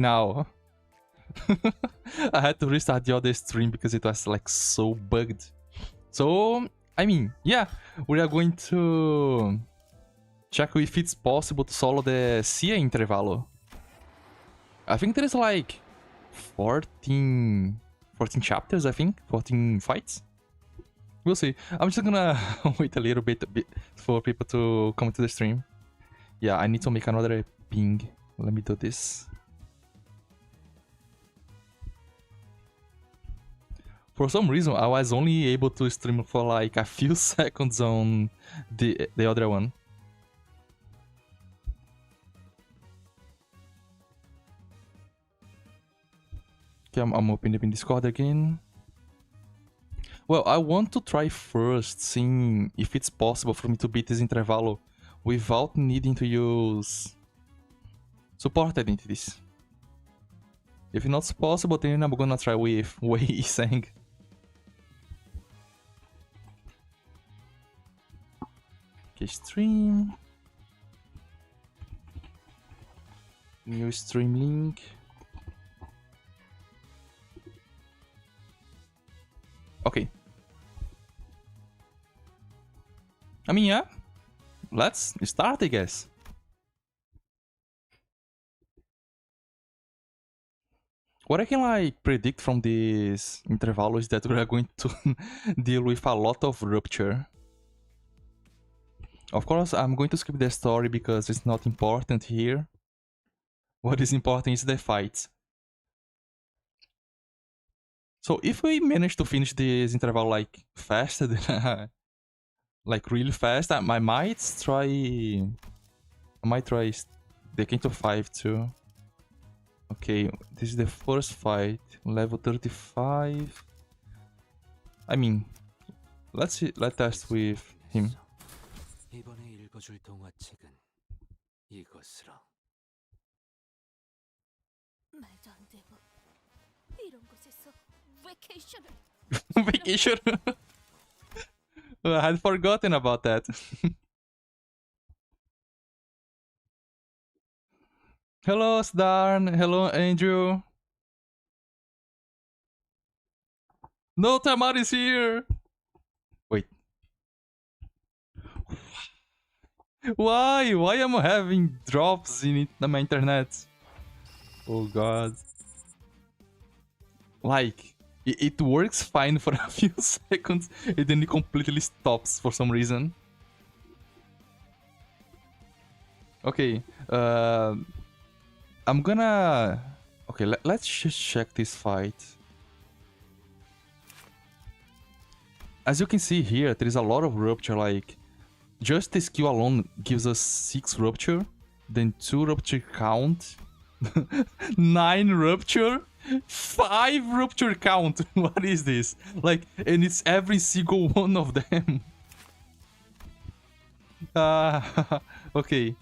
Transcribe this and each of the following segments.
now. I had to restart the other stream because it was like so bugged. So, I mean, yeah, we are going to check if it's possible to solo the S.E.A intervalo. I think there is like 14 chapters, I think, 14 fights. We'll see. I'm just gonna wait a little bit for people to come to the stream. Yeah, I need to make another ping. Let me do this. For some reason, I was only able to stream for like a few seconds on the other one. Okay, I'm opening up in Discord again. Well, I want to try first, seeing if it's possible for me to beat this intervalo without needing to use support identities. If not possible, then I'm gonna try with Wei Sang. Okay, stream. New stream link. Okay. I mean, yeah. Let's start, I guess. What I can like predict from this interval is that we are going to deal with a lot of rupture. Of course, I'm going to skip the story because it's not important here. What is important is the fight. So if we manage to finish this interval like faster than like really fast, I might try the Canto 5 too. Okay, this is the first fight, level 35. I mean, let's test with him. Vacation. I had forgotten about that. Hello, Sdarn. Hello, Andrew. No, Tamar is here. Wait. Why? Why am I having drops in my internet? Oh god. Like, it works fine for a few seconds and then it completely stops for some reason. Okay, I'm gonna... Okay, let's just check this fight. As you can see here, there is a lot of rupture, like... Just the skill alone gives us 6 rupture, then 2 rupture count, 9 rupture, 5 rupture count. What is this? Like, and it's every single one of them. Okay.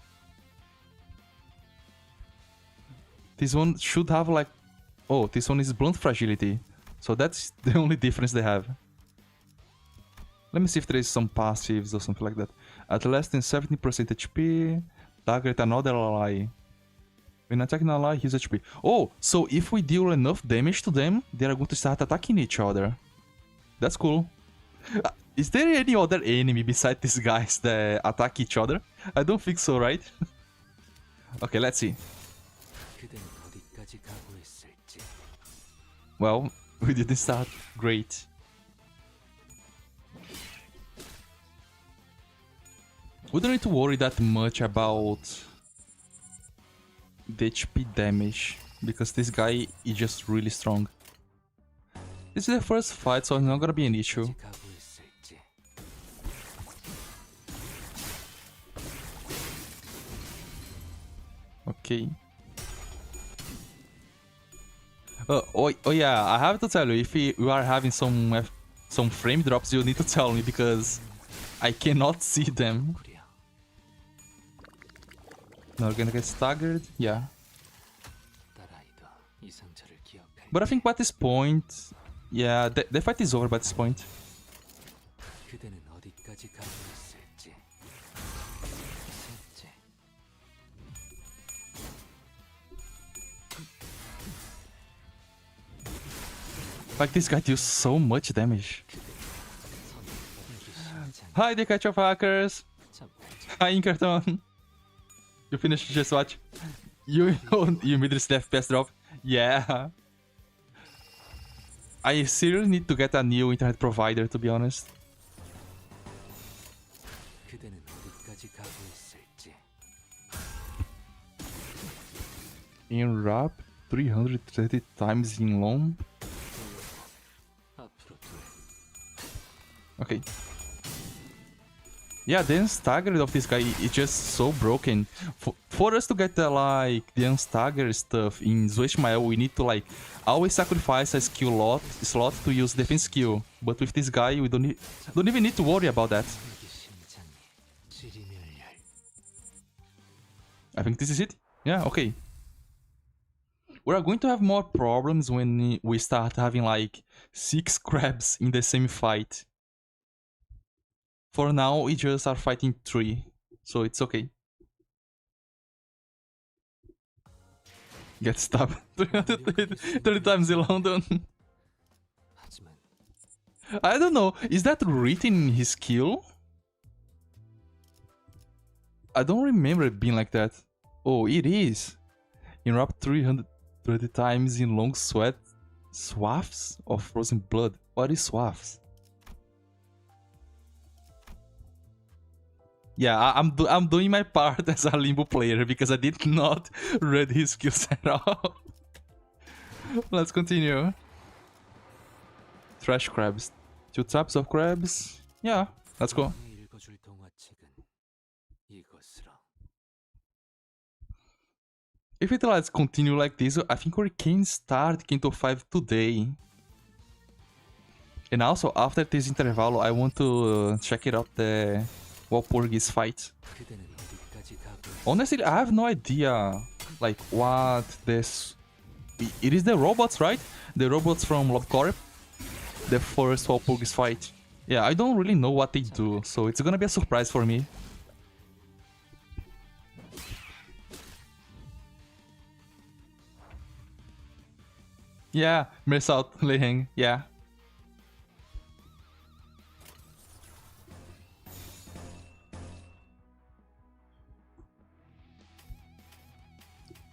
This one should have like... Oh, this one is blunt fragility. So that's the only difference they have. Let me see if there is some passives or something like that. At less than 70% HP, target another ally. When attacking an ally, his HP. Oh, so if we deal enough damage to them, they are going to start attacking each other. That's cool. Is there any other enemy besides these guys that attack each other? I don't think so, right? Okay, let's see. Well, we didn't start great. We don't need to worry that much about the HP damage, because this guy is just really strong. This is the first fight, so it's not gonna be an issue. Okay. Oh yeah, I have to tell you, if you are having some frame drops, you need to tell me, because I cannot see them. Now we're gonna get staggered, yeah. But I think by this point, yeah, the fight is over by this point. Like, this guy deals so much damage. Hi, the catch of hackers. Hi, Inkerton. You finished just watch. You immediately FPS drop. Yeah. I seriously need to get a new internet provider, to be honest. In rap, 330 times in long. Okay. Yeah, the unstaggered of this guy is just so broken. For us to get the the unstaggered stuff in Zoeshmael, we need to always sacrifice a slot to use defense skill. But with this guy, we don't even need to worry about that. I think this is it. Yeah, okay. We are going to have more problems when we start having 6 crabs in the same fight. For now, we just are fighting 3, so it's okay. Get stabbed 330 times in London. I don't know, is that written in his skill? I don't remember it being like that. Oh, it is. Erupt 330 times in long swaths of frozen blood. What is swaths? Yeah, I'm doing my part as a Limbo player because I did not read his skills at all. Let's continue. Trash crabs. 2 types of crabs. Yeah, let's go. If it lets continue like this, I think we can start Canto 5 today. And also, after this interval, I want to check it out the Walpurgis fight. Honestly, I have no idea, what this... It is the robots, right? The robots from LobCorp. The first Walpurgis fight. Yeah, I don't really know what they do, so it's gonna be a surprise for me. Yeah, Mersalt, Leheng, yeah.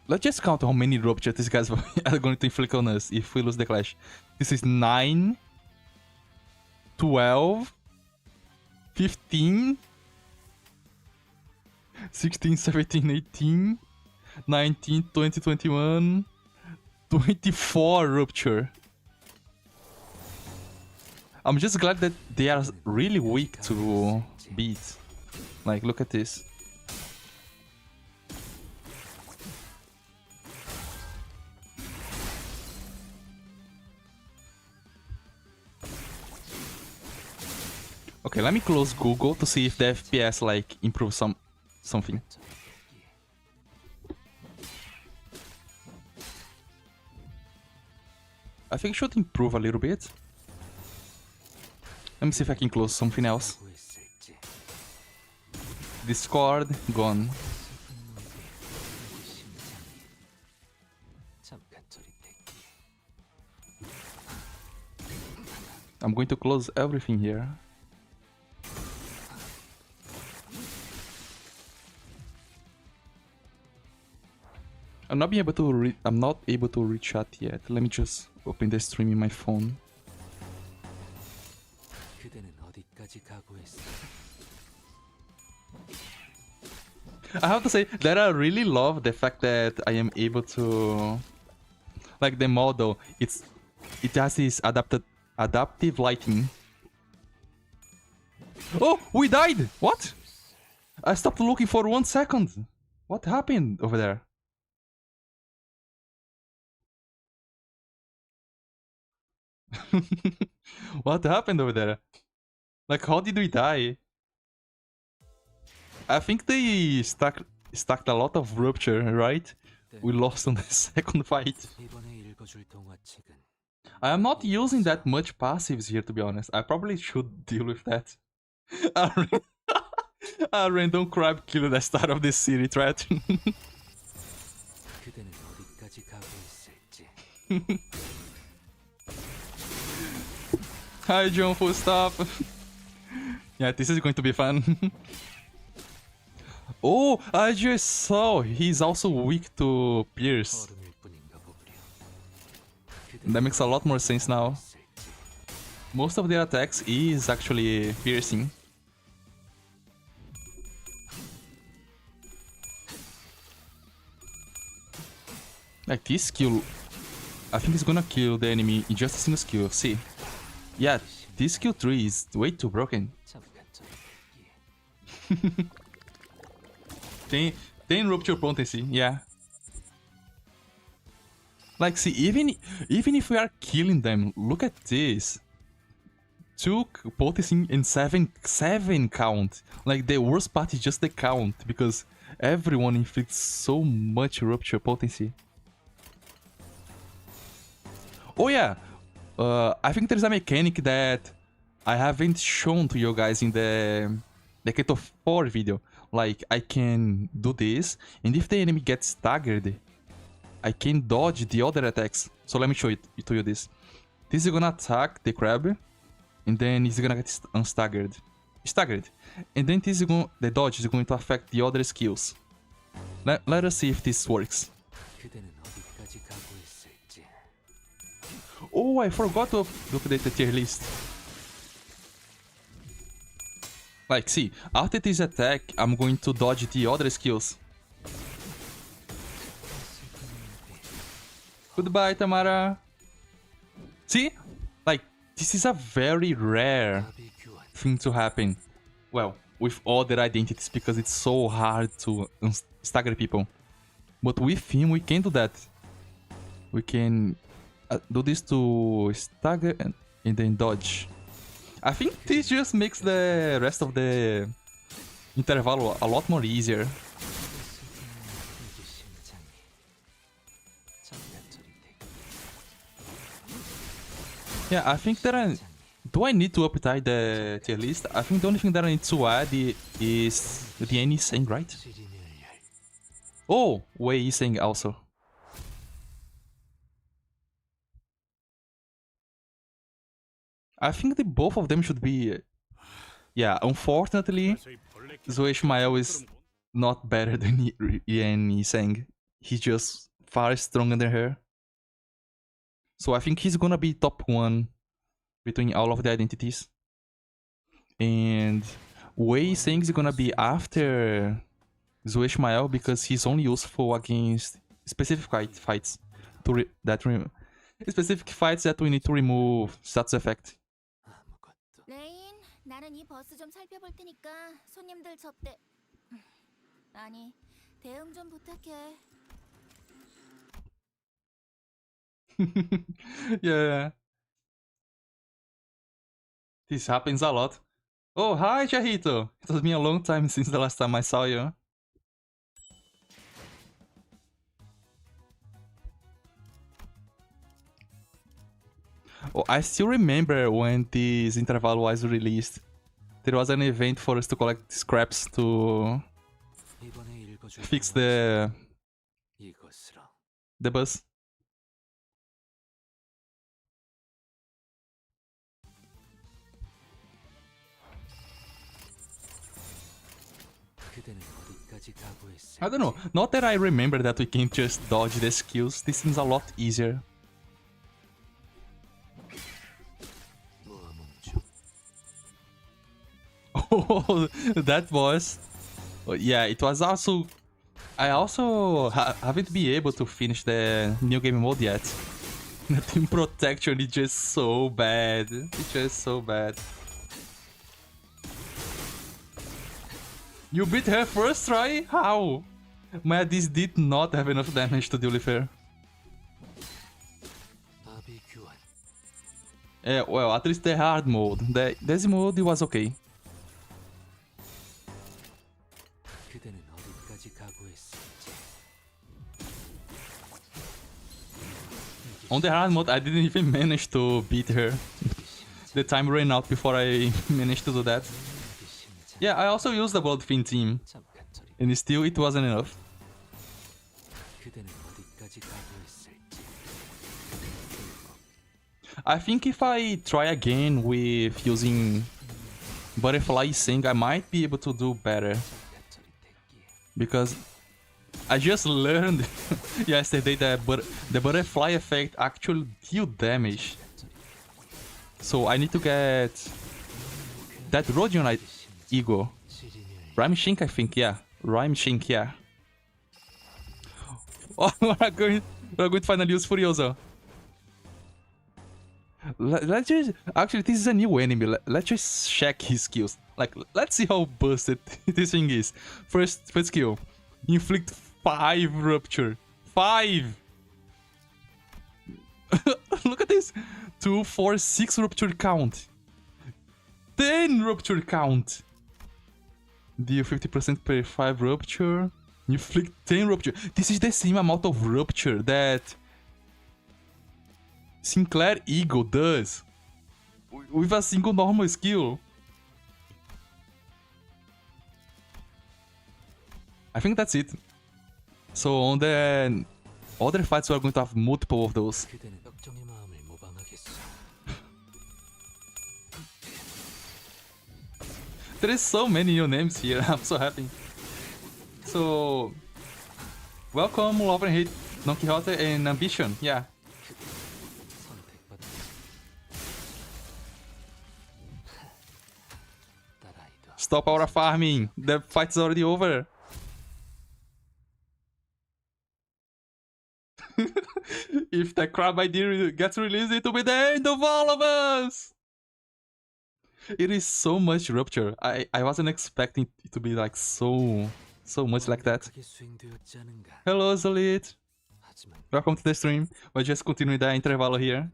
Let's just count how many ruptures these guys are going to inflict on us if we lose the clash. This is 9, 12, 15, 16, 17, 18, 19, 20, 21, 24 rupture. I'm just glad that they are really weak to beat. Look at this. Okay, let me close Google to see if the FPS improves something. I think it should improve a little bit. Let me see if I can close something else. Discord, gone. I'm going to close everything here. I'm not able to read chat yet. Let me just open the stream in my phone. I have to say that I really love the fact that I am able to, the model. It has this adaptive lighting. Oh, we died! What? I stopped looking for 1 second. What happened over there? What happened over there? How did we die? I think they stacked a lot of rupture, right? We lost on the second fight. I am not using that much passives here, to be honest. I probably should deal with that. A random crab killed the start of this city threat. Hi, John, full stop. Yeah, this is going to be fun. Oh, I just saw he's also weak to Pierce. That makes a lot more sense now. Most of their attacks is actually piercing. Like this skill, I think it's gonna kill the enemy in just a single skill. See? Yeah, this skill 3 is way too broken. Tem rupture potency, yeah. Like, see, even if we are killing them, look at this. 2 potency and 7 count. Like, the worst part is just the count, because everyone inflicts so much rupture potency. Oh yeah, I think there's a mechanic that I haven't shown to you guys in the Canto 4 video. Like, I can do this, and if the enemy gets staggered, I can dodge the other attacks. So let me show it to you this. This is gonna attack the crab, and then he's gonna get unstaggered. Staggered. And then the dodge is going to affect the other skills. Let us see if this works. Oh, I forgot to update the tier list. Like, see, after this attack, I'm going to dodge the other skills. Goodbye, Tamara. See? Like, this is a very rare thing to happen. Well, with other identities, because it's so hard to stagger people. But with him, we can do that. We can do this to stagger and then dodge. I think this just makes the rest of the interval a lot more easier. Yeah, I think that do I need to update the tier list? I think the only thing that I need to add is the N is saying, right? Oh, Wei is saying also. I think both of them should be... Yeah, unfortunately, S.E.A is not better than Yen Yiseng. He's just far stronger than her. So I think he's gonna be top 1 between all of the identities. And Wei Yiseng is gonna be after S.E.A because he's only useful against specific fights. Specific fights that we need to remove status effect. 레인, 나는 이 버스 좀 살펴볼 테니까 손님들 접대. 아니, 대응 좀 부탁해. Yeah. This happens a lot. Oh, hi, Chahito. It has been a long time since the last time I saw you. Oh, I still remember when this interval was released. There was an event for us to collect scraps to fix the bus. I don't know, not that I remember that we can just dodge the skills, this seems a lot easier. Oh, that was... Yeah, it was also... I also haven't been able to finish the new game mode yet. The team protection is just so bad. It's just so bad. You beat her first try? How? Man, this did not have enough damage to deal with her. Well, at least the hard mode. The easy mode was okay. On the hard mode, I didn't even manage to beat her. The time ran out before I managed to do that. Yeah, I also used the Bloodfin team. And still, it wasn't enough. I think if I try again with using Butterfly Sing, I might be able to do better. Because I just learned yesterday that the Butterfly effect actually deal damage. So I need to get that Rhodionite Eagle. Rhyme Shink, I think, yeah. Rhyme Shink, yeah. Oh, we're going to finally use Furioso. Let's just... Actually, this is a new enemy. Let's just check his skills. Like, let's see how busted this thing is. First skill. Inflict 5 Rupture. 5! Look at this. 2, 4, 6 Rupture count. 10 Rupture count. Deal 50% per 5 Rupture. Inflict 10 Rupture. This is the same amount of Rupture that Sinclair Eagle does with a single normal skill. I think that's it. So on the other fights we are going to have multiple of those. There is so many new names here, I'm so happy. So welcome Love and Hate, Don Quixote and Ambition, yeah. Stop our farming, the fight is already over. If the crab idea gets released, it will be the end of all of us! It is so much Rupture. I wasn't expecting it to be like so much like that. Hello, Zolit. Welcome to the stream. We're just continuing the interval here.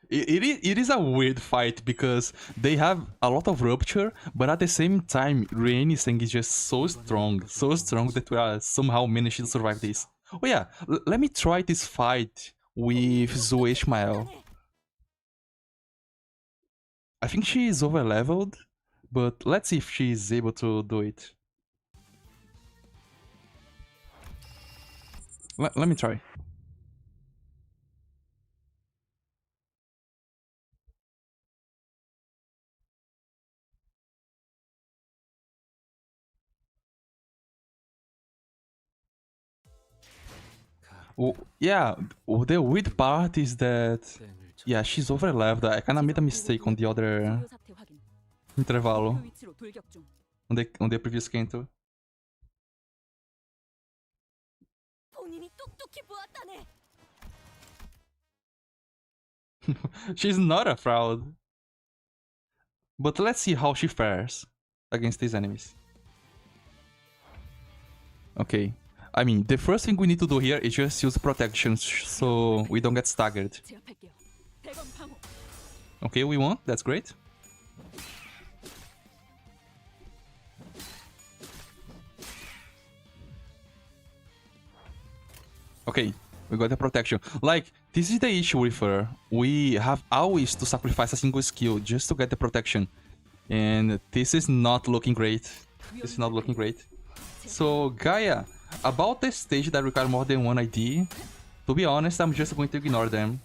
It is a weird fight because they have a lot of Rupture, but at the same time, Rainy Sing is just so strong that we are somehow managed to survive this. Oh yeah, let me try this fight with Zoe Ishmael. I think she is over leveled, but let's see if she is able to do it. Let me try. Oh, yeah, the weird part is that... Yeah, she's over leveled. I kinda made a mistake on the other intervalo. On the previous Canto. She's not a fraud. But let's see how she fares against these enemies. Okay. I mean, the first thing we need to do here is just use protection so we don't get staggered. Okay, we won. That's great. Okay, we got the protection. Like, this is the issue with her. We have always to sacrifice a single skill just to get the protection. And this is not looking great. This is not looking great. So, Gaia, about the stage that require more than one ID, to be honest, I'm just going to ignore them.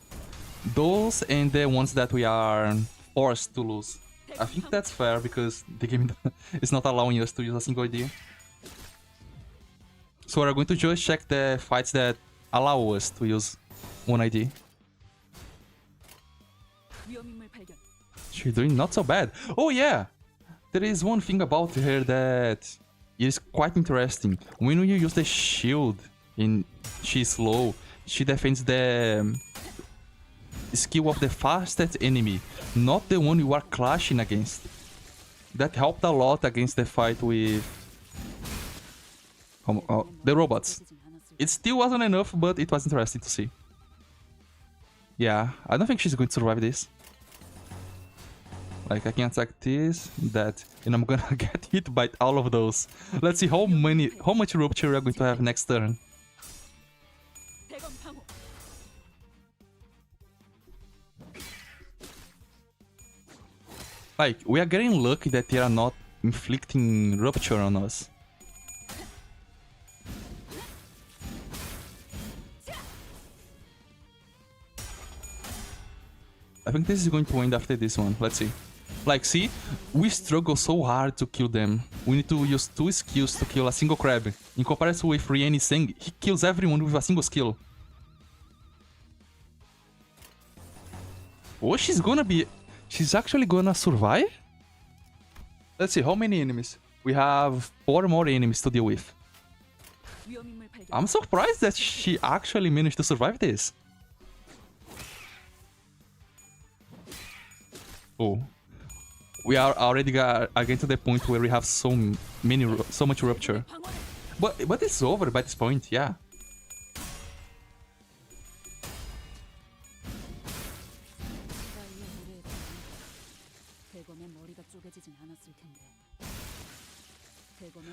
Those and the ones that we are forced to lose. I think that's fair because the game is not allowing us to use a single ID. So we're going to just check the fights that allow us to use one ID. She's doing not so bad. Oh yeah! There is one thing about her that is quite interesting. When you use the shield and she's low, she defends the skill of the fastest enemy, not the one you are clashing against. That helped a lot against the fight with the robots. It still wasn't enough, but it was interesting to see. Yeah, I don't think she's going to survive this. Like, I can attack this, that, and I'm gonna get hit by all of those. Let's see how much Rupture we are going to have next turn. Like, we are getting lucky that they are not inflicting rupture on us. I think this is going to end after this one. Let's see. Like, see? We struggle so hard to kill them. We need to use 2 skills to kill a single crab. In comparison with Rieni Seng, he kills everyone with a single skill. Oh, she's actually gonna survive? Let's see, how many enemies? We have 4 more enemies to deal with. I'm surprised that she actually managed to survive this. Oh. We are already getting to the point where we have so much rupture. But it's over by this point, yeah.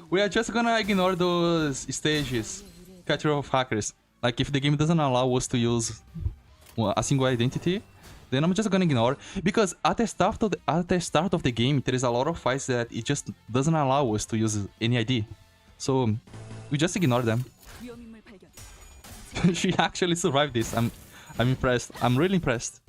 We are just gonna ignore those stages, catcher of hackers. Like, if the game doesn't allow us to use a single identity, then I'm just gonna ignore. Because at the start of the game, there is a lot of fights that it just doesn't allow us to use any ID. So, we just ignore them. She actually survived this. I'm impressed. I'm really impressed.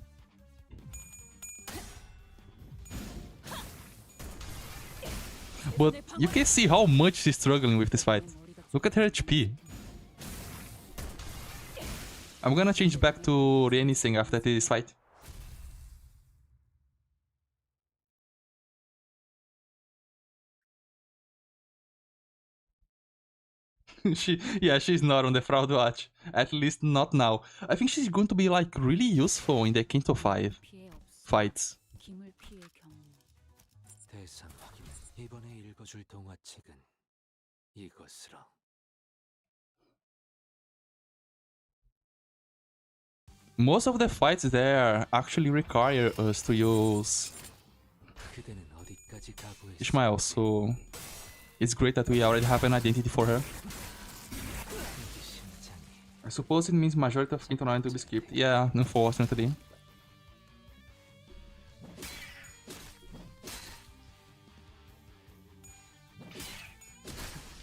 But you can see how much she's struggling with this fight. Look at her HP. I'm gonna change back to Rieni Seng after this fight. She's not on the Fraud Watch. At least not now. I think she's going to be like really useful in the Canto 5 fights. Most of the fights there actually require us to use Ishmael, so it's great that we already have an identity for her. I suppose it means majority of Canto 9 to be skipped. Yeah, unfortunately.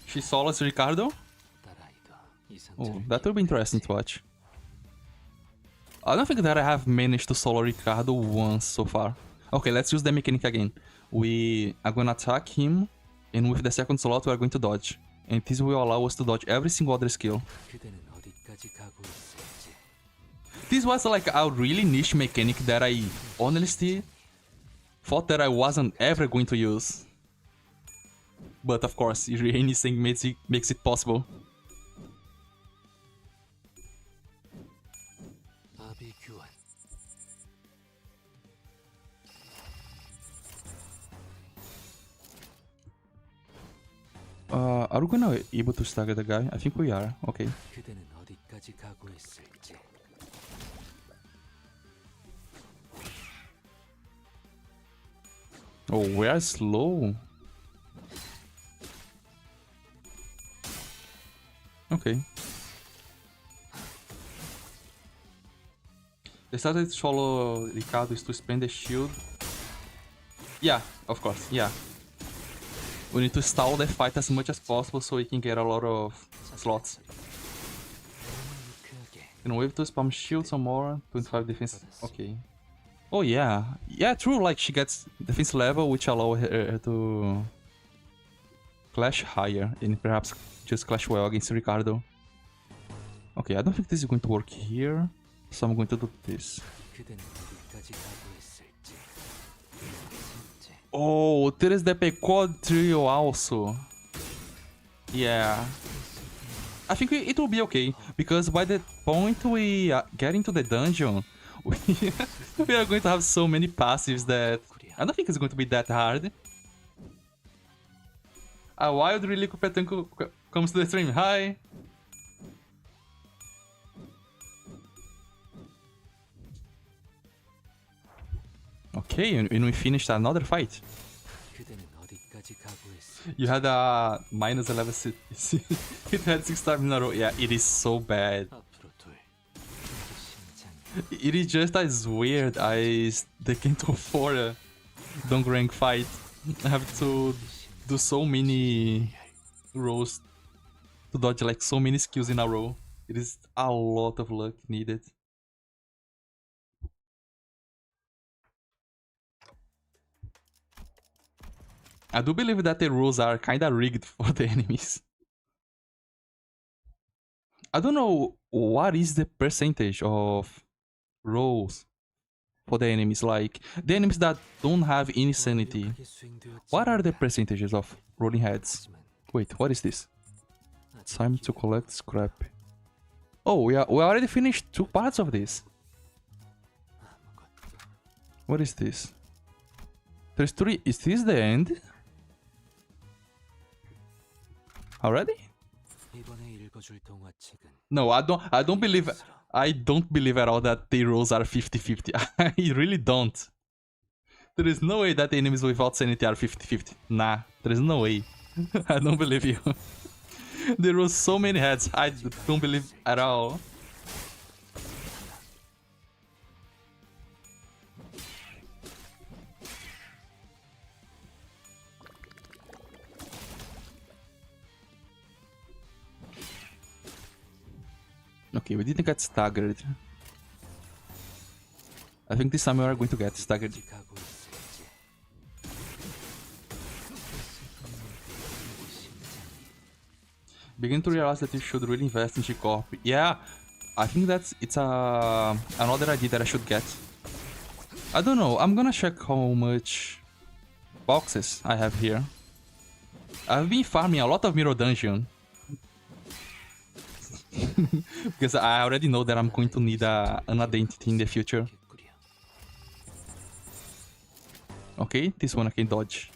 She solos Ricardo? Oh, that will be interesting to watch. I don't think that I have managed to solo Ricardo once so far. Okay, let's use the mechanic again. We are gonna attack him, and with the second slot we are going to dodge. And this will allow us to dodge every single other skill. This was like a really niche mechanic that I honestly thought that I wasn't ever going to use. But of course, anything makes it possible. Are we gonna be able to stagger the guy? I think we are. Okay. Oh, we are slow. Okay. The strategy to follow Ricardo is to spend the shield. Yeah, of course, yeah. We need to stall the fight as much as possible so we can get a lot of slots. Can wave to spam shield some more, 25 defense. Okay. Oh yeah. Yeah, true, like she gets defense level which allow her to clash higher and perhaps just clash well against Ricardo. Okay, I don't think this is going to work here, so I'm going to do this. Oh, there is the Pecod trio also. Yeah. I think it will be okay, because by the point we get into the dungeon, we are going to have so many passives that I don't think it's going to be that hard. A wild Relico Petanco comes to the stream. Hi! Okay, and we finished another fight. You had a minus 11 it had 6 times in a row. Yeah, it is so bad. It is just as weird as the Canto 4 Don't rank fight. I have to do so many rolls to dodge like so many skills in a row. It is a lot of luck needed. I do believe that the rules are kinda rigged for the enemies. I don't know what is the percentage of rolls for the enemies. Like, the enemies that don't have any sanity. What are the percentages of rolling heads? Wait, what is this? Time to collect scrap. Oh, we already finished 2 parts of this. What is this? There's 3. Is this the end? Already? No, I don't believe at all that the rolls are 50-50. I really don't. There is no way that the enemies without sanity are 50-50. Nah, there is no way. I don't believe you. There was so many heads. I don't believe at all. Okay, we didn't get staggered. I think this time we are going to get staggered. Begin to realize that you should really invest in G-Corp. Yeah, I think it's another idea that I should get. I don't know, I'm gonna check how much boxes I have here. I've been farming a lot of Mirror Dungeon. Because I already know that I'm going to need an identity in the future. Okay, this one I can dodge.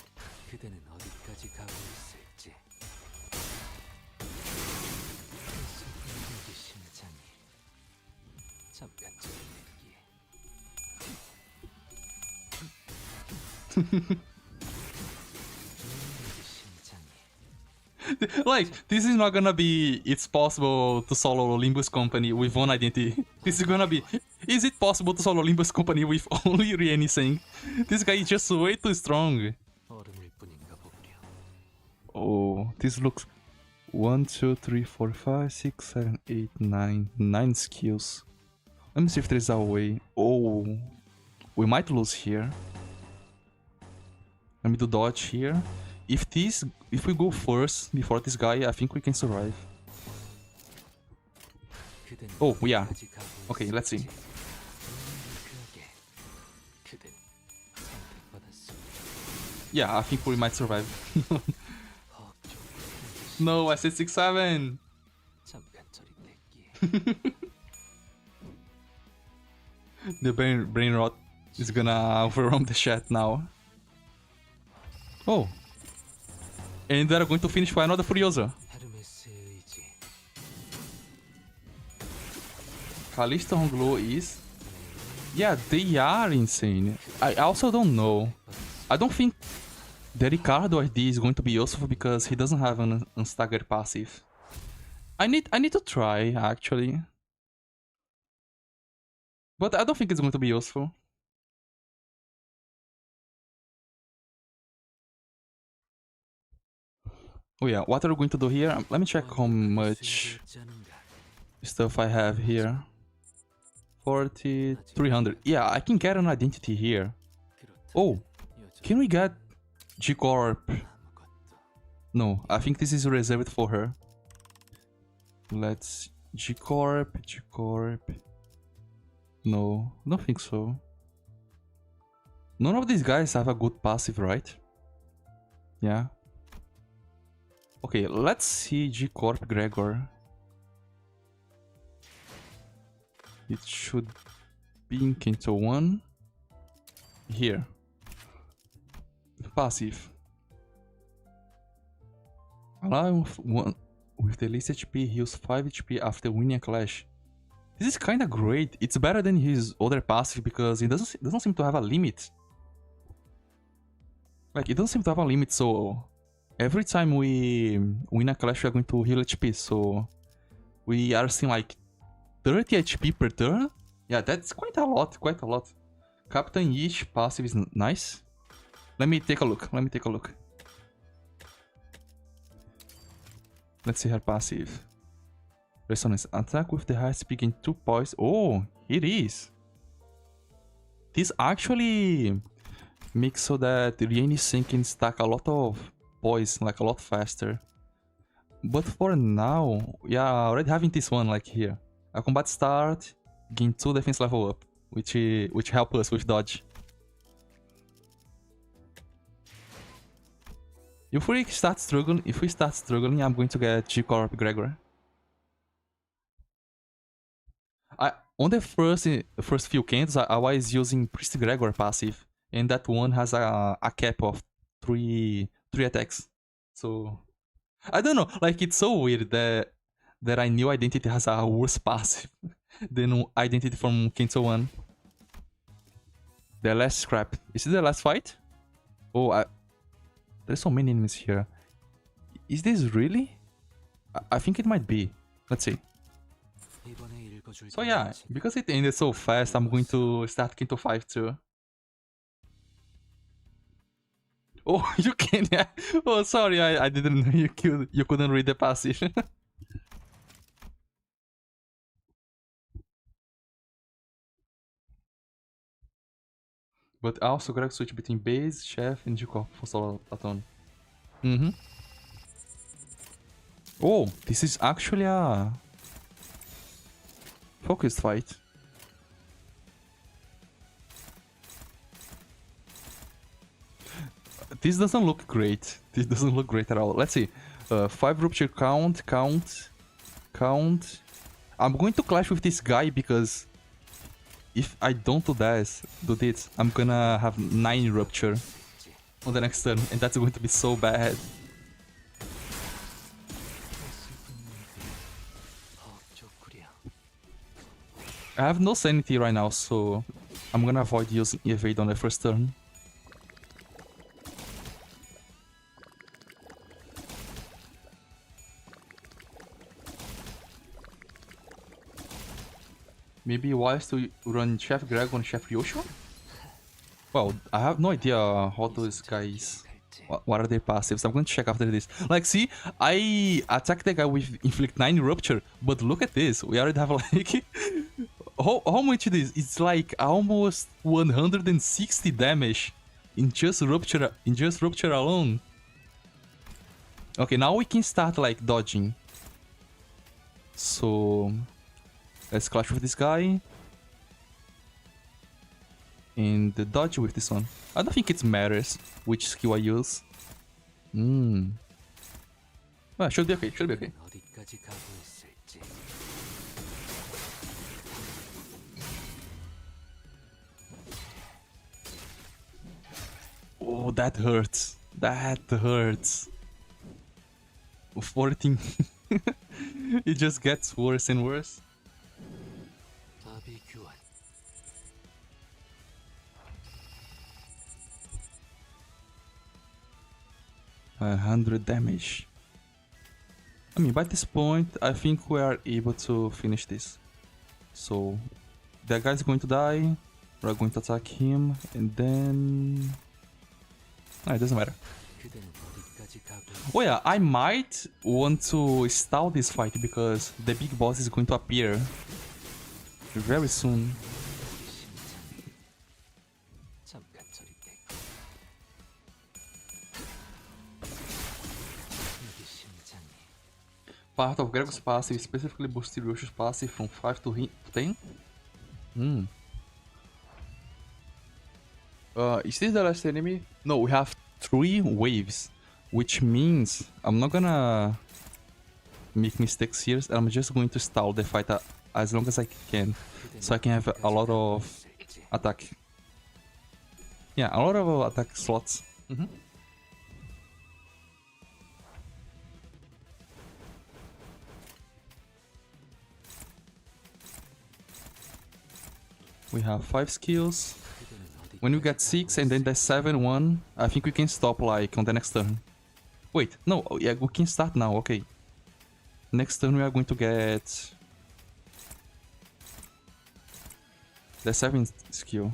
Like, this is not gonna be it's possible to solo Limbus Company with one identity. This is gonna be, is it possible to solo Limbus Company with only Rieni saying? This guy is just way too strong. Oh, this looks 1, 2, 3, 4, 5, 6, 7, 8, 9. 9 skills. Let me see if there's a way. Oh, we might lose here. Let me do dodge here. If we go first before this guy, I think we can survive. Oh, yeah. Okay, let's see. Yeah, I think we might survive. No, I said 6, 7. The brain rot is gonna overrun the chat now. Oh. And they're going to finish by another Furiosa. Callisto Honglo is... Yeah, they are insane. I also don't know. I don't think the Ricardo ID is going to be useful because he doesn't have an unstaggered passive. I need to try, actually. But I don't think it's going to be useful. Oh yeah, what are we going to do here? Let me check how much stuff I have here. 40, 300. Yeah, I can get an identity here. Oh, can we get G-Corp? No, I think this is reserved for her. Let's... G-Corp. No, I don't think so. None of these guys have a good passive, right? Yeah. Okay, let's see G-Corp Gregor. It should be in Canto 1. Here. Passive. Allow one with the least HP heals 5 HP after winning a clash. This is kinda great. It's better than his other passive because it doesn't seem to have a limit. Like, it doesn't seem to have a limit, so... Every time we win a clash, we are going to heal HP, so... We are seeing like 30 HP per turn? Yeah, that's quite a lot, Captain Yish passive is nice. Let me take a look. Let me take a look. Let's see her passive. Resonance. Attack with the highest peak in 2 points. Oh, it is. This actually makes so that Rieni Sen can stack a lot of poise, like a lot faster. But for now, yeah, already having this one like here. A combat start, gain 2 defense level up, which help us with dodge. If we start struggling, I'm going to get G-Corp Gregor. On the first few cantos, I was using Priest Gregor passive, and that one has a cap of 3 attacks. So I don't know, like it's so weird that I knew Identity has a worse passive than Identity from Canto 1. The last scrap. Is it the last fight? Oh, there's so many enemies here. Is this really? I think it might be. Let's see. So yeah, because it ended so fast, I'm going to start Canto 5 too. Oh, you can, yeah. Oh, sorry, I didn't know you couldn't read the passive. But I also gotta switch between base, chef, and G-Corp for solo Platone. Oh, this is actually a focused fight. This doesn't look great. This doesn't look great at all. Let's see. 5 rupture count. I'm going to clash with this guy because if I don't do this, I'm gonna have 9 rupture on the next turn, and that's going to be so bad. I have no sanity right now, so I'm gonna avoid using evade on the first turn. Maybe wise to run Chef Greg on Chef Yosho? Well, I have no idea how those guys... What are their passives? I'm going to check after this. Like, see, I attacked the guy with Inflict 9 Rupture, but look at this. We already have like... how much it is? It's like almost 160 damage in just Rupture alone. Okay, now we can start like dodging. So... let's clash with this guy. And the dodge with this one. I don't think it matters which skill I use. Ah, should be okay, should be okay. Oh, that hurts. That hurts. 14. It just gets worse and worse. 100 damage. I mean, by this point, I think we are able to finish this. So, that guy's going to die. We're going to attack him, and then... it doesn't matter. Oh yeah, I might want to stall this fight because the big boss is going to appear very soon. Part of Gregor's passive specifically boosted Yoshi's passive from 5 to 10? Is this the last enemy? No, we have 3 waves, which means I'm not gonna make mistakes here. I'm just going to stall the fight as long as I can, so I can have a lot of attack. Yeah, a lot of attack slots. We have 5 skills. When we get 6 and then the 7-1, I think we can stop like on the next turn. Wait, no, yeah, we can start now, okay. Next turn we are going to get the 7th skill.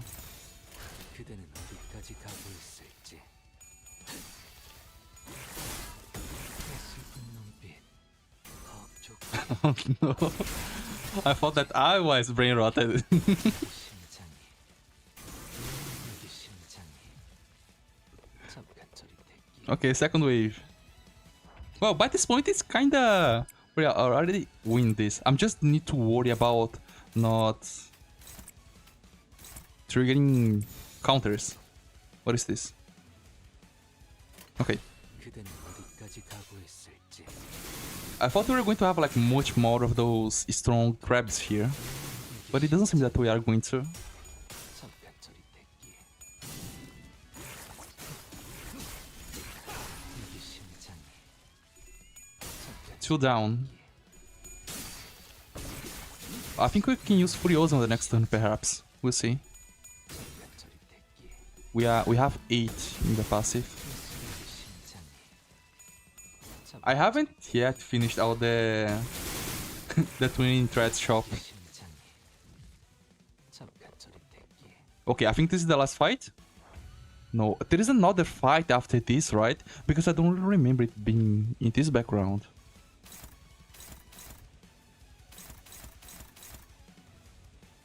Oh no. I thought that I was brain rotted. Okay, second wave. Well, by this point, it's kinda... We already win this. I'm just need to worry about not triggering counters. What is this? Okay. I thought we were going to have like much more of those strong crabs here, but it doesn't seem that we are going to. Two down. I think we can use Furiosa on the next turn, perhaps. We'll see. We have 8 in the passive. I haven't yet finished all the the twin thread shop. Okay, I think this is the last fight. No, there is another fight after this, right? Because I don't really remember it being in this background.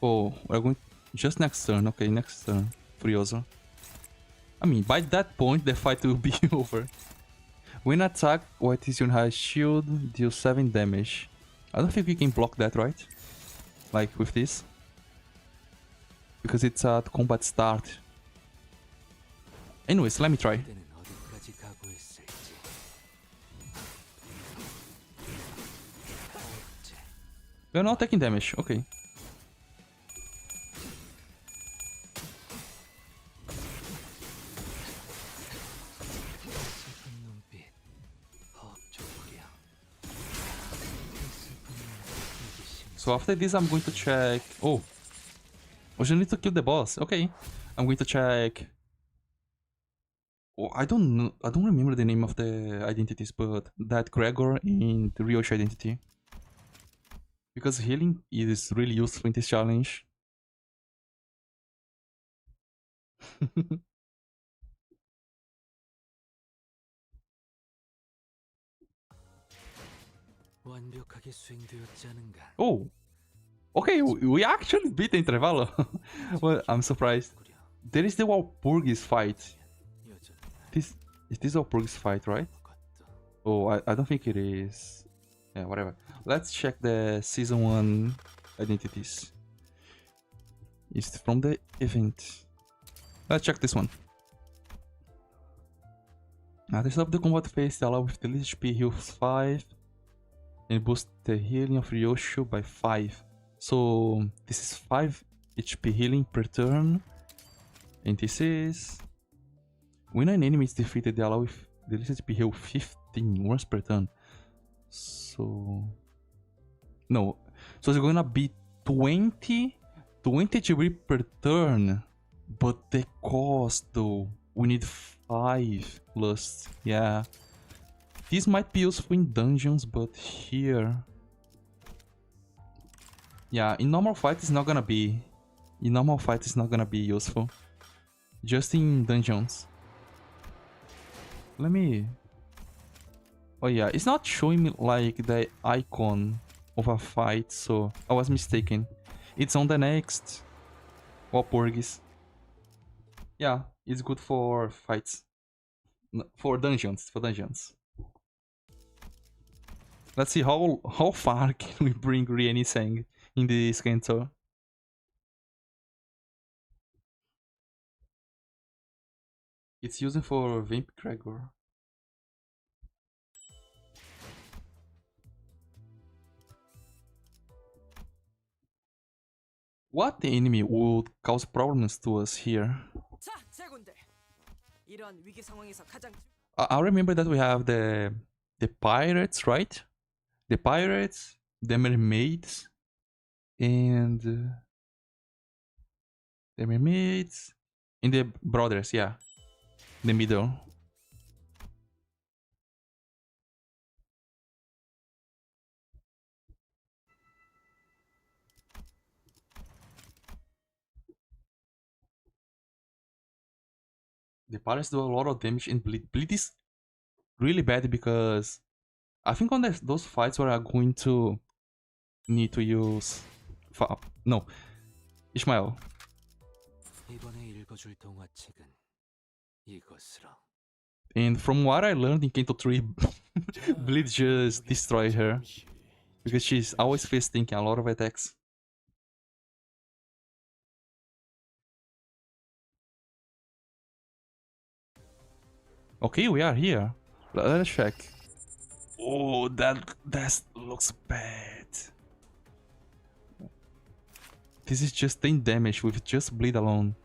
Oh, we're going just next turn. Okay, next turn. Furiosa. I mean, by that point, the fight will be over. When attack, White is on high shield, deal 7 damage. I don't think we can block that, right? Like with this. Because it's at combat start. Anyways, let me try. We're not taking damage, okay. So after this, I'm going to check... Oh! We should need to kill the boss. Okay. I'm going to check... Oh, I don't know. I don't remember the name of the identities, but that Gregor in the Ryoshi identity. Because healing is really useful in this challenge. Oh! Okay, we actually beat the Intervalo. Well, I'm surprised. There is the Walpurgis fight. Is this Walpurgis fight, right? Oh, I don't think it is. Yeah, whatever. Let's check the Season 1 identities. It's from the event. Let's check this one. At the start of the combat phase, they allow with the least HP heals 5 and boost the healing of Ryoshu by 5. So this is 5 HP healing per turn. And this is... When an enemy is defeated, they allow with the least HP heal 15 once per turn. So... No. So it's gonna be 20 HP per turn. But the cost though, we need 5 lust. Yeah. This might be useful in dungeons, but here... Yeah, in normal fight it's not gonna be... In normal fight it's not gonna be useful. Just in dungeons. Let me... Oh yeah, it's not showing me like the icon of a fight, so I was mistaken. It's on the next Walpurgis. Yeah, it's good for fights. For dungeons, Let's see how far can we bring Rieni Sang in this Canto. It's using for Vamp Gregor. What enemy would cause problems to us here? I remember that we have the pirates, right? The pirates, the mermaids, and the mermaids, and the brothers, yeah. The middle. The pirates do a lot of damage and bleed. Bleed is really bad because I think on those fights where I'm going to need to use... No, Ishmael. 이번에 읽어줄 동화책은 이것으로. And from what I learned in Canto 3, Bleed just destroyed her. Because she's always facing a lot of attacks. Okay, we are here. Let's check. Oh, that looks bad. This is just 10 damage with just bleed alone.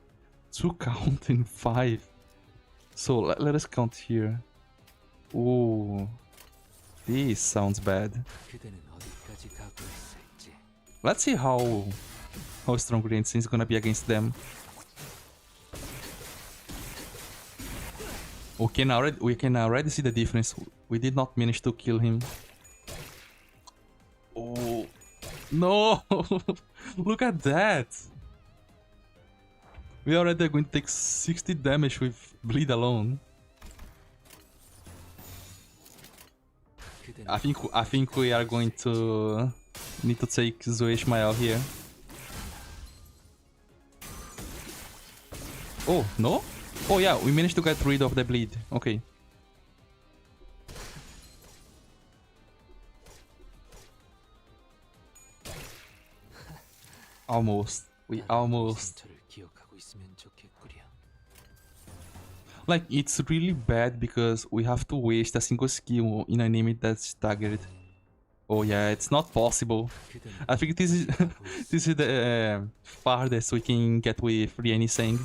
2 count and 5. So let us count here. Oh, this sounds bad. 그대는 어디까지 가고 있을지. Let's see how strong Granson is gonna be against them. We can already see the difference. We did not manage to kill him. Oh no! Look at that! We already are going to take 60 damage with bleed alone. I think we are going to need to take Zoe Ishmael here. Oh, no? Oh yeah, we managed to get rid of the bleed. Okay. Almost. We almost. 상처를 기억하고 있으면 좋겠구려. Like, it's really bad because we have to waste a single skill in an enemy that's staggered. Oh yeah, it's not possible. I think this is this is the farthest we can get with Rieni saying.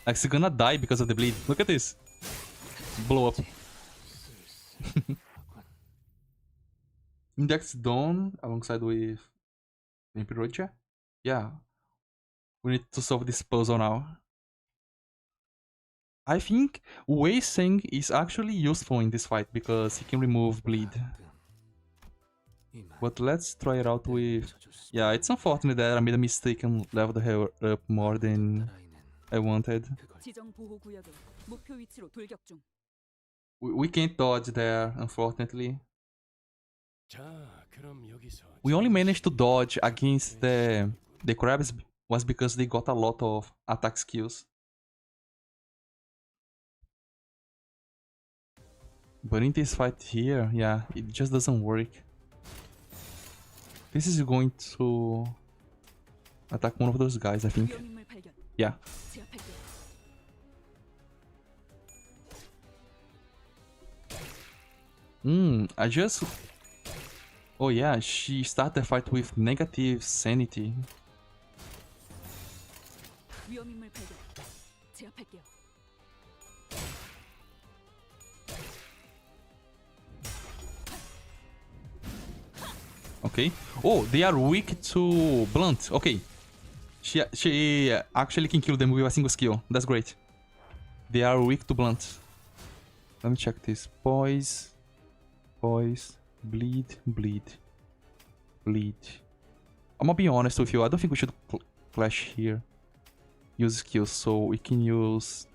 Like, she's gonna die because of the bleed. Look at this. Blow up. Index Dawn alongside with Empiroja. Yeah. We need to solve this puzzle now. I think Wei Seng is actually useful in this fight because he can remove bleed. But let's try it out with... Yeah, it's unfortunate that I made a mistake and leveled her up more than I wanted. We can't dodge there, unfortunately. We only managed to dodge against the crabs was because they got a lot of attack skills. But in this fight here, yeah, it just doesn't work. This is going to attack one of those guys, I think. Yeah. I just... Oh yeah, she started the fight with negative sanity. Okay. Oh, they are weak to blunt. Okay. She actually can kill them with a single skill. That's great. They are weak to blunt. Let me check this. Poise. Bleed. I'm gonna be honest with you. I don't think we should clash here. Use skills. So we can use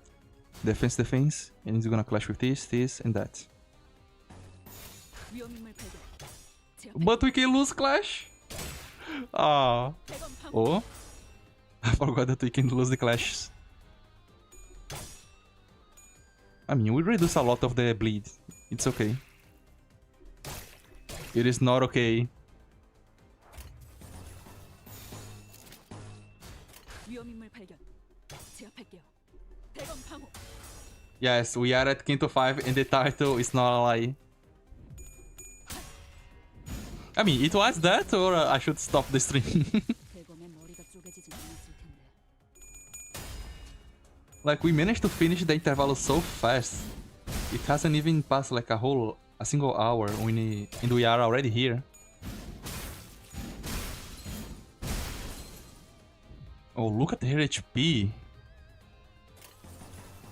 defense. And it's gonna clash with this, and that. But we can lose clash. Ah. Oh. I forgot that we can lose the clashes. I mean, we reduce a lot of the bleed. It's okay. It is not okay. Yes, we are at Canto 5 and the title is not a lie. I mean, it was that, or I should stop the stream. Like, we managed to finish the interval so fast. It hasn't even passed like a single hour and we are already here. Oh, look at her HP.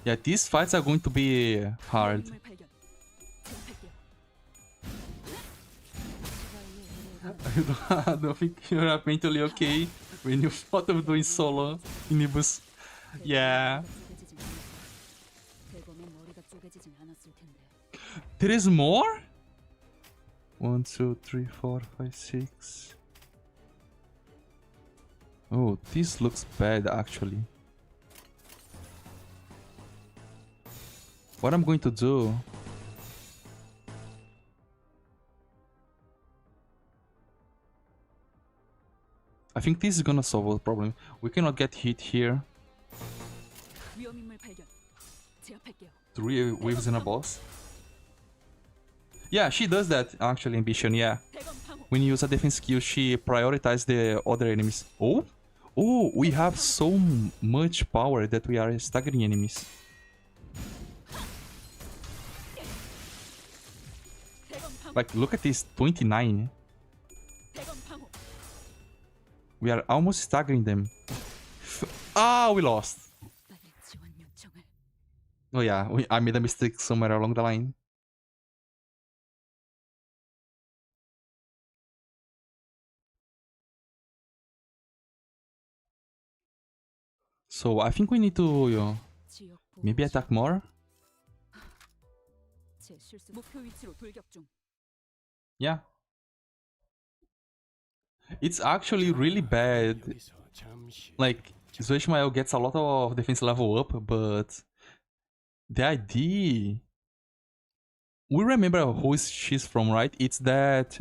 Yeah, these fights are going to be hard. I don't think you're mentally okay when you thought of doing solo in Limbus. Yeah. There is more? 1, 2, 3, 4, 5, 6. Oh, this looks bad actually. What I'm going to do... I think this is gonna solve the problem. We cannot get hit here. 위험인물 발견. 제압할게요. 3 waves in a boss. Yeah, she does that actually, Ambition, yeah. 대검 방호. When you use a defense skill, she prioritizes the other enemies. Oh? Oh, we have so much power that we are staggering enemies. 대검 방호. Like, look at this, 29. 대검 방호. We are almost staggering them. Ah, we lost. 빨리 지원 요청을. Oh yeah, I made a mistake somewhere along the line. So I think we need to 지역 보호. maybe attack more. 제 실수. 목표 위치로 돌격 중. Yeah. It's actually really bad. Like, Ishmael gets a lot of defense level up, but the idea... We remember she's from, right? It's that...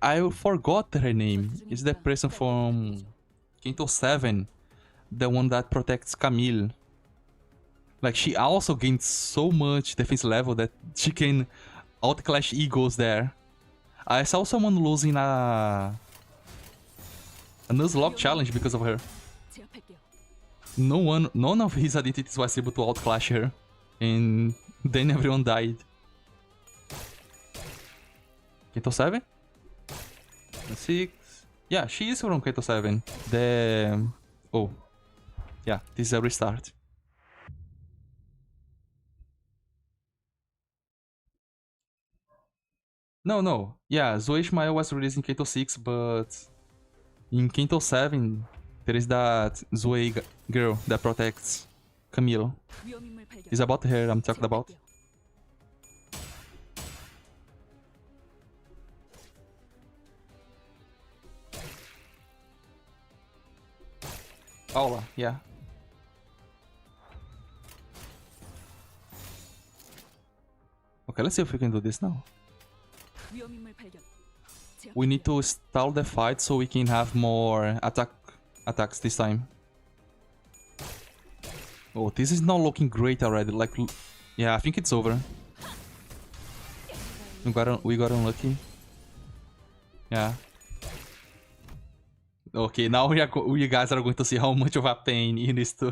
I forgot her name. It's that person from Canto 7. The one that protects Camille. Like, she also gained so much defense level that she can outclash eagles there. I saw someone losing a Nuzlocke challenge because of her. 제압할게요. None of his identities was able to outclash her. And then everyone died. Kato 7? 6. Yeah, she is from Kato 7. The... Oh. Yeah, this is a restart. No. Yeah, Zoe Ishmael was released in Kato 6, but... In Canto 7, there is that Zoe girl that protects Camille. 위험인물 발견. It's about her I'm talking about. 제압할게요. Paula, yeah. Okay, let's see if we can do this now. 위험인물 발견. We need to stall the fight so we can have more attacks this time. Oh, this is not looking great already. Like, yeah, I think it's over. We got unlucky. Yeah. Okay, now we guys are going to see how much of a pain it is to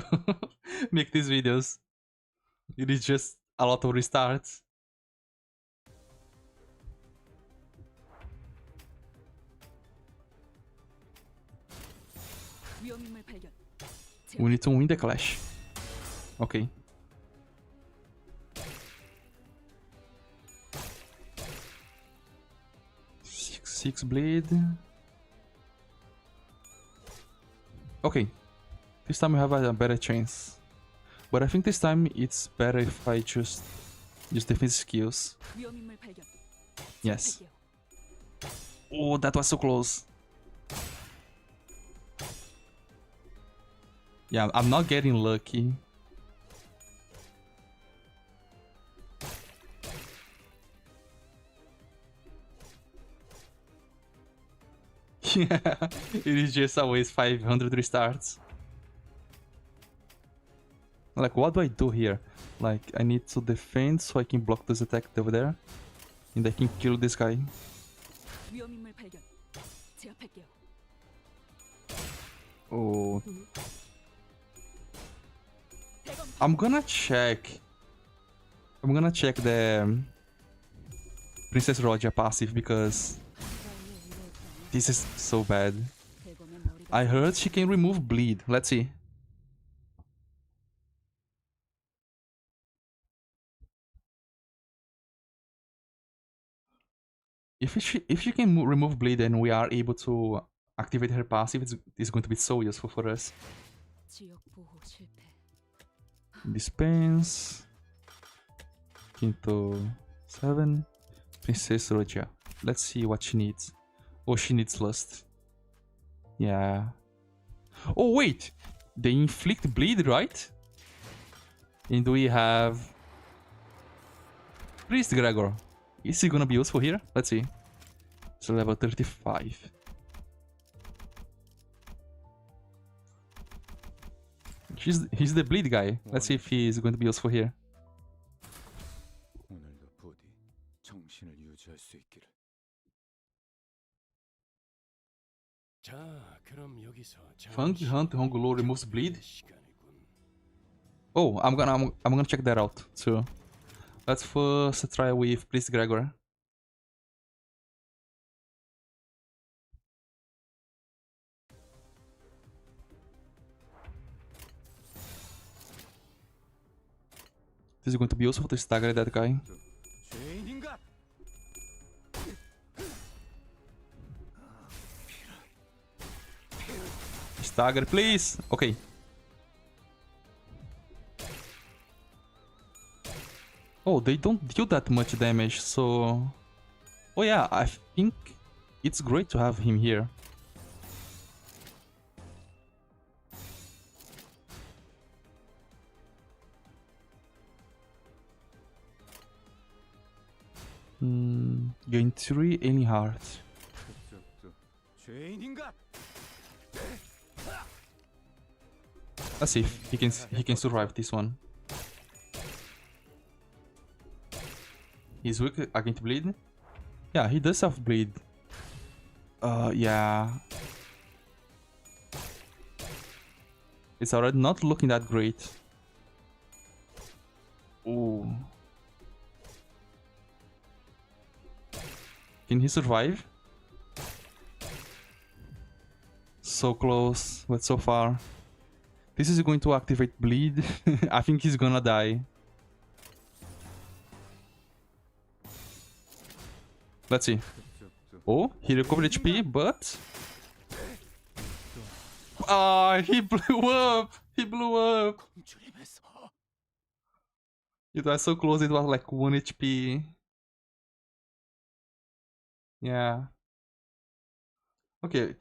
make these videos. It is just a lot of restarts. 위험인물 발견. We need to win the clash. Okay. Six bleed. Okay. This time we have a better chance. But I think this time it's better if I just use defense skills. 위험인물 발견. Yes. 제압할게요. Oh, that was so close. Yeah, I'm not getting lucky. Yeah, it is just always 500 restarts. Like, what do I do here? Like, I need to defend so I can block this attack over there. And I can kill this guy. 위험인물 발견. 제압할게요. Oh, 대검 I'm gonna check. I'm gonna check the Princess Roger passive because this is so bad. 대검의 머리가 I heard she can remove bleed. Let's see. If she can remove bleed and we are able to activate her passive, it's going to be so useful for us. 지역 보호 실패. Dispense. Quinto 7. Princess Rogia. Let's see what she needs. Oh, she needs Lust. Yeah. Oh, wait! They inflict bleed, right? And we have... Priest Gregor. Is he gonna be useful here? Let's see. It's level 35. He's the bleed guy. Let's see if he's going to be useful here. 오늘도 부디 정신을 유지할 수 있기를. 자, 그럼 여기서 Fang Hunt Honglo removes bleed. 시간이군. Oh, I'm gonna check that out too. Let's first try with Priest Gregor. This is going to be useful to stagger that guy. 죄인인가? Stagger, please! Okay. Oh, they don't deal that much damage, so... Oh yeah, I think it's great to have him here. Gain 3 any hearts. 그쪽도 죄인인가? Let's see if he can survive this one. He's weak against bleed. Yeah, he does have bleed. Yeah. It's already not looking that great. Ooh. Can he survive? So close, but so far. This is going to activate bleed. I think he's gonna die. Let's see. 그쪽도 Oh, he recovered HP, but... Ah, he blew up! He blew up! 줄임했어. It was so close, it was like 1 HP. Yeah. Okay.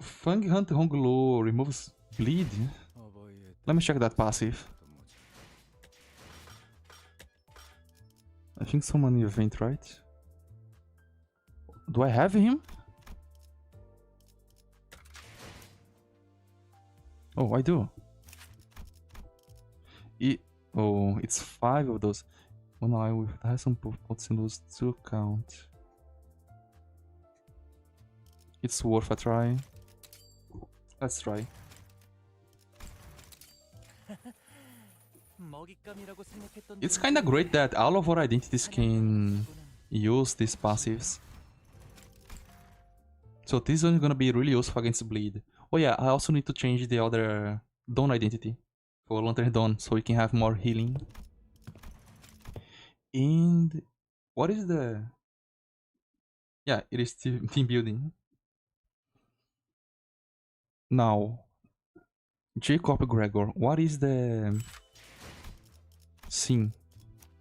Fang Hunt Honglo removes bleed. 어버이의 Let me check that passive. 뜻도 뭐지? I think someone in event, right? Do I have him? Oh, I do. Oh, it's 5 of those. Oh no, I will have some pots in those to count. It's worth a try. Let's try. It's kinda great that all of our identities can use these passives. So this one is gonna be really useful against bleed. Oh yeah, I also need to change the other Dawn identity for Lantern Dawn so we can have more healing. And what is the... Yeah, it is team building. Now, Jacob Gregor, what is the scene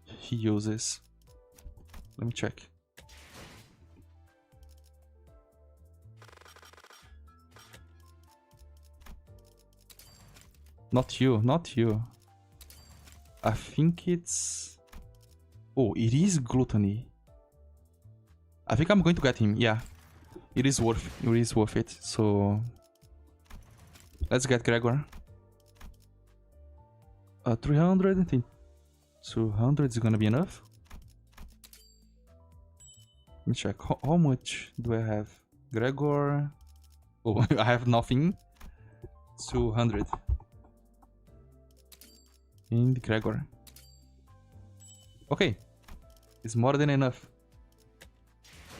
he uses? Let me check. Not you, not you. I think it's... Oh, it is Gluttony. I think I'm going to get him, yeah. It is worth it, so... Let's get Gregor. 300, I think 200 is gonna be enough. Let me check, how much do I have? Gregor... Oh, I have nothing. 200. And Gregor. Okay, it's more than enough.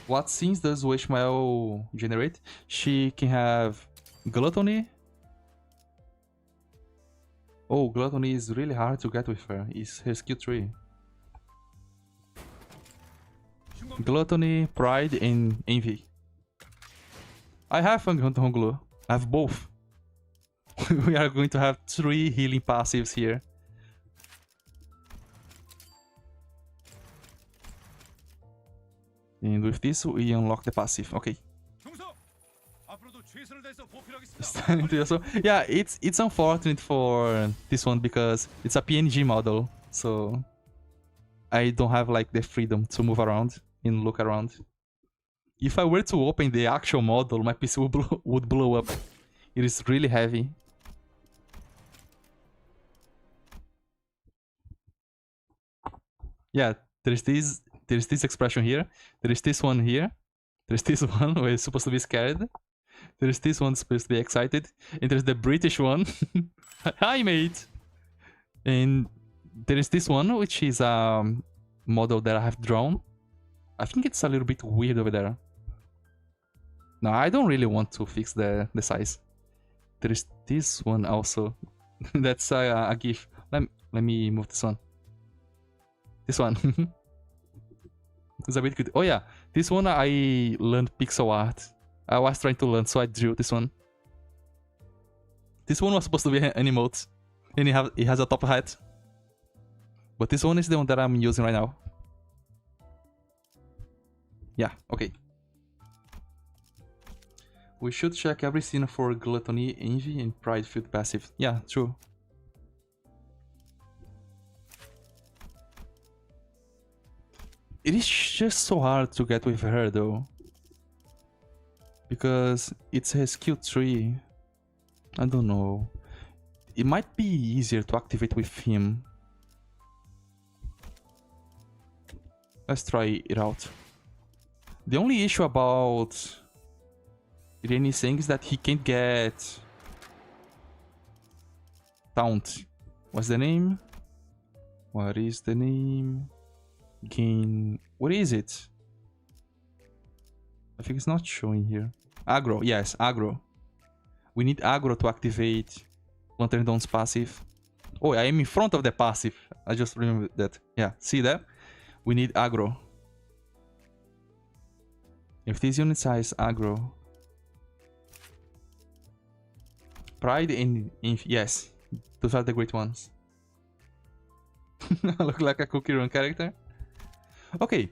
What scenes does Wishmael generate? She can have Gluttony. Oh, Gluttony is really hard to get with her. It's her skill tree. Gluttony, Pride, and Envy. I have Honglu. I have both. We are going to have 3 healing passives here. And with this, we unlock the passive. Okay. 충성! 앞으로도 죄 최선을 다해서 보필하겠습니다. Standing to yourself. Yeah, it's unfortunate for this one because it's a PNG model, so I don't have like the freedom to move around and look around. If I were to open the actual model, my PC would blow up. It is really heavy. Yeah, there's this expression here. There is this one here. There's this one where it's supposed to be scared. There's this one supposed to be excited. And there's the British one. Hi, mate! And there is this one, which is a model that I have drawn. I think it's a little bit weird over there. No, I don't really want to fix the size. There is this one also. That's a GIF. Let me move this one. This one. It's a bit good. Oh yeah, this one I learned pixel art. I was trying to learn, so I drew this one. This one was supposed to be an emote, and it has a top hat. But this one is the one that I'm using right now. Yeah, okay. We should check every scene for gluttony, envy, and pride field passive. Yeah, true. It is just so hard to get with her though. Because it's her skill tree. I don't know. It might be easier to activate with him. Let's try it out. The only issue about Irene saying is that he can't get Taunt. What's the name? What is the name? Gain. What is it? I think it's not showing here. Aggro. Yes, aggro. We need aggro to activate Lantern Dawn's passive. Oh, I am in front of the passive. I just remembered that. Yeah, see that? We need aggro. If this unit size aggro. Pride and yes, those are the great ones. I look like a cookie run character. Okay.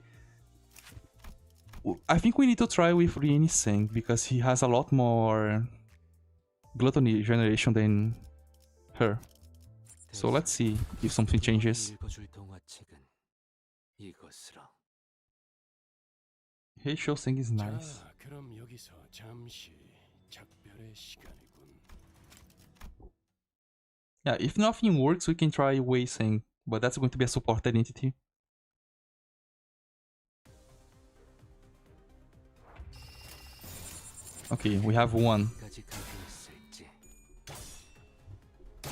I think we need to try with Rieni Seng because he has a lot more gluttony generation than her. So let's see if something changes. 읽어줄 동화책은 이것으로. Hey, Show Seng is nice. 자, 그럼 여기서 잠시 작별의 시간이군. Yeah, if nothing works, we can try Wei Seng, but that's going to be a support identity. Okay, we have one. 어디까지 가고 있을지.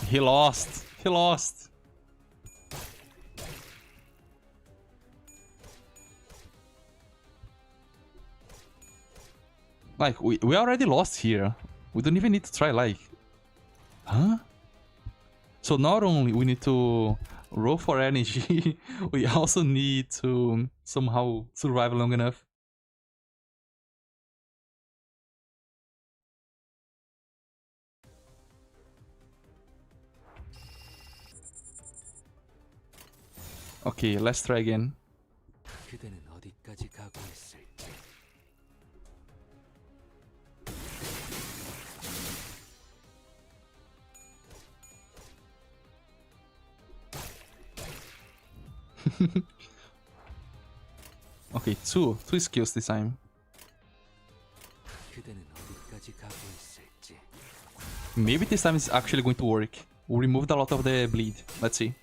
He lost. He lost. Like, we already lost here. We don't even need to try, like... Huh? So not only we need to roll for energy, we also need to somehow survive long enough. Okay, let's try again. 그대는 어디까지 가고 있을지. Okay, two skills this time. 그대는 어디까지 가고 있을지. Maybe this time it's actually going to work. We removed a lot of the bleed. Let's see.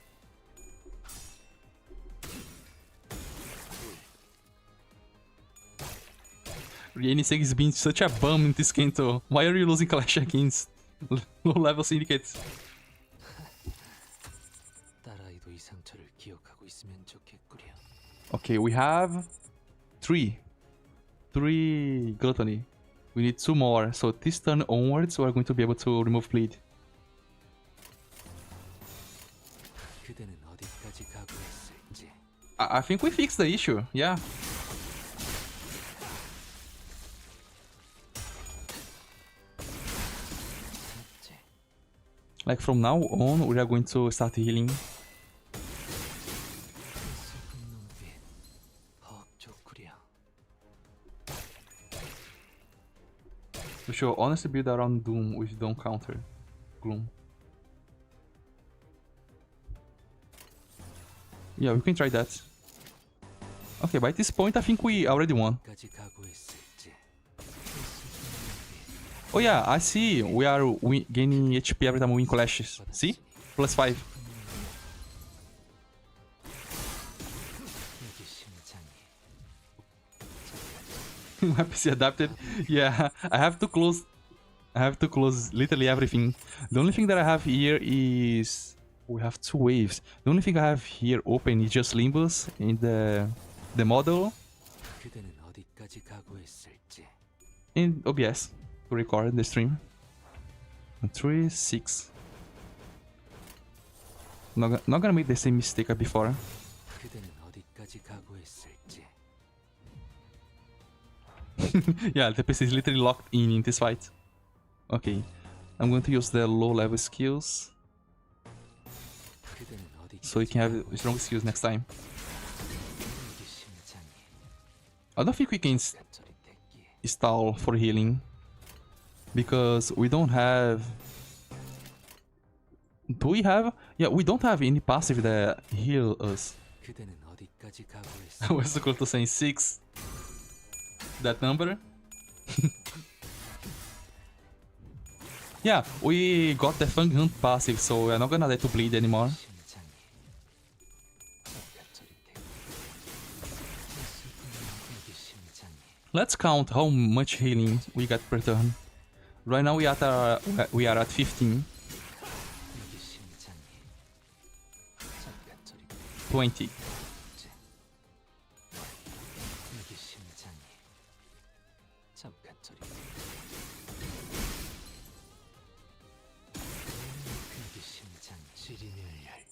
Rieni-Seng is being such a bum in this Canto. Why are you losing Clash against low-level syndicates? 딸아이도 이 상처를 기억하고 있으면 좋겠구려. Okay, we have three gluttony. We need two more. So this turn onwards, we're going to be able to remove bleed. 그대는 어디까지 가고 있을지. I think we fixed the issue. Yeah. Like from now on, we are going to start healing. 썩은 눈빛, 헉 좋구려. To show honestly build around Doom with don't counter Gloom. Yeah, we can try that. Okay, by this point I think we already won. 까지 각오했을지. Oh yeah, I see. We are gaining HP every time we win clashes. See? Plus 5. 여기 심장이. My PC adapted. Yeah, I have to close literally everything. The only thing that I have here is we have 2 waves. The only thing I have here open is just Limbus in the model 그대는 어디까지 각오했을지. in OBS to record the stream. 3, 6. Not gonna make the same mistake as before. 그대는 어디까지 각오했을지. Yeah, the PC is literally locked in this fight. Okay, I'm going to use the low level skills 그대는 어디까지 so you can have strong skills next time. 여기 심장이. I don't think we can 간절히 댔기에. stall for healing because we don't have. Do we have? Yeah, we don't have any passive that heal us. 그대는 어디까지 I 각오했을지. was so close to saying 6. That number. Yeah, we got the Fang Hunt passive, so we're not gonna let to bleed anymore. 심장이. 간절히 댔기에. 여기 심장이. Let's count how much healing we got per turn. Right now we are at 15, 여기 심장이. 간절히 댔기에. 20. 여기 심장이. 잠깐 저리. 여기 심장 지리멸렬.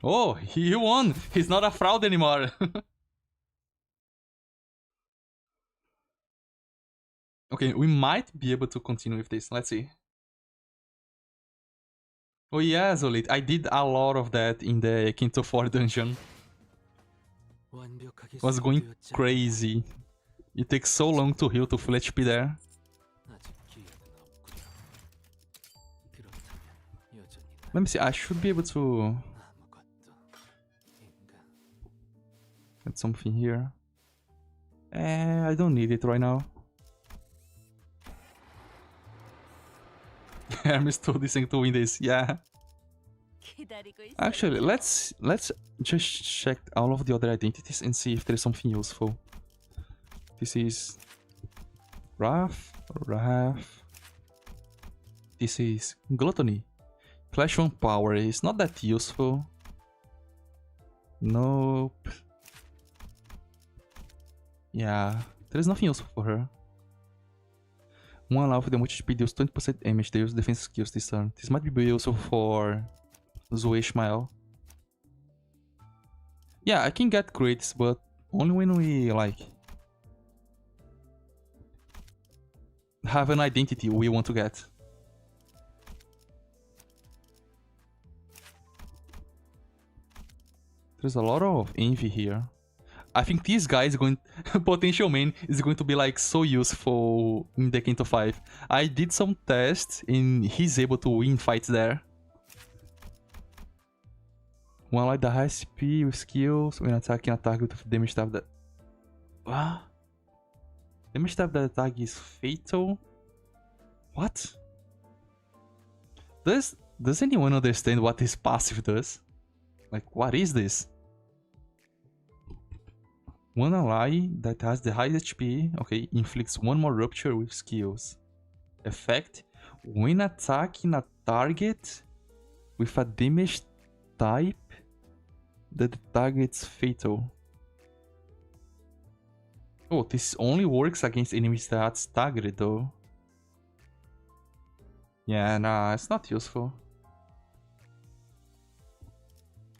Oh, he won! He's not a fraud anymore. Okay, we might be able to continue with this. Let's see. Oh yeah, Zolit, I did a lot of that in the Canto 4 dungeon. 완벽하게 It was going 수행되었지. crazy. It takes so long to heal to full HP there. 아직 기회는 없구나. 그렇다면 여전히 Let me see, I should be able to 아무것도 인간. get something here. I don't need it right now. Hermes told this thing to win this, yeah. 기다리고 있어. Actually, let's just check all of the other identities and see if there's something useful. This is Wrath. This is Gluttony. Clash 1 power is not that useful. Nope. Yeah, there is nothing useful for her. One allow for the multi-HP deals 20% damage, they use defense skills this turn. This might be useful for Zoe Ishmael. Yeah, I can get crits, but only when we like have an identity we want to get. There's a lot of envy here. I think this guy is going potential main is going to be like so useful in the Canto 5. I did some tests and he's able to win fights there. One like the high SP with skills when attacking a target with damage type that. What? Damage type that attack is fatal? What? Does anyone understand what this passive does? Like, what is this? One ally that has the highest HP, okay, inflicts one more rupture with skills. Effect: when attacking a target with a damage type that the target's fatal. Oh, this only works against enemies that's targeted though. Yeah, nah, it's not useful.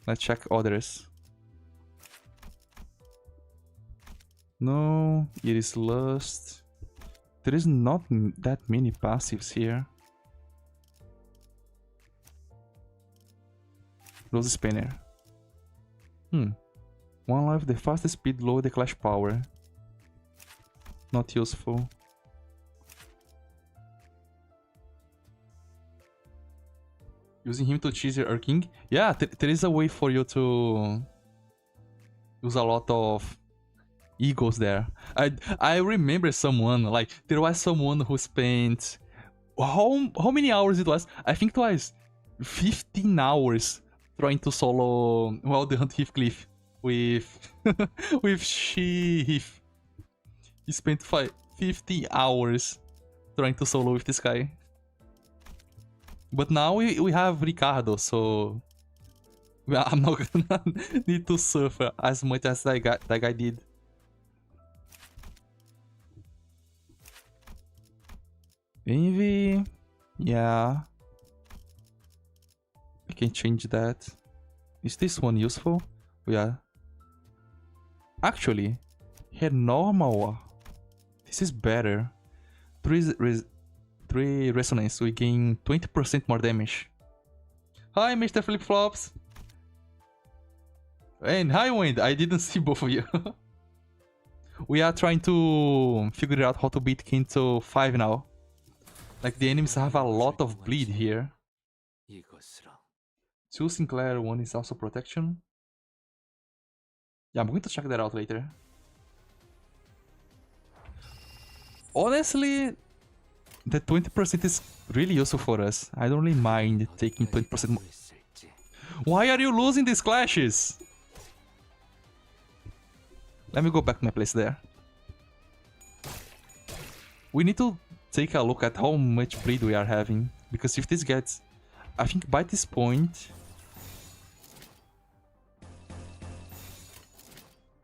Let's check others. No, it is Lust. There is not that many passives here. Rose Spanner. One life, the fastest speed, lower the clash power. Not useful. Using him to cheese your king? Yeah, there is a way for you to use a lot of eagles there. I remember someone, like, there was someone who spent... How many hours it was? I think it was 15 hours trying to solo, well, the Hunt Heathcliff with with She-Heath. He spent 50 hours trying to solo with this guy. But now we have Ricardo, so I'm not gonna need to suffer as much as that guy did. Envy, yeah. I can change that. Is this one useful? Yeah. Actually, here normal. This is better. 3 resonance, we gain 20% more damage. Hi, Mr. Flip Flops. And hi, Wind. I didn't see both of you. We are trying to figure out how to beat Canto 5 now. Like, the enemies have a lot of bleed here. 이것으로 2 Sinclair, 1 is also protection. Yeah, I'm going to check that out later. Honestly, the 20% is really useful for us. I don't really mind taking 20% more. 했을지. Why are you losing these clashes? Let me go back to my place there. We need to take a look at how much bleed we are having. Because if this gets... I think by this point...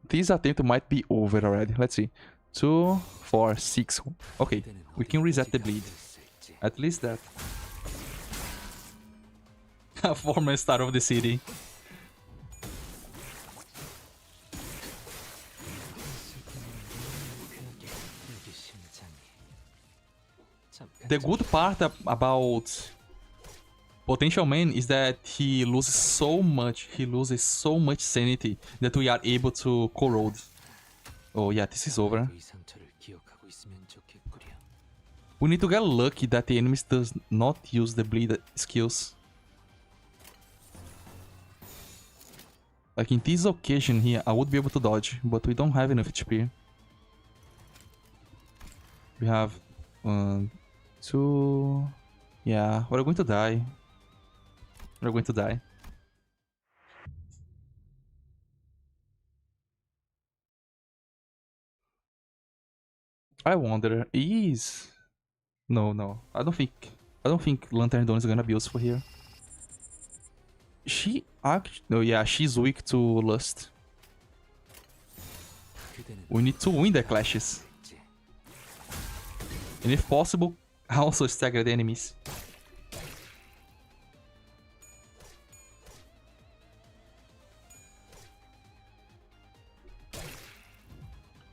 this attempt might be over already. Let's see. 2, 4, 6. Okay, we can reset the bleed. 했을지. At least that. Former star of the city. 여기 심장이. 잠깐 The good part about Potential Man is that he loses so much sanity that we are able to corrode. Oh yeah, this is over. 이 상처를 기억하고 있으면 좋겠구려. We need to get lucky that the enemies does not use the bleed skills. Like in this occasion here, I would be able to dodge, but we don't have enough HP. We have 1, 2... Yeah, we're going to die. We're going to die. I wonder, is... No. I don't think Lantern Dawn is gonna be useful here. She no, yeah, she's weak to lust. 그대는 We need to win the clashes. 했을지. And if possible, also stagger the enemies.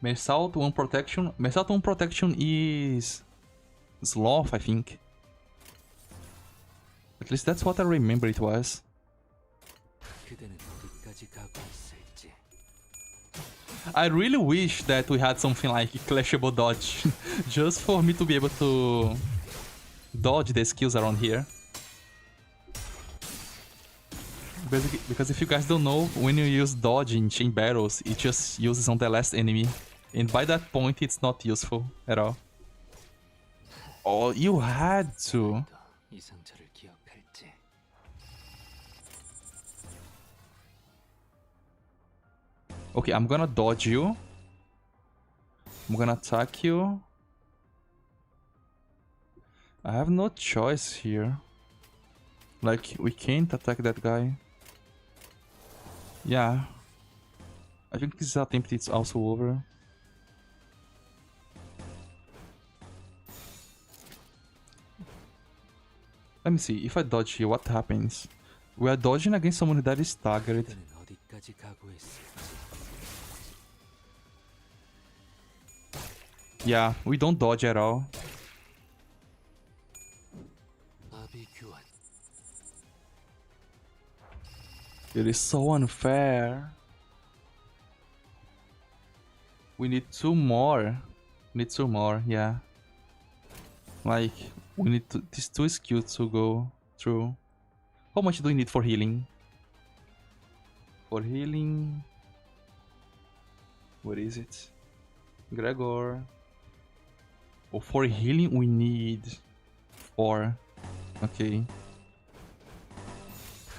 Mersalt 1 protection. Mersalt 1 protection is Sloth, I think. At least that's what I remember it was. 그대는 어디까지 가고 있을지. I really wish that we had something like clashable dodge. Just for me to be able to dodge the skills around here. Because if you guys don't know, when you use dodge in chain battles, it just uses on the last enemy. And by that point, it's not useful at all. Oh, you had to. 이 상처를 기억할지. Okay, I'm gonna dodge you. I'm gonna attack you. I have no choice here. Like, we can't attack that guy. Yeah. I think this attempt is also over. Let me see, if I dodge here, what happens? We are dodging against someone that is staggered. 그대는 어디까지 가고 있을지. Yeah, we don't dodge at all. 아비 교환. It is so unfair. We need 2 more. Need 2 more, yeah. Like, we need these 2 skills to go through. How much do we need for healing? For healing... What is it? Gregor. Oh, for healing we need 4. Okay.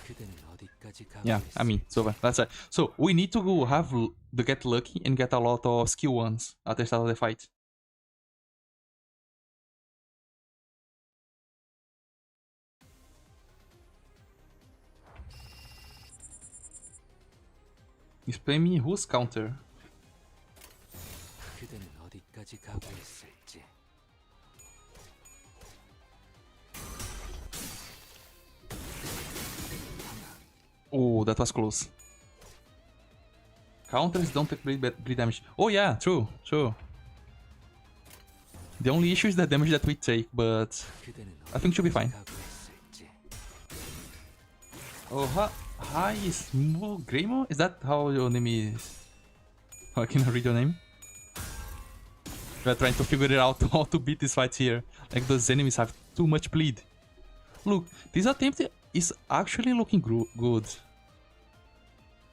그대는 어디까지 가고 Yeah, I mean, it's over. That's it. So, we need to go to get lucky and get a lot of skill ones at the start of the fight. Explain me whose counter? 그대는 어디까지 가고 있을지. Oh, that was close. Counters don't take bleed damage. Oh yeah, true. The only issue is the damage that we take, but 그대는 I think should be fine. 가고 있을지. Oh, hi, Smooth Greymo? Is that how your name is? Oh, I cannot read your name. We're trying to figure it out how to beat this fight here. Like, those enemies have too much bleed. Look, this attempt is actually looking good.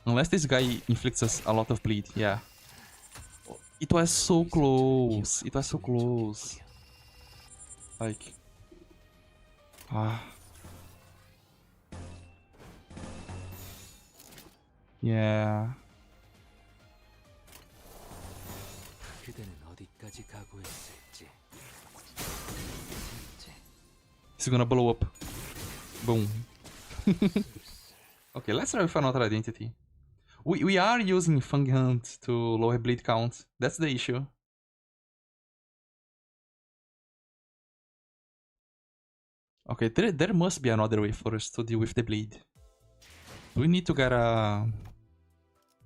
Unless this guy inflicts us a lot of bleed, yeah. It was so close. It was so close. Like... Ah... Yeah. 그대는 어디까지 가고 있을지. He's gonna blow up. Boom. Okay, let's try with another identity. We are using Fang Hunt to lower bleed count. That's the issue. Okay, there must be another way for us to deal with the bleed. We need to get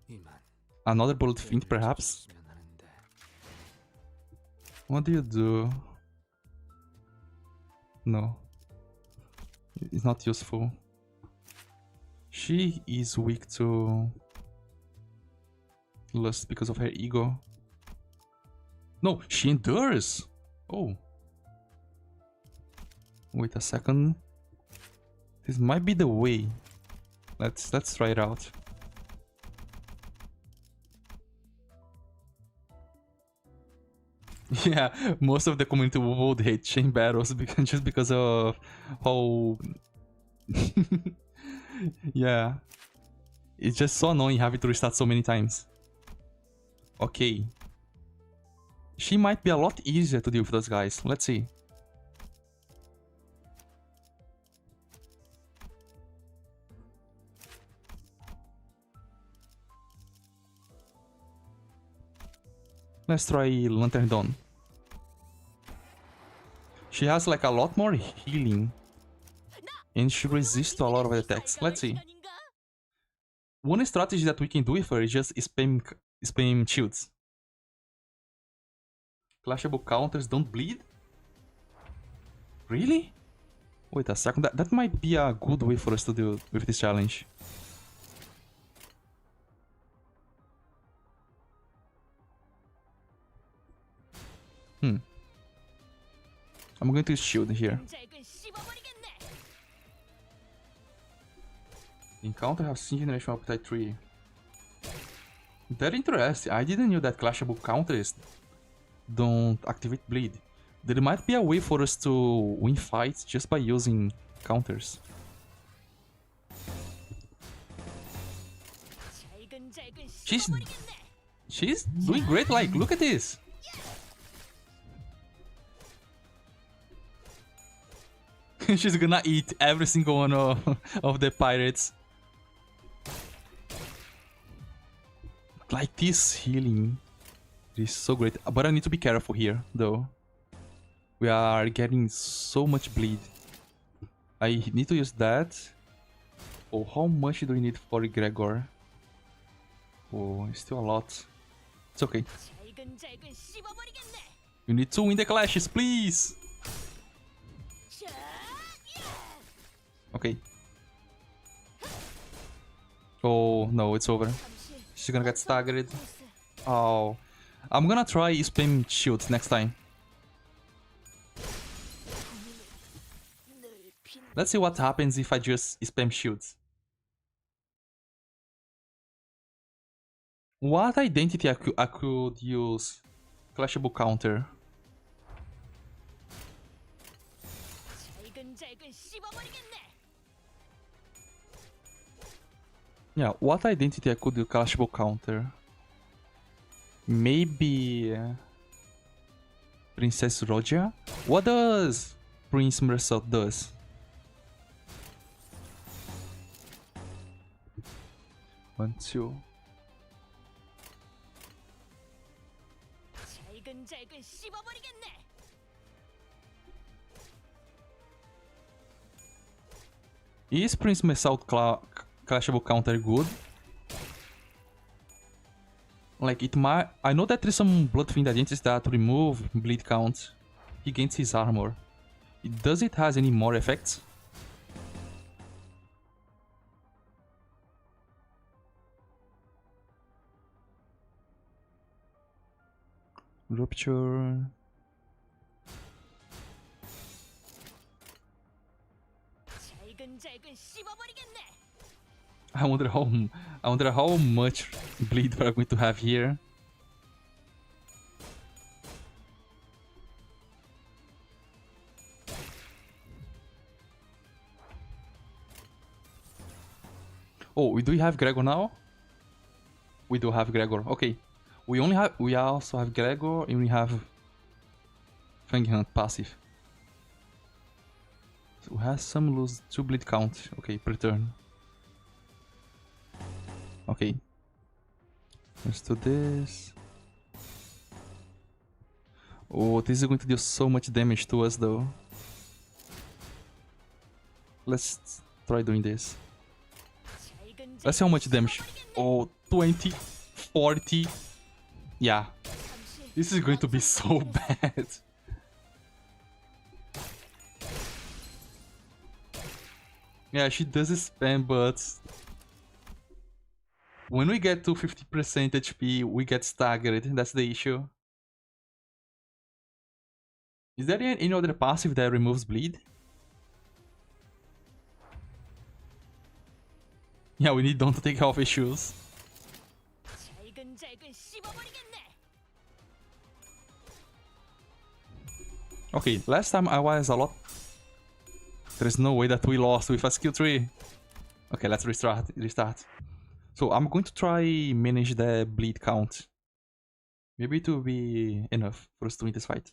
이만 another bullet fiend, perhaps. 줬으면 하는데. What do you do? No. It's not useful. She is weak to lust because of her ego. No, she endures! Oh. Wait a second. This might be the way. Let's try it out. Yeah, most of the community would hate chain battles just because of how... Yeah. It's just so annoying having to restart so many times. Okay. She might be a lot easier to deal with those guys. Let's see. Let's try Lantern Dawn. She has like a lot more healing. And she resists to a lot of attacks. Let's see. One strategy that we can do with her is just spam shields. Clashable counters don't bleed? Really? Wait a second, that might be a good way for us to deal with this challenge. I'm going to shield here. Encounter have seen generation appetite 3. Very interesting. I didn't know that clashable counters don't activate bleed. There might be a way for us to win fights just by using counters. She's doing great, like, look at this! She's gonna eat every single one of the pirates. Like, this healing is so great. But I need to be careful here, though. We are getting so much bleed. I need to use that. Oh, how much do we need for Gregor? Oh, it's still a lot. It's okay. You need to win the clashes, please! Okay. Oh, no, it's over. She's gonna get staggered. Oh. I'm gonna try spam shields next time. Let's see what happens if I just spam shields. What identity I could use? Clashable counter. Yeah, what identity I could do clashable counter? Maybe Princess Rogia? What does Prince Mersault does? One, two. Is Prince Mersault clashable counter good? Like it might. I know that there's some Bloodfiend agents that remove bleed count against his armor. Does it has any more effects? Rupture. I wonder how much bleed we're going to have here. Oh, do we have Gregor now? We do have Gregor. Okay. We also have Gregor and we have Fang Hunt passive. So we have some lose 2 bleed count. Okay, per turn. Okay. Let's do this. Oh, this is going to do so much damage to us though. Let's try doing this. Let's see how much damage. Oh, 20, 40. Yeah. This is going to be so bad. Yeah, she does spam, but when we get to 50% HP, we get staggered. That's the issue. Is there any other passive that removes bleed? Yeah, we need Dawn to take off his shoes. Okay, last time I was a lot. There's no way that we lost with a skill tree. Okay, let's restart. So I'm going to try manage the bleed count. Maybe it will be enough for us to win this fight.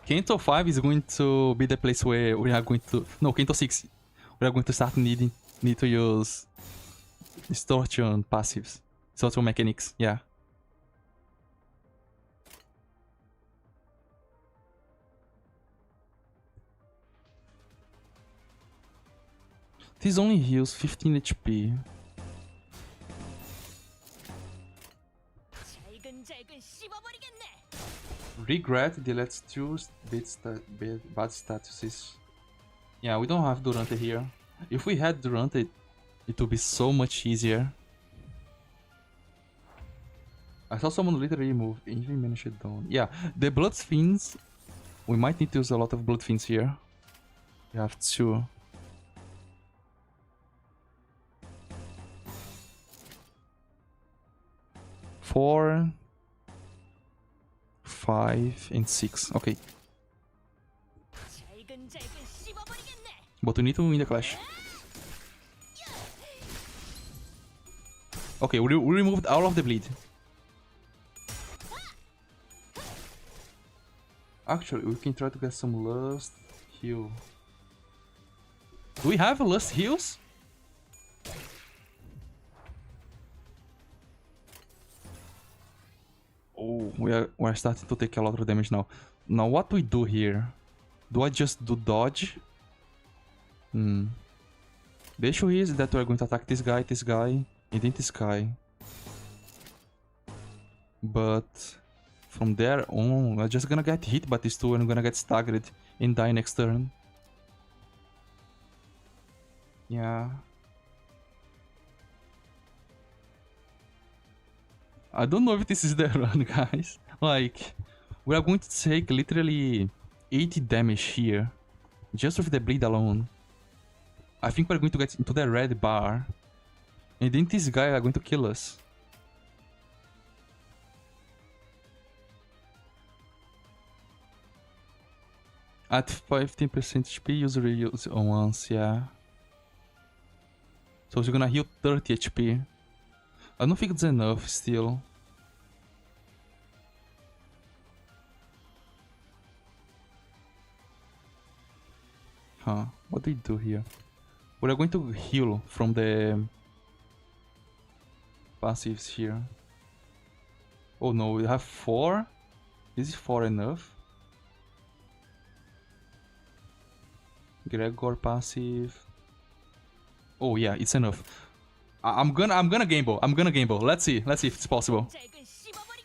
Canto 5 is going to be the place where we are going to... No, Canto 6. We are going to start need to use distortion passives. Distortion mechanics, yeah. This only heals 15 HP. Regret deletes 2 bad statuses. Yeah, we don't have Durante here. If we had Durante, it would be so much easier. I saw someone literally move. Even manage it down. Yeah, the Bloodfiends. We might need to use a lot of Bloodfiends here. We have 2. Four, 5, and 6. Okay. But we need to win the clash. Okay, we removed all of the bleed. Actually, we can try to get some lust heal. Do we have lust heals? Oh, we're starting to take a lot of damage now. Now, what do we do here? Do I just do dodge? The issue is that we're going to attack this guy, and then this guy. But From there on, I'm just gonna get hit by these two and I'm gonna get staggered and die next turn. Yeah. I don't know if this is the run, guys. Like, we are going to take literally 80 damage here. Just with the bleed alone. I think we're going to get into the red bar. And then this guy are going to kill us. At 15% HP, usually use once, yeah. So he's gonna heal 30 HP. I don't think it's enough still. Huh, what do we do here? We are going to heal from the passives here. Oh no, we have 4? Is 4 enough? Gregor passive. Oh yeah, it's enough. I'm gonna gamble. I'm gonna gamble. Let's see if it's possible.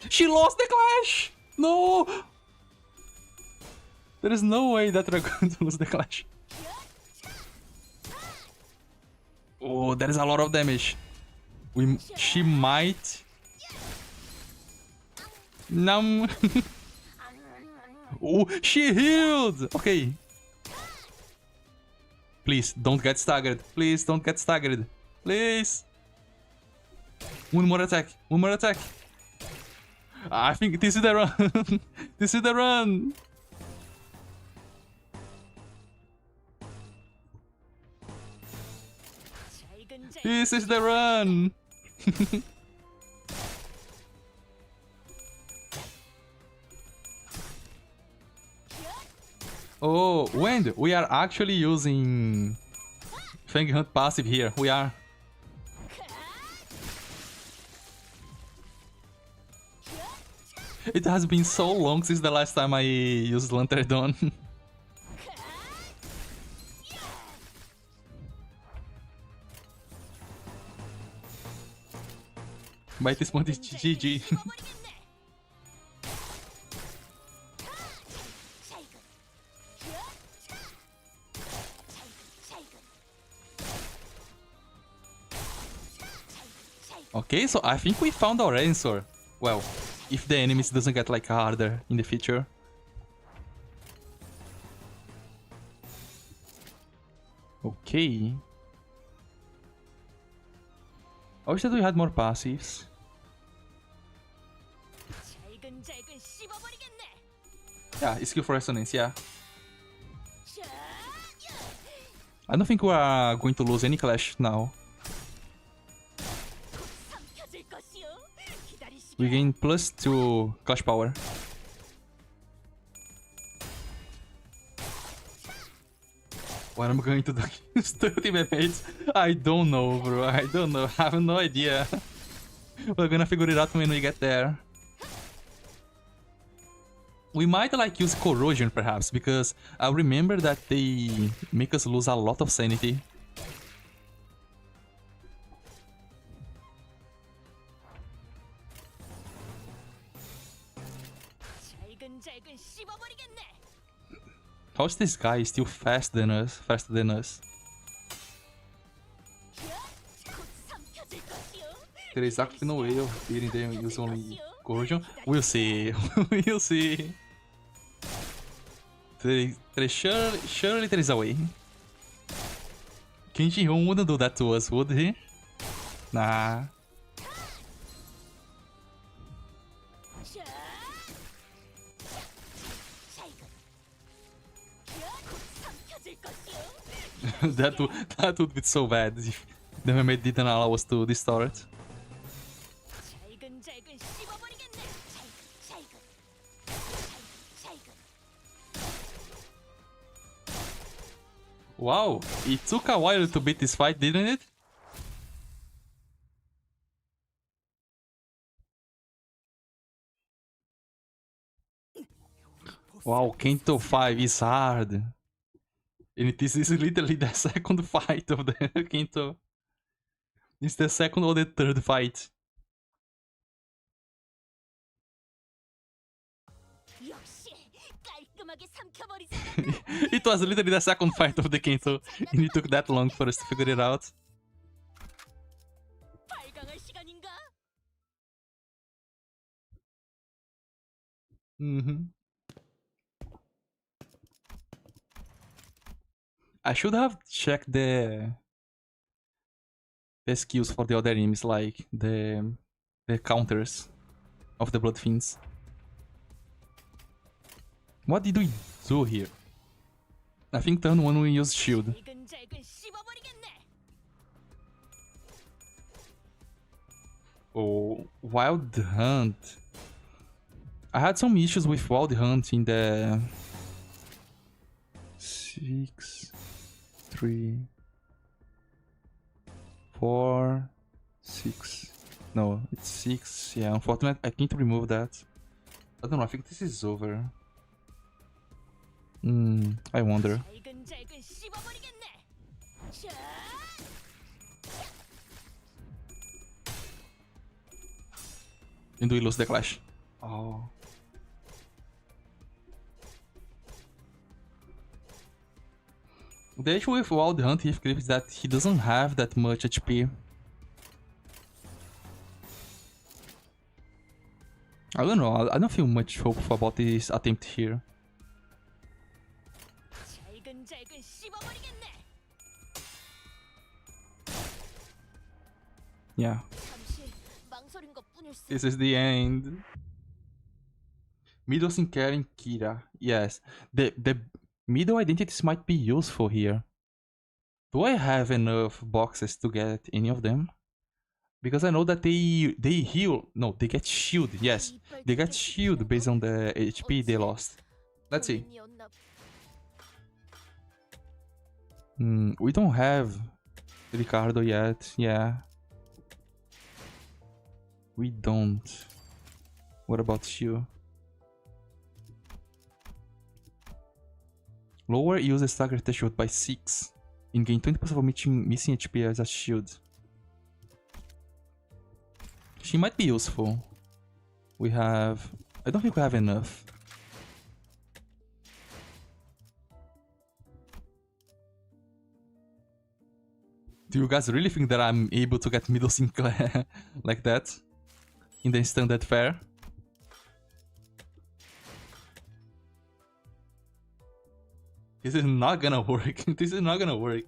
She lost the clash! No! There is no way that we're going to lose the clash. Oh, that is a lot of damage. She might. Num. Oh, she healed. Okay. Please don't get staggered. Please don't get staggered. Please. One more attack. One more attack. I think this is the run. This is the run. This is the run. Oh, Wind, we are actually using Fang Hunt passive here. We are. It has been so long since the last time I used Lantern Dawn. By this point, it's GG. Okay, so I think we found our answer. Well, if the enemies doesn't get like harder in the future. Okay. I wish that we had more passives. Yeah, skill for resonance, yeah. I don't think we are going to lose any clash now. We gain +2 clash power. What am I going to do? 30 minutes? I don't know, bro. I don't know. I have no idea. We're gonna figure it out when we get there. We might like use corrosion perhaps, because I remember that they make us lose a lot of sanity. How's this guy still faster than us? There is actually no way of beating them use only corrosion. We'll see. We'll see. Surely there is a way. Kenji Hon wouldn't do that to us, would he? Nah. that would be so bad if the mermaid didn't allow us to distort. Wow, it took a while to beat this fight, didn't it? Wow, Canto 5 is hard. And this is literally the second fight of the Canto. It's the second or the third fight. 과감하게 삼켜버리지 않았나? It was literally the second fight of the Canto, and it took that long for us to figure it out. 발광할 시간인가? I should have checked the skills for the other enemies, like the counters of the Blood Fiends. What did we do here? I think turn 1 we use shield. 잘근잘근 씹어버리겠네. Oh, Wild Hunt. I had some issues with Wild Hunt in the 6, 3, 4, 6. No, it's 6. Yeah, unfortunately, I can't remove that. I don't know, I think this is over. I wonder. 잘근잘근 씹어버리겠네. 자, And we lose the clash. Oh. The issue with Wild Hunt Heathcliff is that he doesn't have that much HP. I don't know, I don't feel much hope about this attempt here. 잘근잘근 씹어버리겠네. Yeah, 잠시 망설인 것뿐일세. this is the end. Middle Sinclair and Kira. Yes, the middle identities might be useful here. Do I have enough boxes to get any of them? Because I know that they heal. No, they get shield. Yes, they get shield based on the HP they lost. Let's see. We don't have Ricardo yet. Yeah. We don't. What about you? Lower uses stagger the shield by 6 and gain 20% of missing HP as a shield. She might be useful. We have... I don't think we have enough. Do you guys really think that I'm able to get Middle Sinclair like that? In the standard fare? This is not gonna work. This is not gonna work.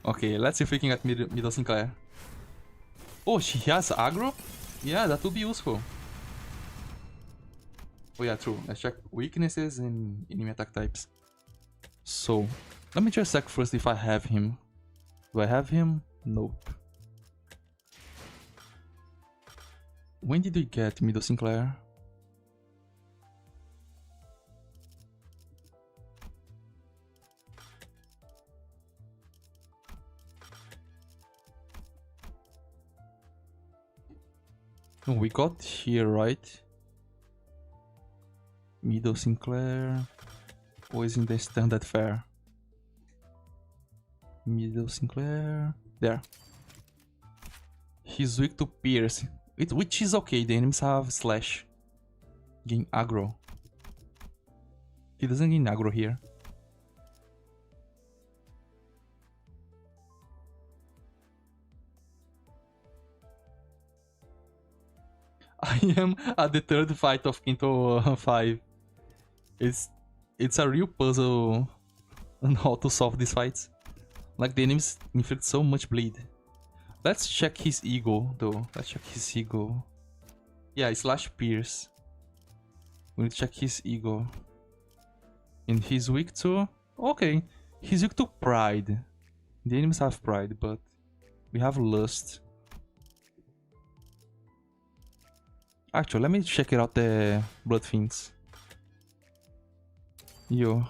Okay, let's see if we can get Middle Sinclair. Oh, she has aggro? Yeah, that would be useful. Oh yeah, true. Let's check weaknesses and enemy attack types. So, let me just check first if I have him. Do I have him? Nope. When did we get Middle Sinclair? Oh, we got here, right? Middle Sinclair was in the standard fare. Middle Sinclair. There. He's weak to Pierce. Which is okay, the enemies have slash. Gain aggro. He doesn't gain aggro here. I am at the third fight of Canto 5. It's a real puzzle on how to solve these fights. Like the enemies inflict so much bleed. Let's check his ego though. Let's check his ego. Yeah, slash pierce. We need to check his ego. And he's weak to... Okay, he's weak to pride. The enemies have pride, but we have lust. Actually, let me check it out the Blood Fiends. Yo.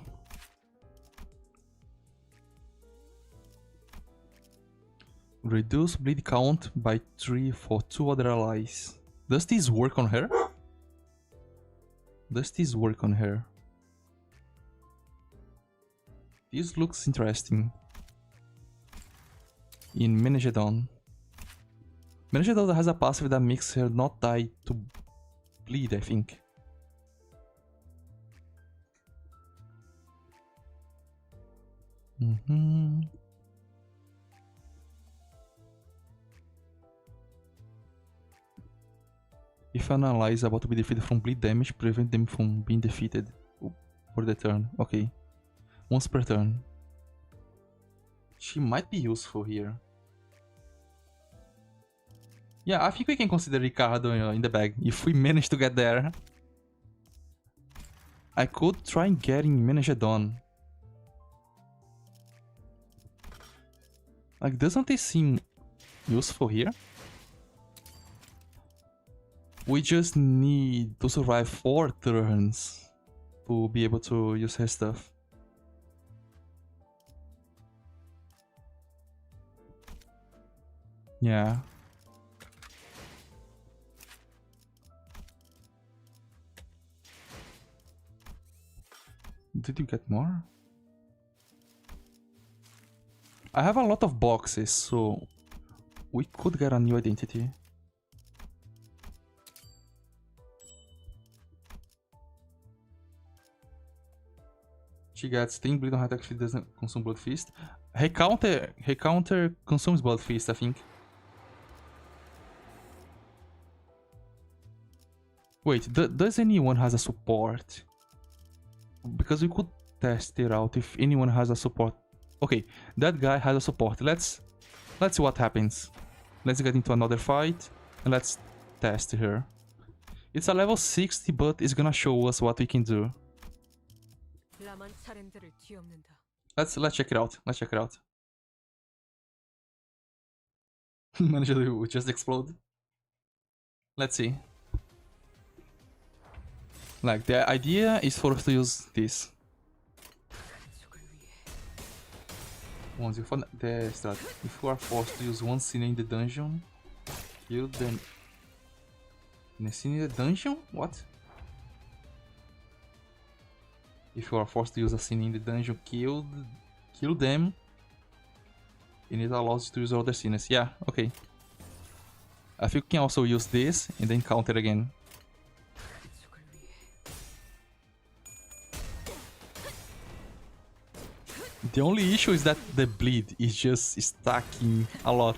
Reduce bleed count by 3 for 2 other allies. Does this work on her? Does this work on her? This looks interesting. In Menagedon. Menagedon has a passive that makes her not die to bleed, I think. Mm-hmm. If an ally is about to be defeated from bleed damage, prevent them from being defeated for the turn. Okay. Once per turn. She might be useful here. Yeah, I think we can consider Ricardo in the bag. If we manage to get there. I could try getting Menagedon. Like, doesn't this seem useful here? We just need to survive 4 turns to be able to use her stuff. Yeah. Did you get more? I have a lot of boxes, so we could get a new identity. She gets Sting, Bleed on Attack, she doesn't consume Blood Feast. Her counter consumes Blood Feast, I think. Wait, does anyone has a support? Because we could test it out if anyone has a support. Okay, that guy has a support. Let's see what happens. Let's get into another fight and let's test her. It's a level 60, but it's gonna show us what we can do. Let's check it out. Let's check it out. Manager will just explode. Let's see. Like, the idea is for us to use this. Once you find the strat, if you are forced to use one scene in the dungeon, kill them. In a scene in the dungeon? What? If you are forced to use a scene in the dungeon, kill them. And it allows you to use other scenes. Yeah, okay. I think we can also use this and then counter again. The only issue is that the bleed is just stacking a lot.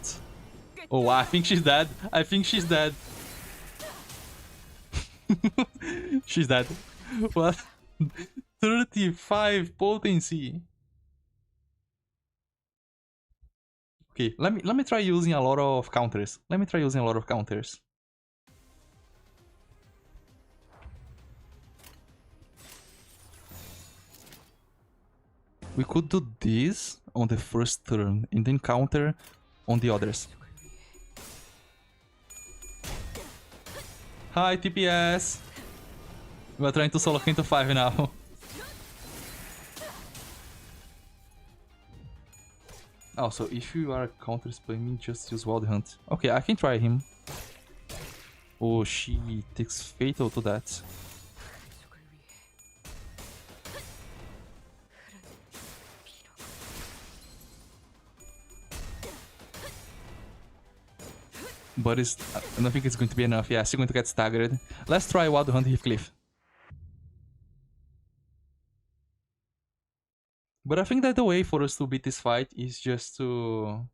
Oh, I think she's dead. I think she's dead. She's dead. What? 35 potency. Okay, let me try using a lot of counters. We could do this on the first turn and then counter on the others. Hi, TPS! We're trying to solo Canto 5 now. Also, if you are counter spamming, just use Wild Hunt. Okay, I can try him. Oh, she takes fatal to that. But I don't think it's going to be enough. Yeah, she's going to get staggered. Let's try Wild Hunt Heathcliff. But I think that the way for us to beat this fight is just to...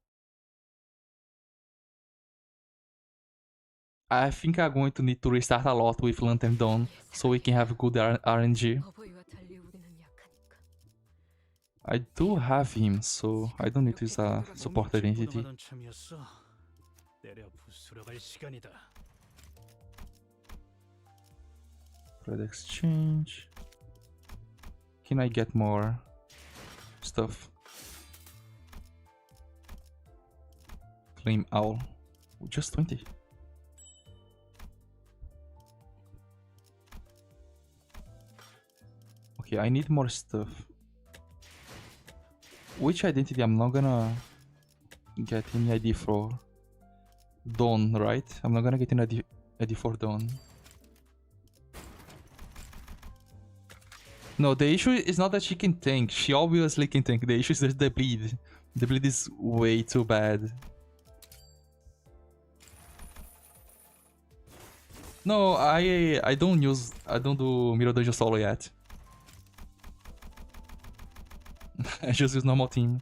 I think I'm going to need to restart a lot with Lantern Dawn so we can have good RNG. I do have him, so I don't need to use a support identity. Trade exchange. Can I get more stuff? Claim owl. Just 20. Okay, I need more stuff. Which identity? I'm not gonna get any ID for Dawn, right? I'm not gonna get an ID for Dawn. No, the issue is not that she can tank. She obviously can tank. The issue is there's the bleed. The bleed is way too bad. No, I don't do Mirror Dungeon solo yet. I just use normal team.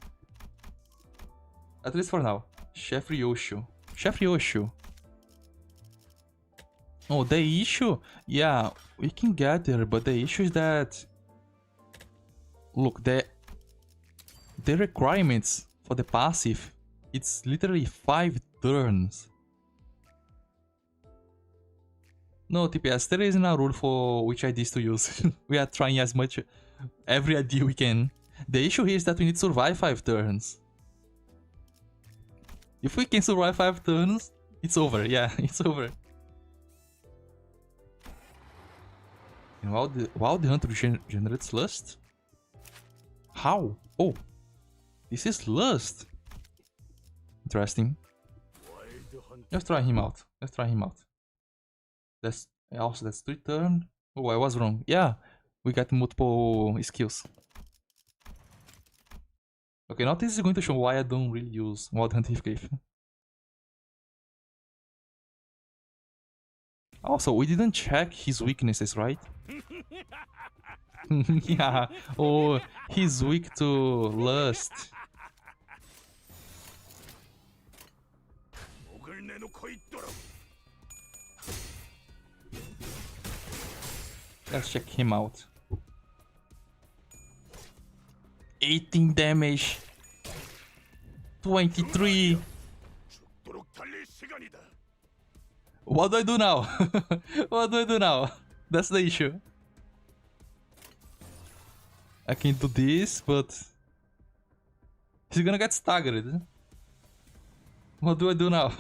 At least for now. Chef Ryoshu. Chef Ryoshu. Oh, the issue... Yeah, we can get there, but the issue is that... Look, the requirements for the passive, it's literally 5 turns. No, TPS, there isn't a rule for which IDs to use. We are trying as much... every ID we can. The issue here is that we need to survive 5 turns. If we can survive 5 turns, it's over. Yeah, it's over. And while the hunter generates lust? How? Oh, this is lust. Interesting. Let's try him out. Let's try him out. That's 3 turns. Oh, I was wrong. Yeah, we got multiple skills. Okay, now this is going to show why I don't really use Wild Hunt Heathcliff. Also, we didn't check his weaknesses, right? Yeah. Oh, he's weak to lust. Let's check him out. 18 damage. 23. What do I do now? What do I do now? That's the issue. I can do this, but he's gonna get staggered. What do I do now?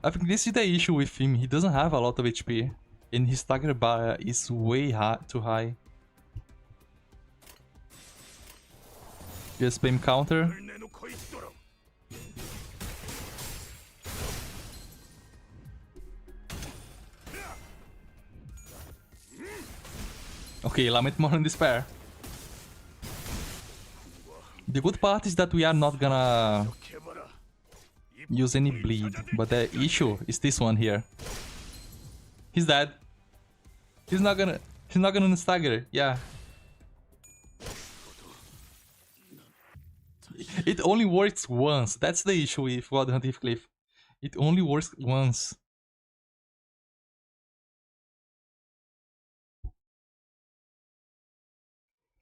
I think this is the issue with him. He doesn't have a lot of HP, and his stagger bar is way too high. Just spam counter. Okay, Lament More in Despair. The good part is that we are not gonna use any bleed, but the issue is this one here. He's dead. He's not gonna stagger. Yeah. It only works once. That's the issue with Wild Hunt Heathcliff. It only works once.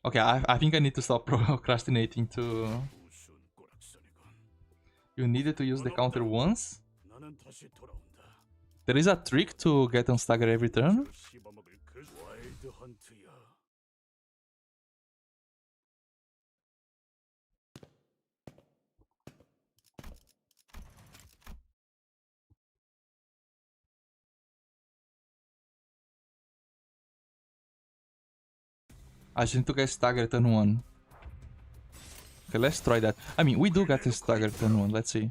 Okay, I think I need to stop procrastinating to... You needed to use the counter once? There is a trick to get on stagger every turn? I just need to get stagger turn 1. Okay, let's try that. I mean, we do get a stagger turn 1, let's see.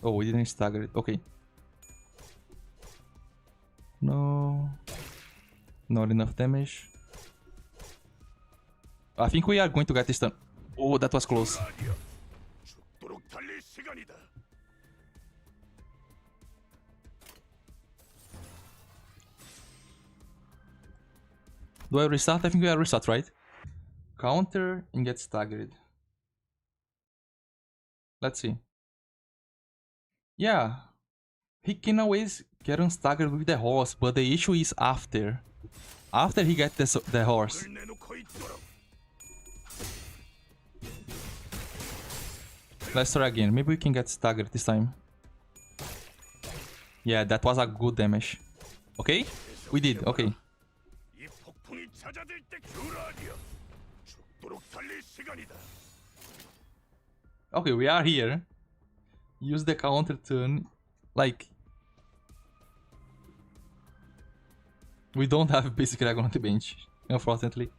Oh, we didn't stagger it, okay. No. Not enough damage. I think we are going to get this turn. Oh, that was close. Do I restart? I think we are restart, right? Counter and get staggered. Let's see. Yeah. He can always get unstaggered with the horse, but the issue is after. After he gets the horse. Let's try again. Maybe we can get staggered this time. Yeah, that was a good damage. Okay? We did, okay. Okay, we are here. Use the counter turn. Like... We don't have basic dragon on the bench, unfortunately.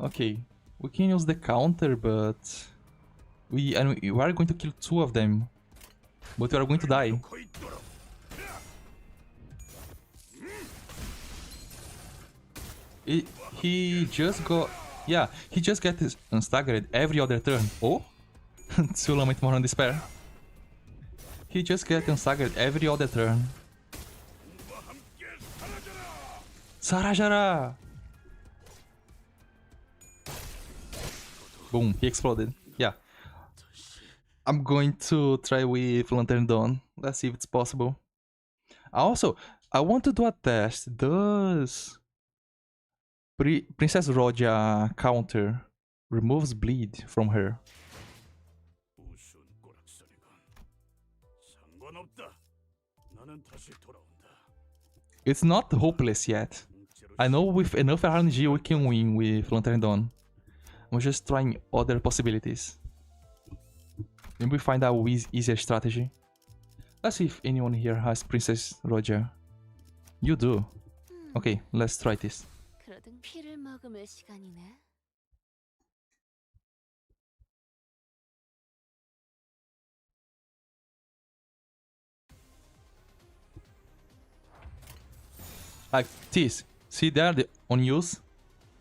Okay, we can use the counter, but... we are going to kill 2 of them. But we are going to die. He just got... Yeah, he just gets unstaggered every other turn. Oh? 2 Lament More on Despair. He just gets staggered every other turn. Sarajara! Boom, he exploded. Yeah. I'm going to try with Lantern Dawn. Let's see if it's possible. Also, I want to do a test. Does Princess Roja counter removes bleed from her? 우스운 꼬락서리건 상관없다. 나는 다시 돌아온다. It's not hopeless yet. I know with enough RNG we can win with Lantern Dawn. I'm just trying other possibilities. Maybe we find out easier strategy. Let's see if anyone here has Princess Roja. You do. Okay, let's try this. 그러던 피를 머금을 시간이네. Like this. See there, the on use?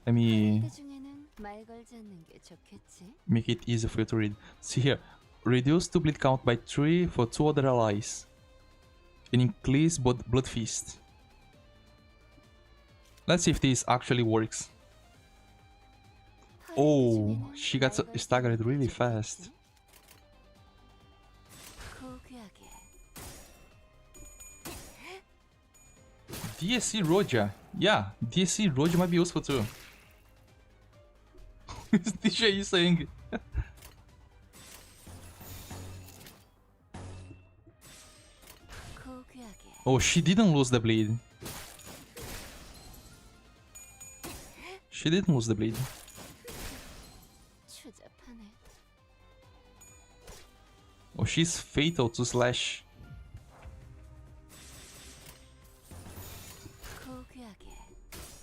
Let me 그 중에는 말 걸지 않는 게 좋겠지. make it easy for you to read. See here. Reduce to bleed count by 3 for 2 other allies. And increase blood feast. Let's see if this actually works. Oh, she got staggered really fast. 고귀하게. DSC Roja. Yeah, DSC Roja might be useful too. What is DJ saying? 고귀하게. Oh, she didn't lose the bleed. She didn't lose the bleed. 추잡하네. Oh, she's fatal to slash. 고귀하게.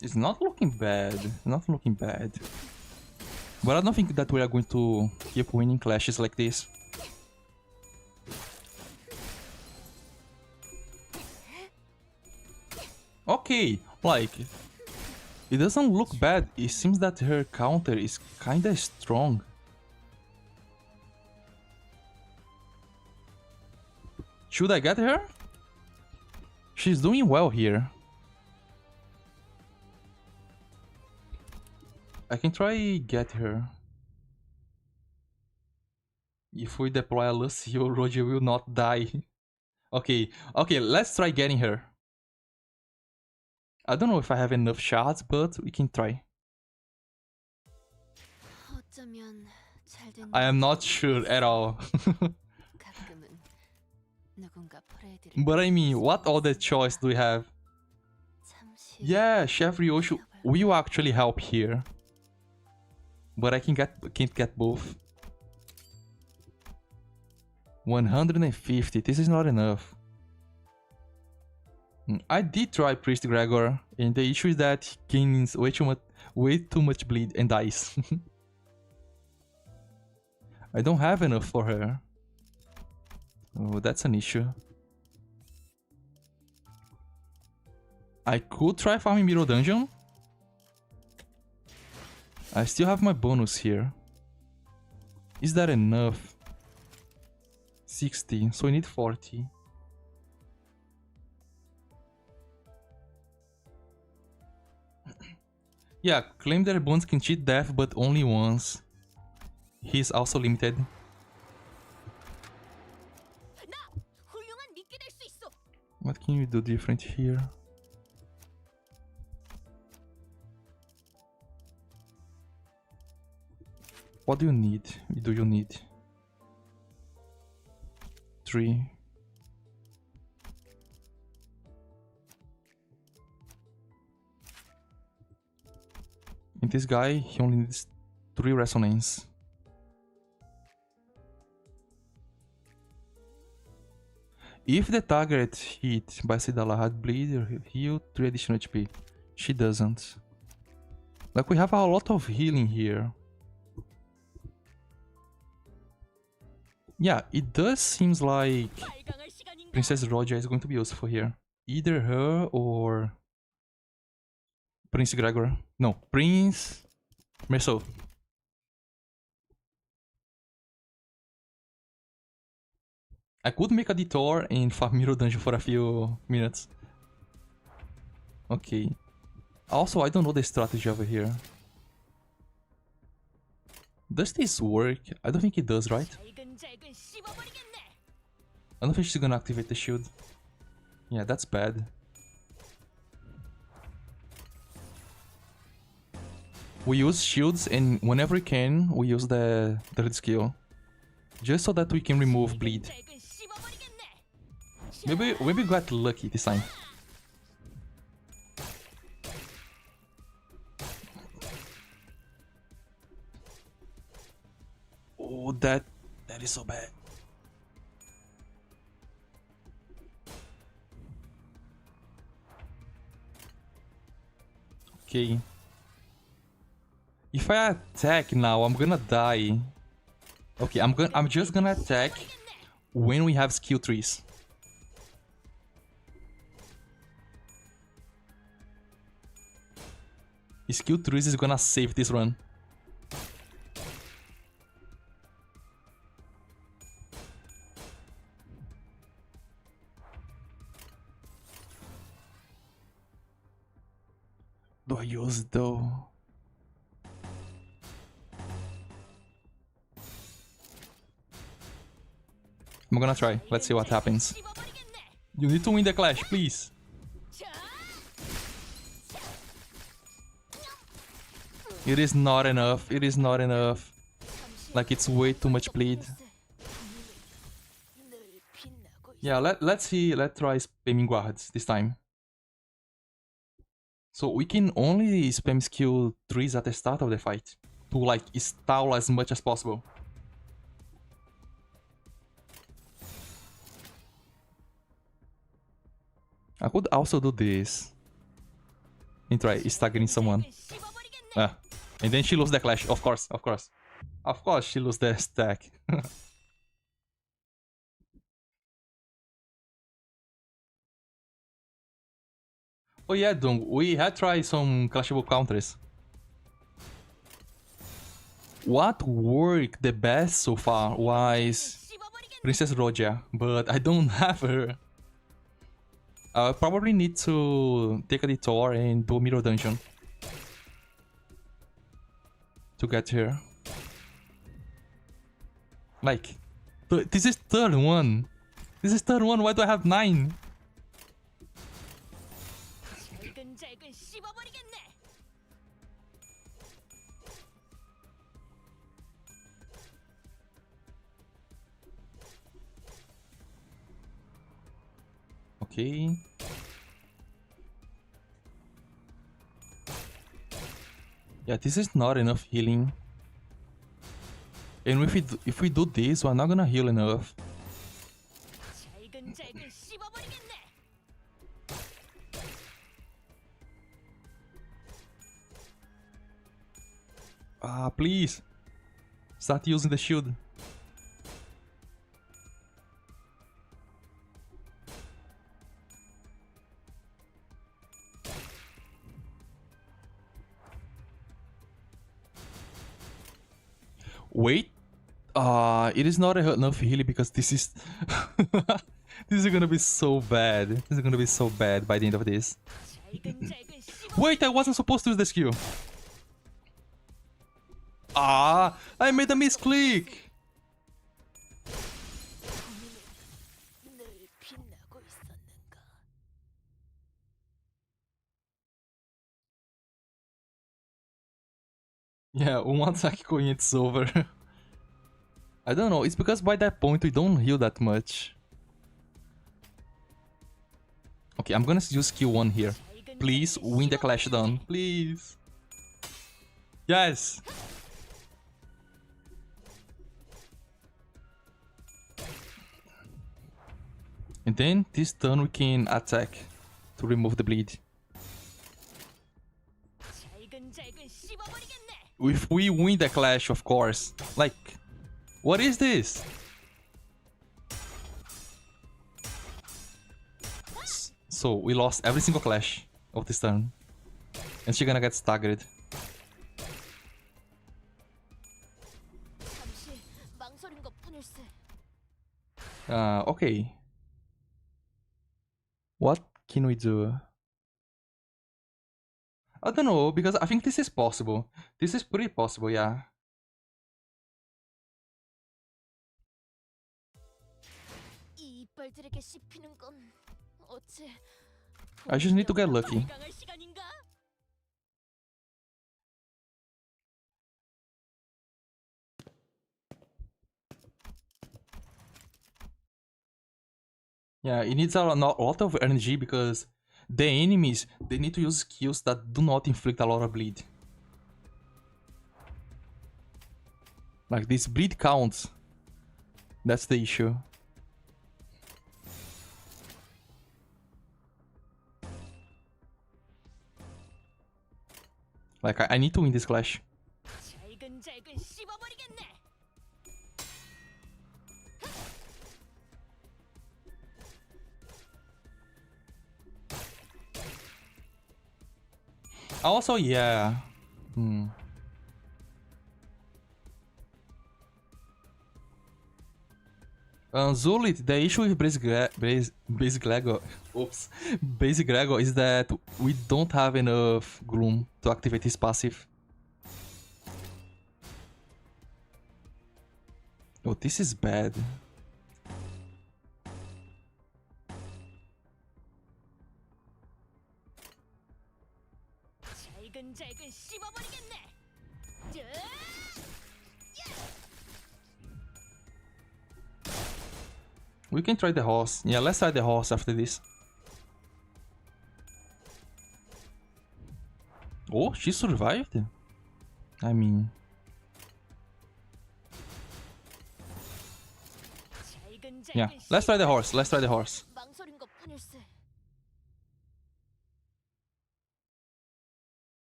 It's not looking bad. Not looking bad. But I don't think that we are going to keep winning clashes like this. Okay, like, it doesn't look bad. It seems that her counter is kinda strong. Should I get her? She's doing well here. I can try get her. If we deploy a Lucio, Roger will not die. Okay, let's try getting her. I don't know if I have enough shards, but we can try. 어쩌면 잘된 I am not sure at all. 가끔은 누군가 프레이드를 But I mean, what other choice do we have? 잠시 Yeah, Chef Ryoshu will actually help here. But I can't get both. 150, this is not enough. I did try Priest Gregor, and the issue is that he gains way too much bleed and dies. I don't have enough for her. Oh, that's an issue. I could try farming Middle Dungeon. I still have my bonus here. Is that enough? 60, so we need 40. Yeah, claim their bones can cheat death, but only once. He's also limited. 훌륭한 미끼 될 수 있어. What can you do different here? What do you need? Do you need? 3. And this guy, he only needs 3 resonance. If the target hit by Sidala had bleed or heal 3 additional HP, she doesn't. Like, we have a lot of healing here. Yeah, it does seems like 발광할 시간인가? Princess Roja is going to be useful here. Either her or Prince Gregor. No, Prince Merceau. I could make a detour and farm Mirror Dungeon for a few minutes. Okay. Also, I don't know the strategy over here. Does this work? I don't think it does, right? 잘근잘근 씹어버리겠네. I don't think she's gonna activate the shield. Yeah, that's bad. We use shields, and whenever we can, we use the third skill. Just so that we can remove bleed. 잘근 씹어버리겠네. Maybe we got lucky this time. Oh, that is so bad. Okay. If I attack now, I'm gonna die. Okay, I'm just gonna attack when we have skill trees. Skill trees is gonna save this run. Do I use it though? I'm gonna try. Let's see what happens. You need to win the clash, please. It is not enough. It is not enough. Like, it's way too much bleed. Yeah, let's see. Let's try spamming guards this time. So we can only spam skill 3s at the start of the fight to like stall as much as possible. I could also do this and try staggering someone. And then she loses the clash, of course, of course. Of course she loses the stack. Oh yeah, Dung, we had tried some clashable counters. What worked the best so far was Princess Roja, but I don't have her. I probably need to take a detour and do a Mirror Dungeon to get here. Like, this is third one. This is third one, why do I have 9? 잘근잘근 씹어버리겠네. Okay. Yeah, this is not enough healing. And if we do this, we're not gonna heal enough. 잘근잘근 씹어버리겠네. Ah, please. Start using the shield. Wait. It is not enough healing because this is... this is gonna be so bad. This is gonna be so bad by the end of this. 잘근잘근 씹어. Wait, I wasn't supposed to use the skill. Ah, I made a misclick. 늘 빛나고 있었는가. Yeah, one attack going, it's over. I don't know, it's because by that point we don't heal that much. Okay, I'm gonna use skill 1 here. Please win the clash down, please. Yes! And then this turn we can attack to remove the bleed. 잘근잘근 씹어버리겠네. If we win the clash, of course. Like, what is this? So, we lost every single clash of this turn. And she's gonna get staggered. 잠시 망설인 것 뿐일세. Okay. What can we do? I don't know, because I think this is possible. This is pretty possible, yeah. 이 이빨들에게 씹히는 건 어째 I just need to get lucky. 발광할 시간인가? Yeah, it needs a lot of energy because the enemies, they need to use skills that do not inflict a lot of bleed. Like, this bleed counts. That's the issue. Like, I need to win this clash. 잘근잘근 씹어버리겠네. Also, yeah. Zulit, the issue with Basic Lego, oops, Basic Lego is that we don't have enough Gloom to activate his passive. Oh, this is bad. 잘근잘근 씹어버리겠네. We can try the horse. Yeah, let's try the horse after this. Oh, she survived? I mean... Yeah, let's try the horse. Let's try the horse. 망설인 것 뿐일세.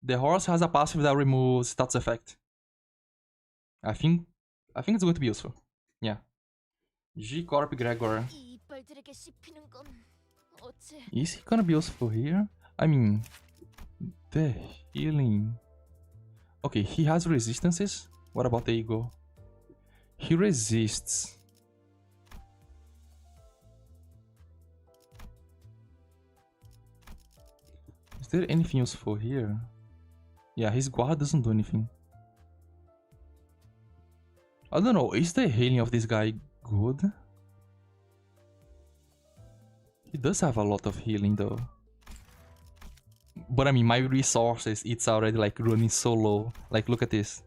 The horse has a passive that removes stats effect. I think it's going to be useful. Yeah. G Corp Gregor. 이 이빨들에게 씹히는 건 어째 Is he gonna be useful here? I mean, the healing. Okay, he has resistances. What about the eagle? He resists. Is there anything useful here? Yeah, his guard doesn't do anything. I don't know, is the healing of this guy good? He does have a lot of healing though. But I mean, my resources, it's already like running so low. Like, look at this.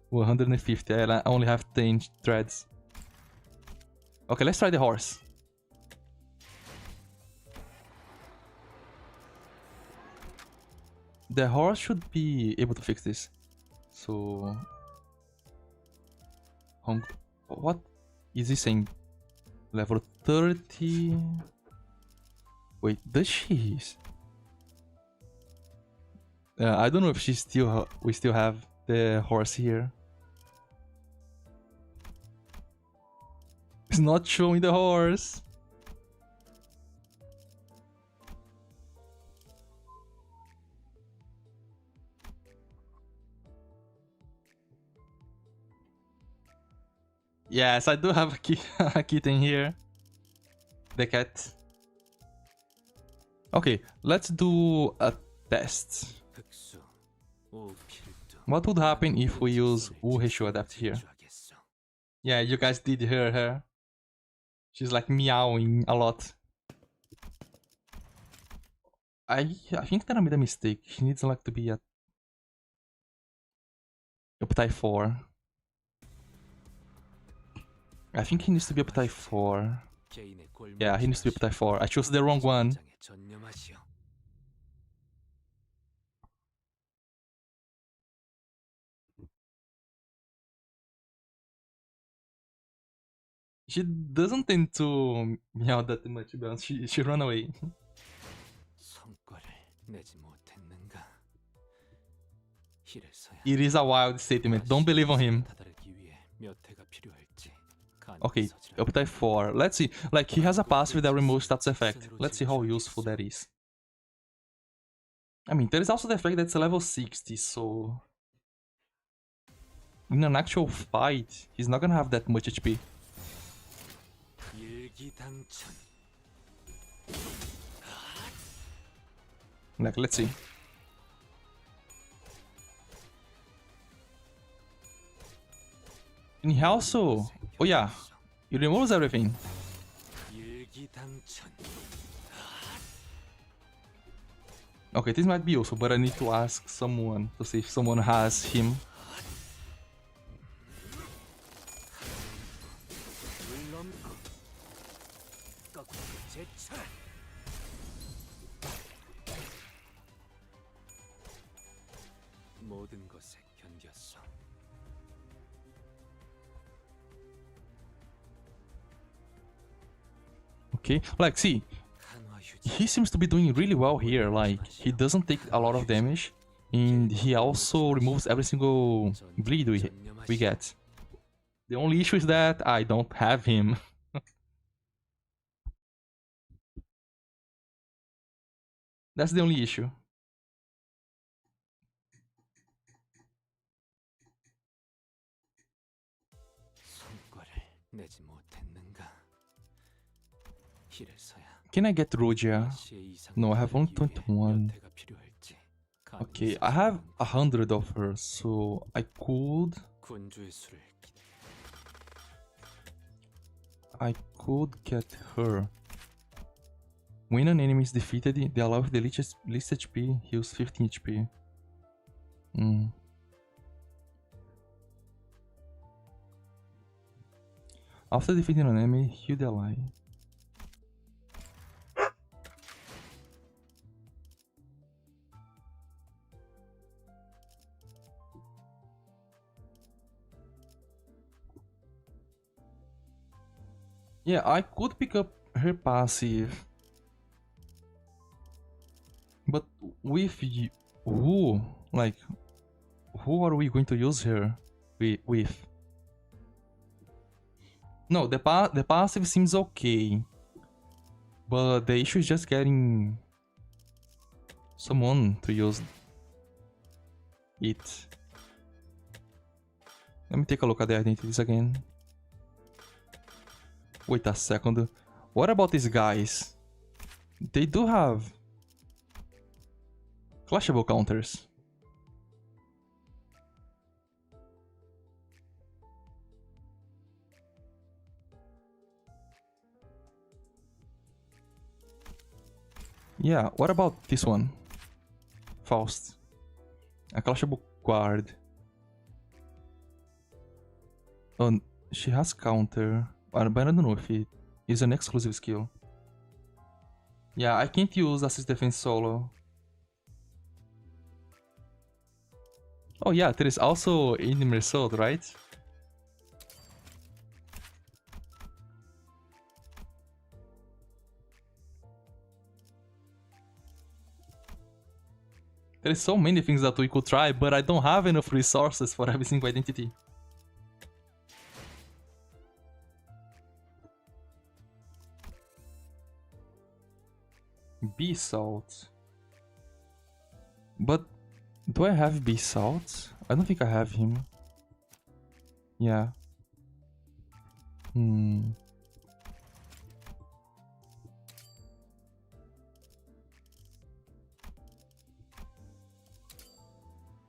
150, and I only have 10 threads. Okay, let's try the horse. The horse should be able to fix this. So... What is he saying? Level 30... Wait, does she? I don't know if she still we still have the horse here. It's not showing the horse. Yes, I do have a kitten here. The cat. Okay, let's do a test. 흑수, 오필도. What would happen if we use Uheishu Adapt here? 해줘야겠어. Yeah, you guys did hear her. She's like meowing a lot. I think that I made a mistake. She needs like to be at up type 4. I think he needs to be up type 4. 개인의 꼴 Yeah, he needs to be up type 4. I chose the wrong one. 장에 전념하시오. She doesn't tend to meow that much, to be honest. She run away. 성과를 내지 못했는가? 이래서야 It is a wild statement. Don't believe on him. 다다르기 위해 몇 해가 필요할지 Okay, 간서지라. up type 4. Let's see. Like, he has a passive that removes stats effect. Let's see how useful that is. I mean, there is also the fact that it's level 60, so... in an actual fight, he's not gonna have that much HP. 일기당천. Like, let's see. And he also... Oh yeah, he removes everything. 일기당천. Okay, this might be useful, but I need to ask someone to see if someone has him. 물넘고 거꾸로 제쳐라. 모든 것에 견뎠어. Okay, like, see, 한화 휴지. he seems to be doing really well here. Like, he doesn't take a lot of damage, and he also removes every single bleed we get. The only issue is that I don't have him. That's the only issue. 성과를 내지 못했는가? 이래서야 Can I get Rogia? S.E.A No, I have only 이상을 21. 몇 해가 필요할지 Okay, I have 100 of her, so I could 군주의 수를 get her. When an enemy is defeated, they allow the least HP heals 15 HP. After defeating an enemy, heal the ally. Yeah, I could pick up her passive. But with who? Like, who are we going to use her with? No, the passive seems okay. But the issue is just getting someone to use it. Let me take a look at the identities again. Wait a second. What about these guys? They do have clashable counters. Yeah, what about this one? Faust. A clashable guard. Oh, she has counter. But I don't know if it is an exclusive skill. Yeah, I can't use Assist Defense solo. Oh yeah, there is also Enemy Result, right? There is so many things that we could try, but I don't have enough resources for every single identity. Bee Salt. But do I have Bee Salt? I don't think I have him. Yeah.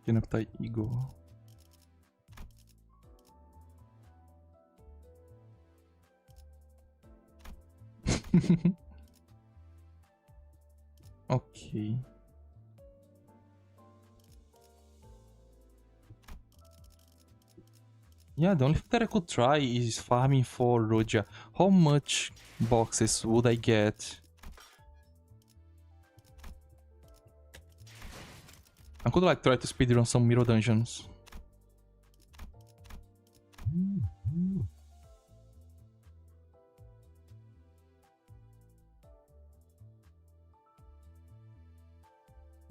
Kinaptai Ego. Okay. Yeah, the only thing that I could try is farming for Roja. How much boxes would I get? I could like try to speedrun some mirror dungeons.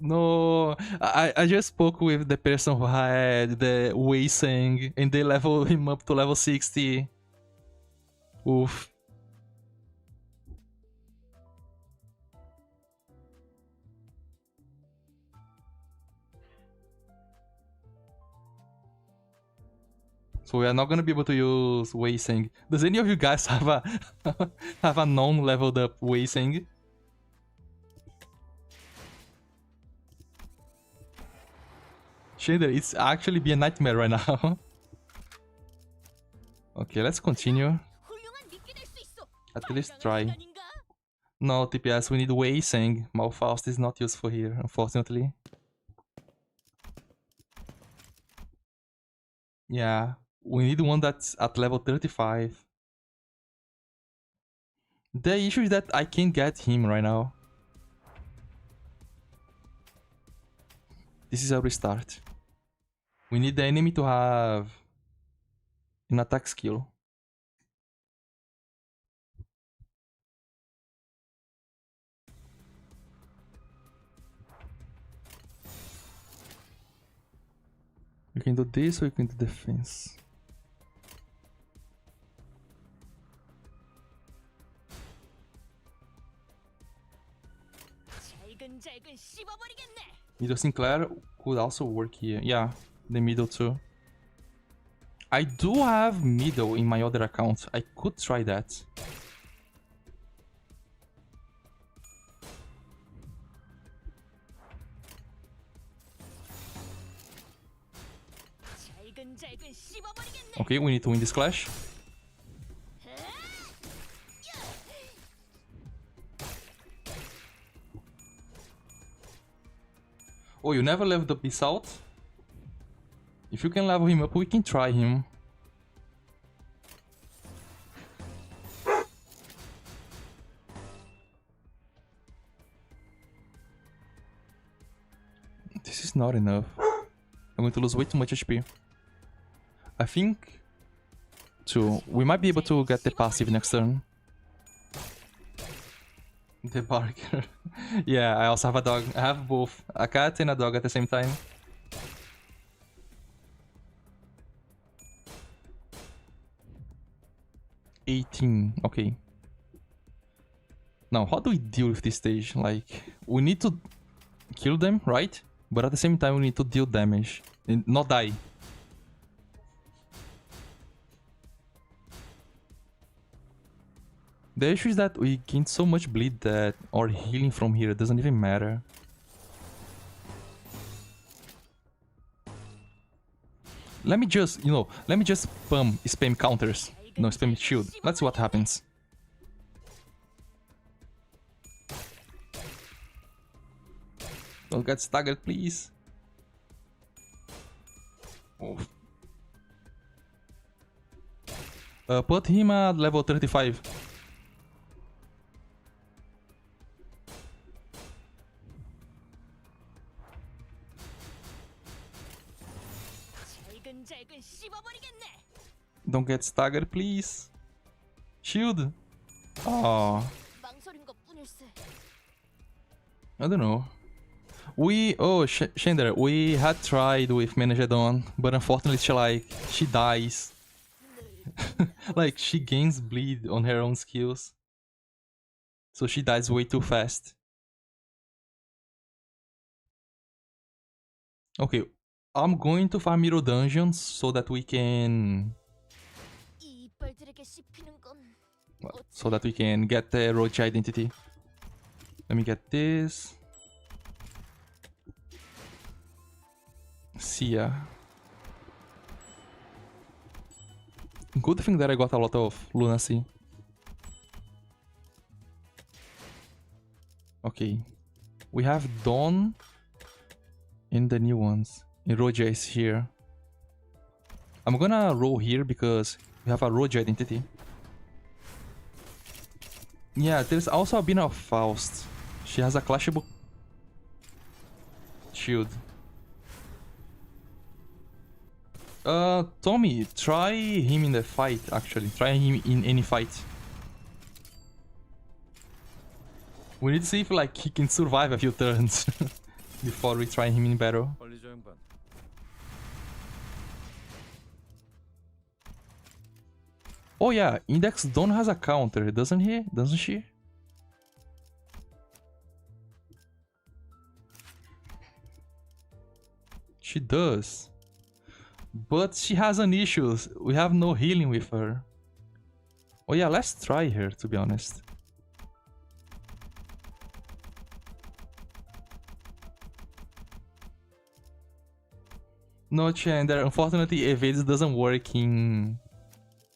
No, I just spoke with the person who had the Wei Sang and they leveled him up to level 60. Oof. So we are not gonna be able to use Wei Sing. Does any of you guys have a have a non-leveled up Wei Sing? Shader, it's actually be a nightmare right now. Okay, let's continue. At least try. No, TPS, we need Wei Sing. Malfaust is not useful here, unfortunately. Yeah, we need one that's at level 35. The issue is that I can't get him right now. This is a restart. We need the enemy to have an attack skill. You can do this or you can do defense. Middle Sinclair could also work here. Yeah, the middle too. I do have middle in my other account. I could try that. Okay, we need to win this clash. Oh, you never leveled up this out? If you can level him up, we can try him. This is not enough. I'm going to lose way too much HP. I think... we might be able to get the passive next turn. The barker. Yeah, I also have a dog. I have both. A cat and a dog at the same time. $18. Okay. Now, how do we deal with this stage? Like, we need to kill them, right? But at the same time, we need to deal damage. And not die. The issue is that we gain so much bleed that our healing from here doesn't even matter. Let me just, let me just spam counters. No, spam shield. Let's see what happens. Don't get staggered, please. Oh. Put him at level 35. Don't get staggered, please. Shield. Oh. I don't know. Shander, we had tried with Menagedon, but unfortunately she dies. Like, she gains bleed on her own skills. So she dies way too fast. Okay, I'm going to farm middle dungeons so that we can... so that we can get the roach identity. Let me get this. S.E.A. Good thing that I got a lot of lunacy. Okay. We have Dawn in the new ones. And Roja is here. I'm gonna roll here because we have a Roja identity. Yeah, there's also a bit of Faust. She has a clashable shield. Tommy, try him in the fight, actually. Try him in any fight. We need to see if, like, he can survive a few turns before we try him in battle. Oh yeah, Index Dawn has a counter, doesn't he? Doesn't she? She does. But she has an issue. We have no healing with her. Oh yeah, let's try her, to be honest. No, Chandler. Unfortunately, evades doesn't work in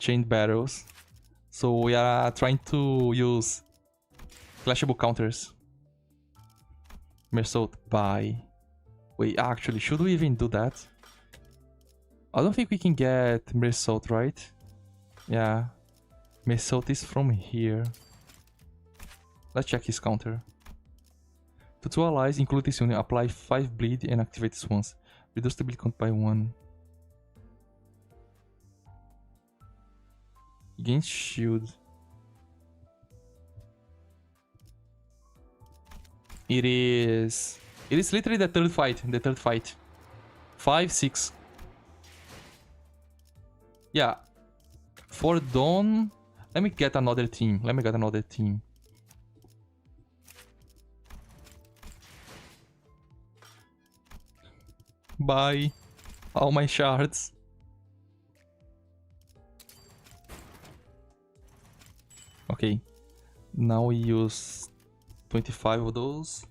chained battles. So we are trying to use clashable counters. Mersault, bye. Wait, actually, should we even do that? I don't think we can get Mersault, right? Yeah. Mersault is from here. Let's check his counter. To two allies, include this unit, apply 5 bleed and activate this once. Reduce the bleed count by 1. Gain shield. It is literally the third fight. 5, 6. Yeah. For Dawn, let me get another team. Bye. All my shards. Okay. Now we use 25 of those.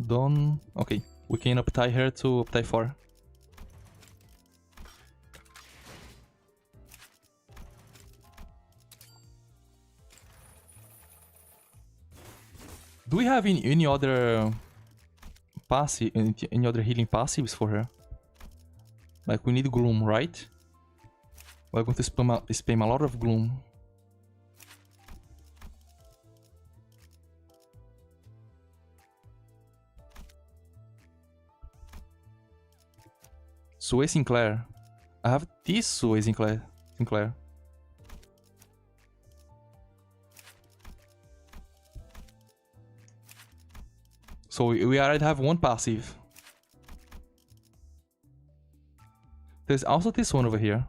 Done. Okay. We can uptie her to uptie 4. Do we have any other passive, any other healing passives for her? Like we need Gloom, right? We're going to spam a lot of Gloom. S.E.A. Sinclair. I have this S.E.A. Sinclair. So we already have one passive. There's also this one over here.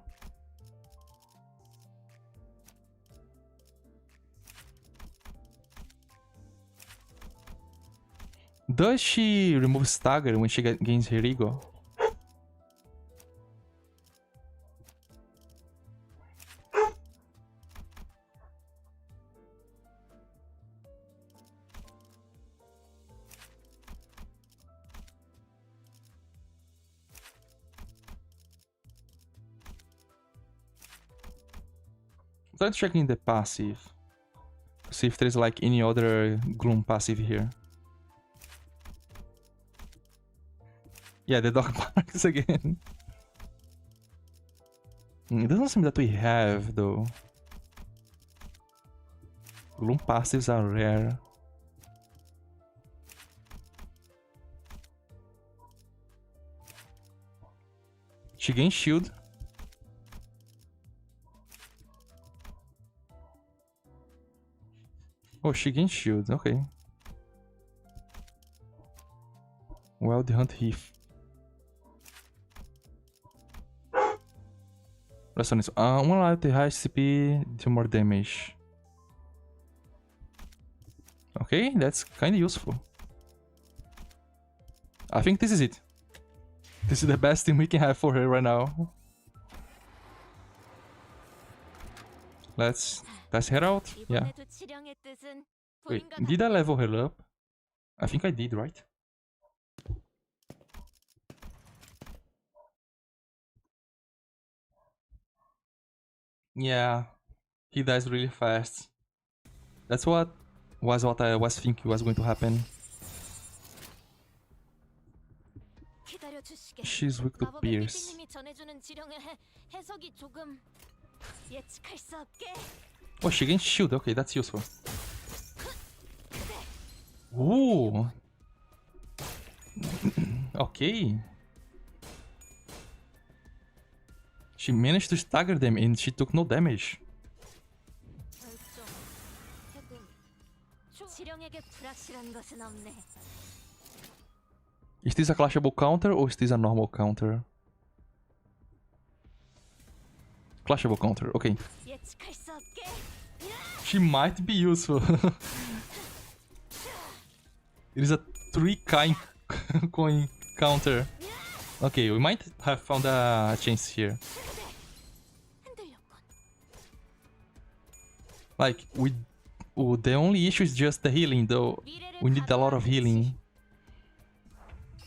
Does she remove stagger when she gains her ego? Let's check in the passive to see if there's like any other Gloom passive here. Yeah, the dog barks again. It doesn't seem that we have though. Gloom passives are rare. She gains shield. Oh, she gains shield, okay. Wild Hunt Heath. Resonance. One life the high CP, do more damage. Okay, that's kinda useful. I think this is it. This is the best thing we can have for her right now. Let's head out. Yeah. Wait, did I level her up? I think I did, right? Yeah, he dies really fast. That's what I was thinking was going to happen. She's weak to Pierce. Oh, she gains shield. Okay, that's useful. Ooh. Okay. She managed to stagger them and she took no damage. Is this a clashable counter or is this a normal counter? Clashable counter, okay. She might be useful. It is a 3 coin counter. Okay, we might have found a chance here. 흔들렸군. Like, the only issue is just the healing, though. We need a lot of healing.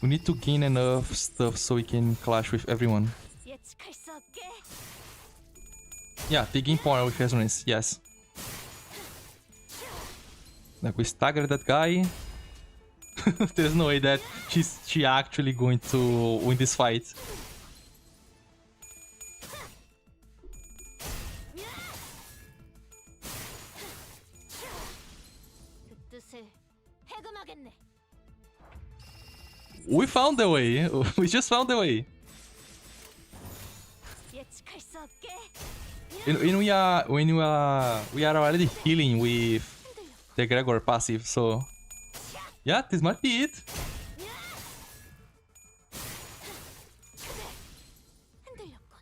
We need to gain enough stuff so we can clash with everyone. 예측할 수 없게. Yeah, they gain power with resonance, yes. Like, we stagger that guy. There's no way that she actually going to win this fight. 그 뜻을 해금하겠네. We found the way. We just found the way. 예측할 수 없게. And we are already healing with the Gregor passive, so yeah, this might be it. 흔들렸군.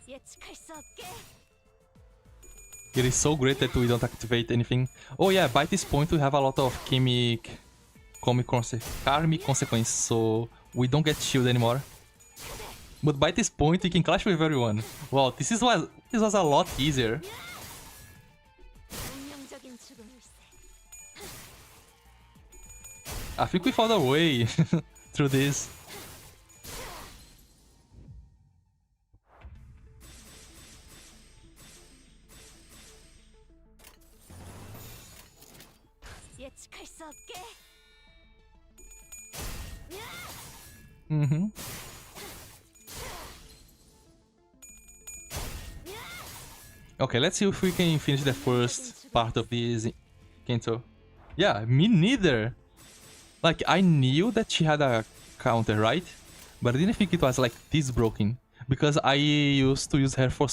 예측할 수 없게. It is so great that we don't activate anything. Oh yeah, by this point we have a lot of karmic consequences, so we don't get shield anymore. But by this point we can clash with everyone. Wow, this was a lot easier. 운명적인 죽음일세. I think we found a way through this. 예측할 수 없게. Mm-hmm. Okay, let's see if we can finish the first part of this Canto. Yeah, me neither. Like, I knew that she had a counter, right? But I didn't think it was like this broken. Because I used to use her for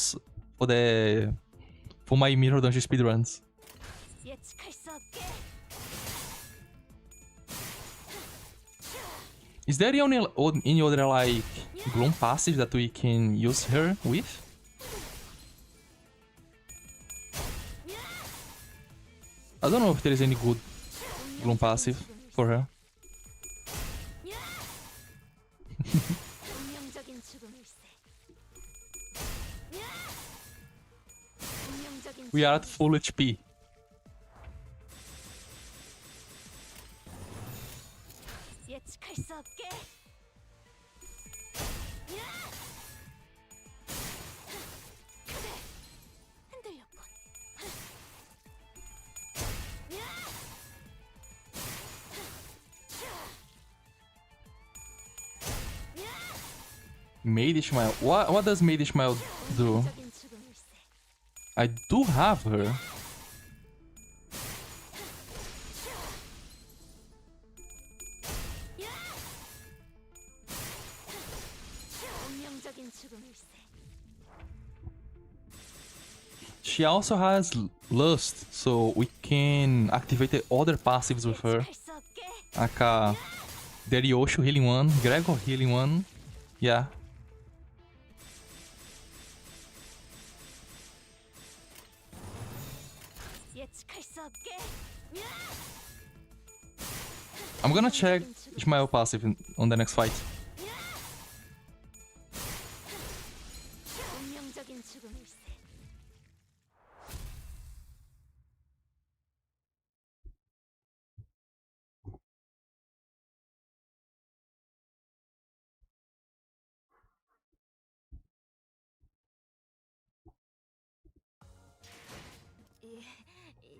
my Mirror Dungeon speedruns. 예측할 수 없게. Is there any other like Gloom passive that we can use her with? I don't know if there is any good Gloom passive for her. 운명적인 죽음일세. 운명적인 We are at full HP. 예측할 수 없게. 흔들렸군. Maid Ishmael. What does Maid Ishmael do? 운명적인 죽음일세. I do have her. 운명적인 죽음일세. She also has Lust, so we can activate the other passives with her. 예측할 수 없게. Like Deriosho healing one, Gregor healing one. Yeah. 예측할 수 없게. I'm gonna check Ishmael passive on the next fight. 운명적인 죽음일세.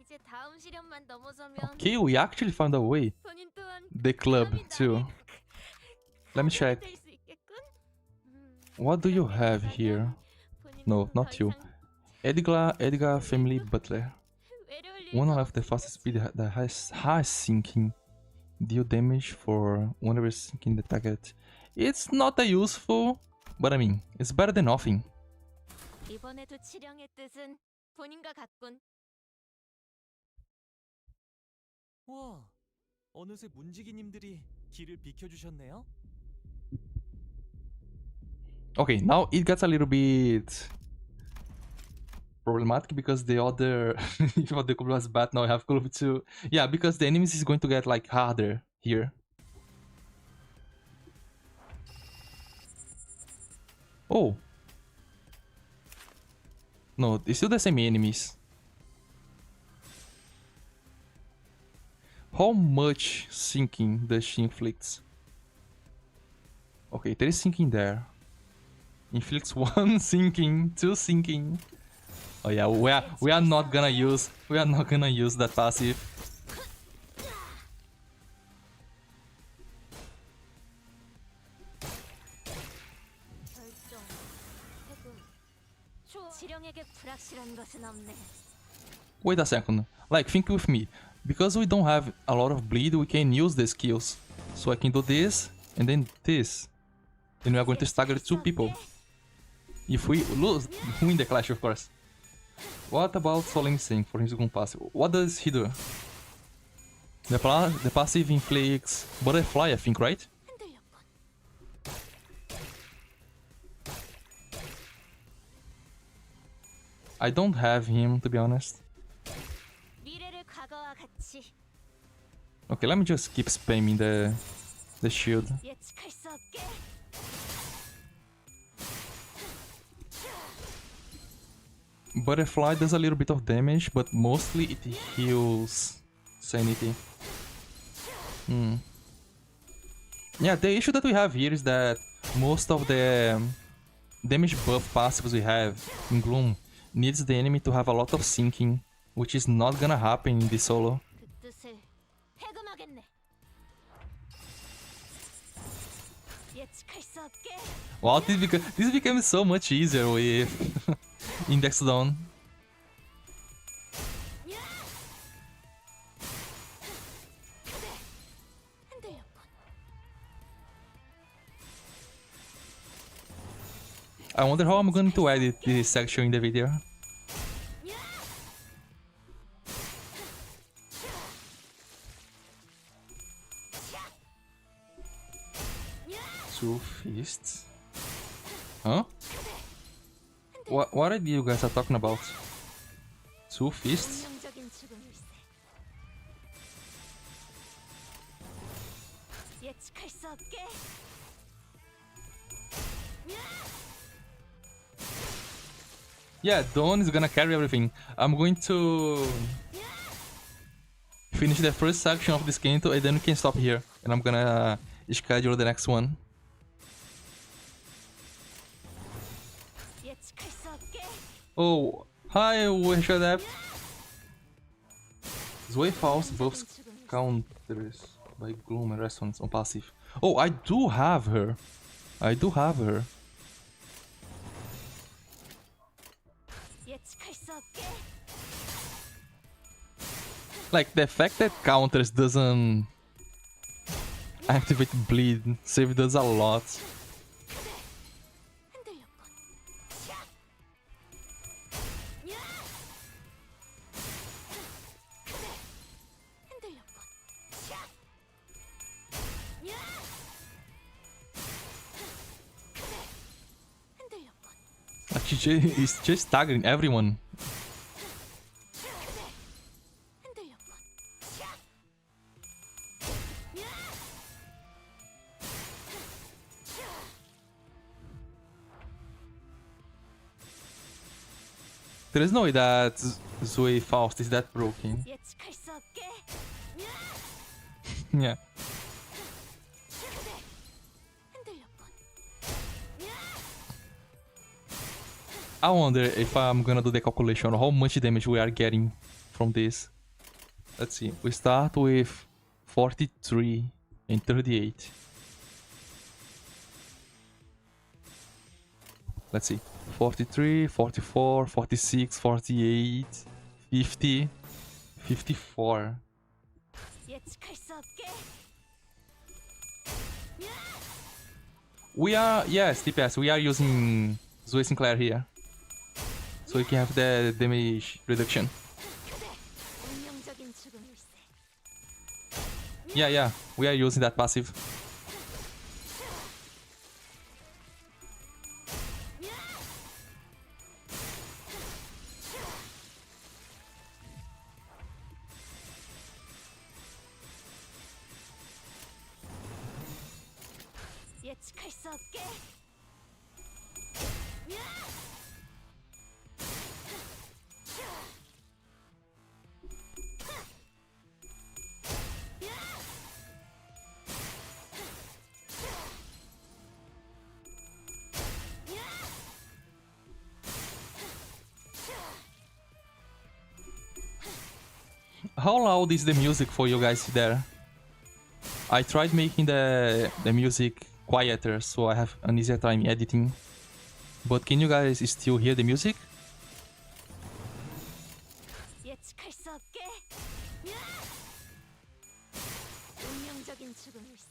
이제 다음 시련만 넘어서면 Okay, we actually found a way. 본인 또한 The club too. Let me check. 될 수 있겠군. What do you have here? No, not you. Edgar family butler. One left the fastest speed that has high sinking. Deal damage for whenever sinking the target. It's not that useful, but I mean, it's better than nothing. 이번에도 치령의 뜻은 본인과 같군. 와, 어느새 문지기님들이 길을 비켜주셨네요. Okay, now it gets a little bit problematic because the other if the club was bad, now I have club too. Yeah, because the enemies is going to get like harder here. Oh. No, it's still the same enemies. How much sinking does she inflict? Okay, there is sinking there. Inflicts 1 sinking, 2 sinking. Oh yeah, we are not gonna use that passive. 결정. 해금. 지령에게 불확실한 것은 없네. Wait a second. Like, think with me. Because we don't have a lot of bleed, we can use the skills. So I can do this, and then this. And we are going to stagger 2 people. If we lose, win the clash, of course. What about Solemn Sync for his second passive? What does he do? The passive inflicts butterfly, I think, right? 흔들렸군. I don't have him, to be honest. 미래를 과거와 같이 Okay, let me just keep spamming the shield. 예측할 수 없게. Butterfly does a little bit of damage, but mostly it heals sanity. Yeah, the issue that we have here is that most of the damage buff passives we have in Gloom needs the enemy to have a lot of sinking, which is not gonna happen in this solo. 그 뜻을 해금하겠네. 예측할 수 없게. Wow, this becomes so much easier with Index Down. 흔들렸군. I wonder how I'm going to edit this section in the video. Two fists. Huh? What are you guys are talking about? Two fists? 운명적인 죽음일세. 예측할 수 없게. Yeah, Dawn is gonna carry everything. I'm going to finish the first section of this Canto and then we can stop here. And I'm gonna schedule the next one. 예측할 수 없게. Oh, hi, Wishadep. Zway Faust buffs counters by Gloom and Resonance on passive. Oh, I do have her. I do have her. 예측할 수 없게. Like, the fact that counters doesn't activate bleed saved us a lot. 흔들렸군. 흔들렸군. 흔들렸군. Like, is just staggering everyone. 흔들렸군. There is no way that Zway Faust is that broken. 예측할 수 없게. Yeah. 흔들렸군. I wonder if I'm gonna do the calculation on how much damage we are getting from this. Let's see. We start with 43 and 38. Let's see. 43, 44, 46, 48, 50, 54. 예측할 수 없게. We are, yes, TPS, we are using Zoe Sinclair here. So we can have the damage reduction. 운명적인 죽음일세. Yeah, we are using that passive. 예측할 수 없게. How loud is the music for you guys there? I tried making the music quieter so I have an easier time editing. But can you guys still hear the music? 예측할 수 없게. 운명적인 죽음일세.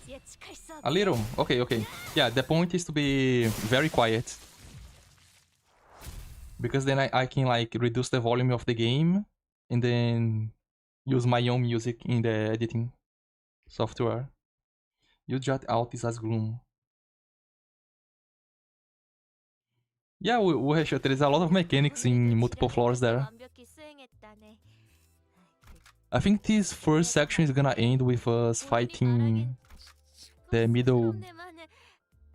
예측할 수 없게. A little. Okay, okay. Yeah, the point is to be very quiet. Because then I can like reduce the volume of the game and then use my own music in the editing software. You jot out this as gloom. Yeah, there is a lot of mechanics in multiple floors there. 완벽히 수행했다네. I think this first section is gonna end with us fighting the middle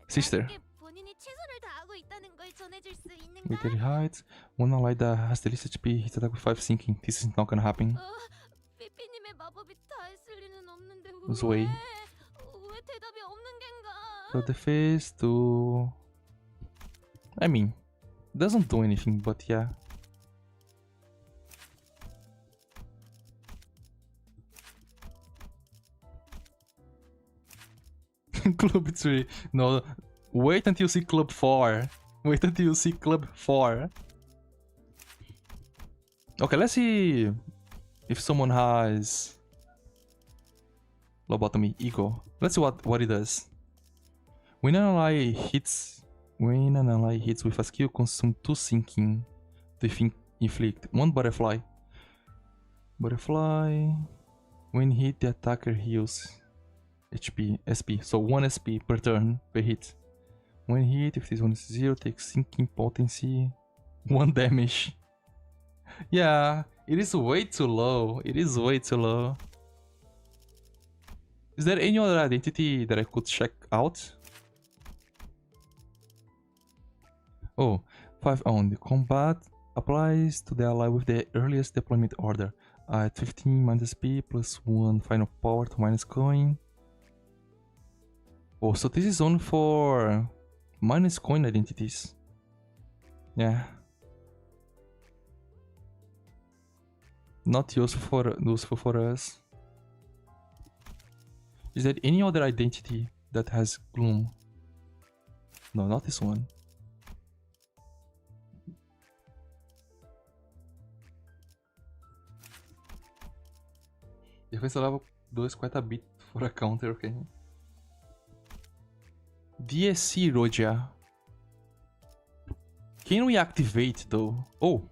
sister. 본인이 최선을 다하고 있다는 걸 전해줄 수 있는가? Military heights. One ally that has the least HP hits attack with 5 sinking. This is not gonna happen. 삐삐님의 마법이 다 했을 리는 없는데 Sway. 왜 대답이 없는 겐가? So the face to... I mean, doesn't do anything, but yeah. Club 3. No, wait until you see Club 4. Wait until you see Club 4. Okay, let's see if someone has lobotomy ego. Let's see what it does. When an ally hits with a skill, consume 2 sinking to inflict 1 butterfly. When hit, the attacker heals HP, SP, so 1 SP per turn per hit. When hit, if this one is 0, takes sinking potency, 1 damage. Yeah, it is way too low. It is way too low. Is there any other identity that I could check out? Oh, 5 only. Combat applies to the ally with the earliest deployment order. At 15 minus SP plus 1 final power to minus coin. Oh, so this is only for minus coin identities. Yeah. Not useful for us. Is there any other identity that has gloom? No, not this one. Defensa level 2 quite a bit for a counter, okay. DSC Roja. Can we activate though? Oh.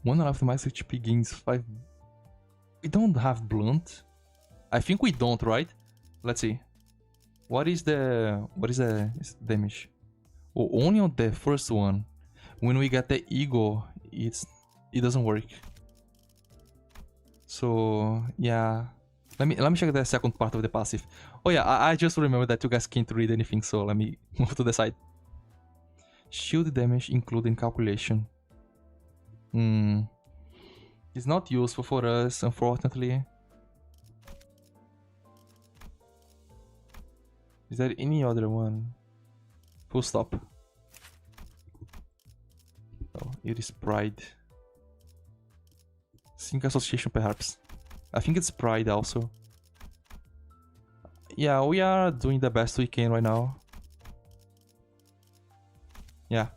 One of the max HP gains 5. We don't have blunt. I think we don't, right? Let's see. What is the damage? Oh, only on the first one. When we get the ego, it doesn't work. So yeah. Let me check the second part of the passive. Oh yeah, I just remember that you guys can't read anything, so let me move to the side. Shield damage including calculation. It's not useful for us, unfortunately. Is there any other one? Full stop. Oh, it is pride. Sync association perhaps. I think it's pride also. Yeah, we are doing the best we can right now. Yeah.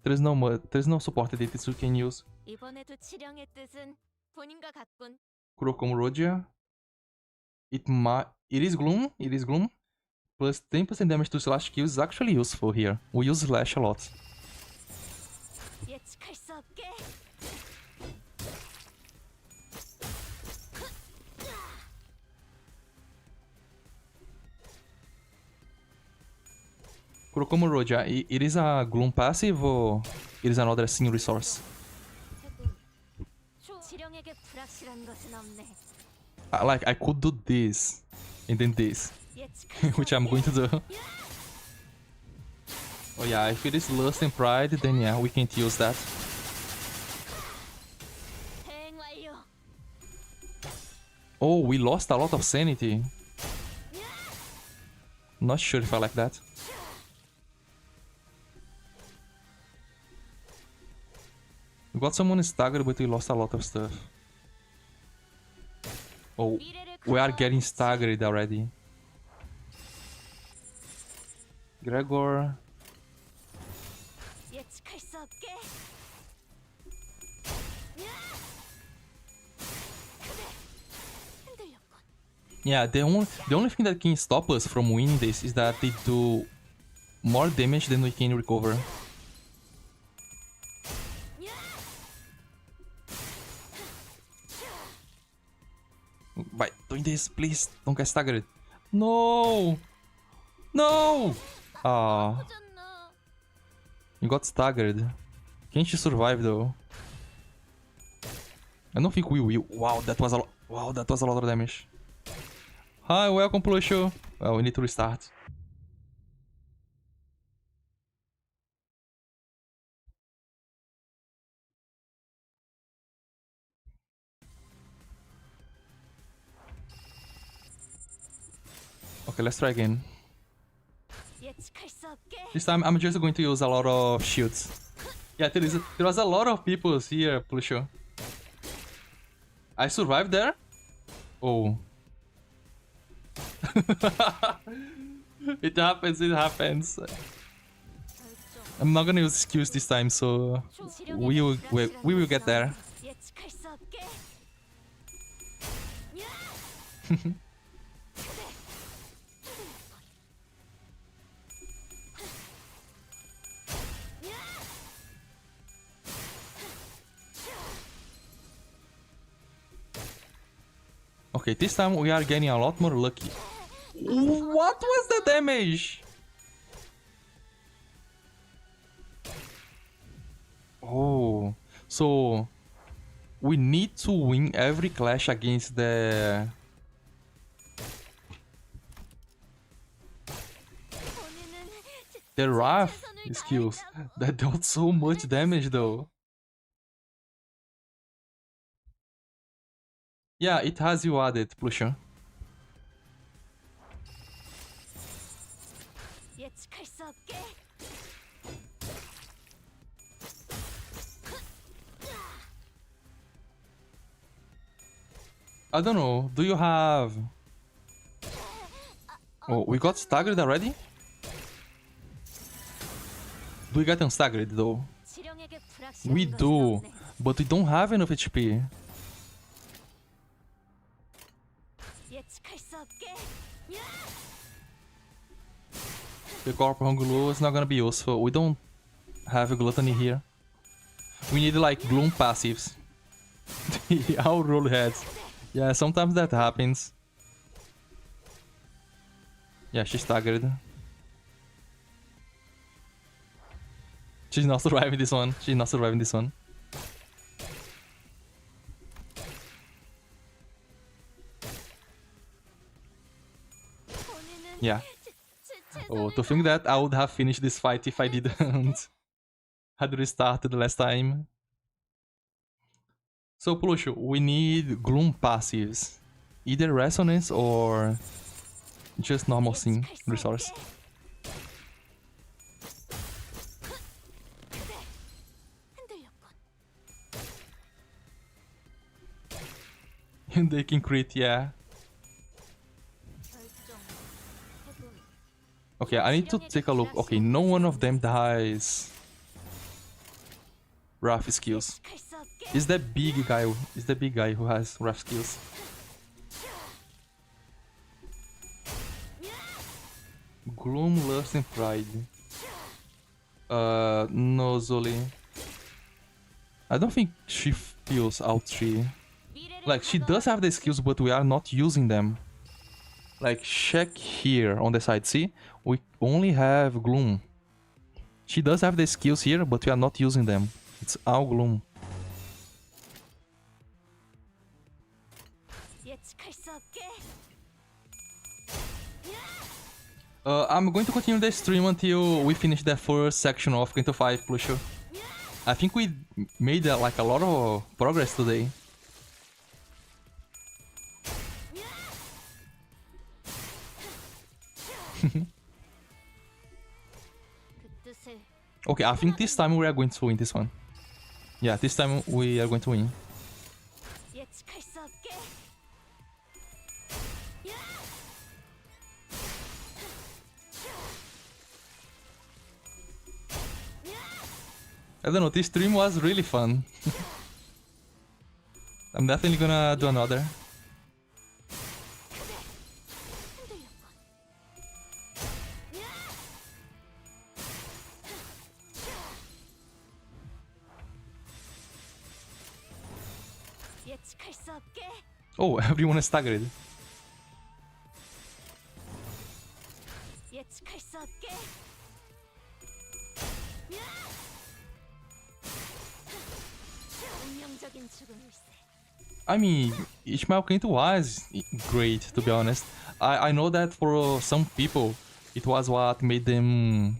There's no support identities we can use. 이번에도 치령의 뜻은 본인과 같군. Kurokomu Rodia. It is gloom. It is gloom. Plus 10% damage to slash kills is actually useful here. We use slash a lot. 예측할 수 없게. Kurokomo Roja, it is a Gloom passive or it is another single resource? 지령에게 불확실한 것은 없네. Like, I could do this and then this, 예측할 수 which I'm going to do. Oh yeah, if it is Lust and Pride, then yeah, we can't use that. 대응 완료. Oh, we lost a lot of sanity. Not sure if I like that. We got someone staggered, but we lost a lot of stuff. Oh, we are getting staggered already. Gregor. 예측할 수 없게. 흔들렸군. Yeah, the only thing that can stop us from winning this is that they do more damage than we can recover. By doing this, please don't get staggered. No! No! Ah, 터졌나? you got staggered. Can't you survive though? I don't think we will. Wow, that was a lot. Wow, that was a lot of damage. Hi, welcome, Plusho. Well, we need to restart. Okay, let's try again. 예측할 수 없게. This time I'm just going to use a lot of shields. Yeah, there was a lot of people here, Plusho. I survived there? Oh. It happens, it happens. I'm not gonna use skills this time, so we will get there. 예측할 수 없게. Okay, this time we are getting a lot more lucky. What was the damage? Oh, so we need to win every clash against the Wrath skills. That dealt so much damage though. Yeah, it has you added, Plusha. 예측할 수 없게. I don't know, do you have... Oh, we got staggered already? Do we get unstaggered though? 지령에게 불확실한 We 것은 do, 없네. but we don't have enough HP. 예측할 수 없게. The Corpo Hungulu is not gonna be useful. We don't have a gluttony here. We need like gloom passives. Our roll heads. Yeah, sometimes that happens. Yeah, she's staggered. She's not surviving this one. She's not surviving this one. Yeah. Oh, to think that I would have finished this fight if I didn't. Had restarted last time. So, Plusho, we need gloom passives. Either resonance or just normal sim resource. 흔들렸군. And they can crit, yeah. Okay, I need to take a look. Okay, no one of them dies. Wrath skills. 예측할 수 없게. Is that big guy? Is the big guy who has Wrath skills? Gloom, Lust, and Pride. No, Zoli. I don't think she feels all three. Like, she does have the skills, but we are not using them. Like, check here on the side, see? We only have Gloom. She does have the skills here, but we are not using them. It's all Gloom. 예측할 수 없게. I'm going to continue the stream until we finish the first section of Canto 5 Plusho. I think we made like a lot of progress today. 그 뜻을 Okay, I think this time we are going to win this one. Yeah, this time we are going to win. 예측할 수 없게. I don't know, this stream was really fun. I'm definitely gonna do another. 예측할 수 없게. Oh, everyone is staggered. 예측할 수 없게. 운명적인 죽음일세. I mean, Ishmael Canto was great, to be honest. I know that for some people, it was what made them...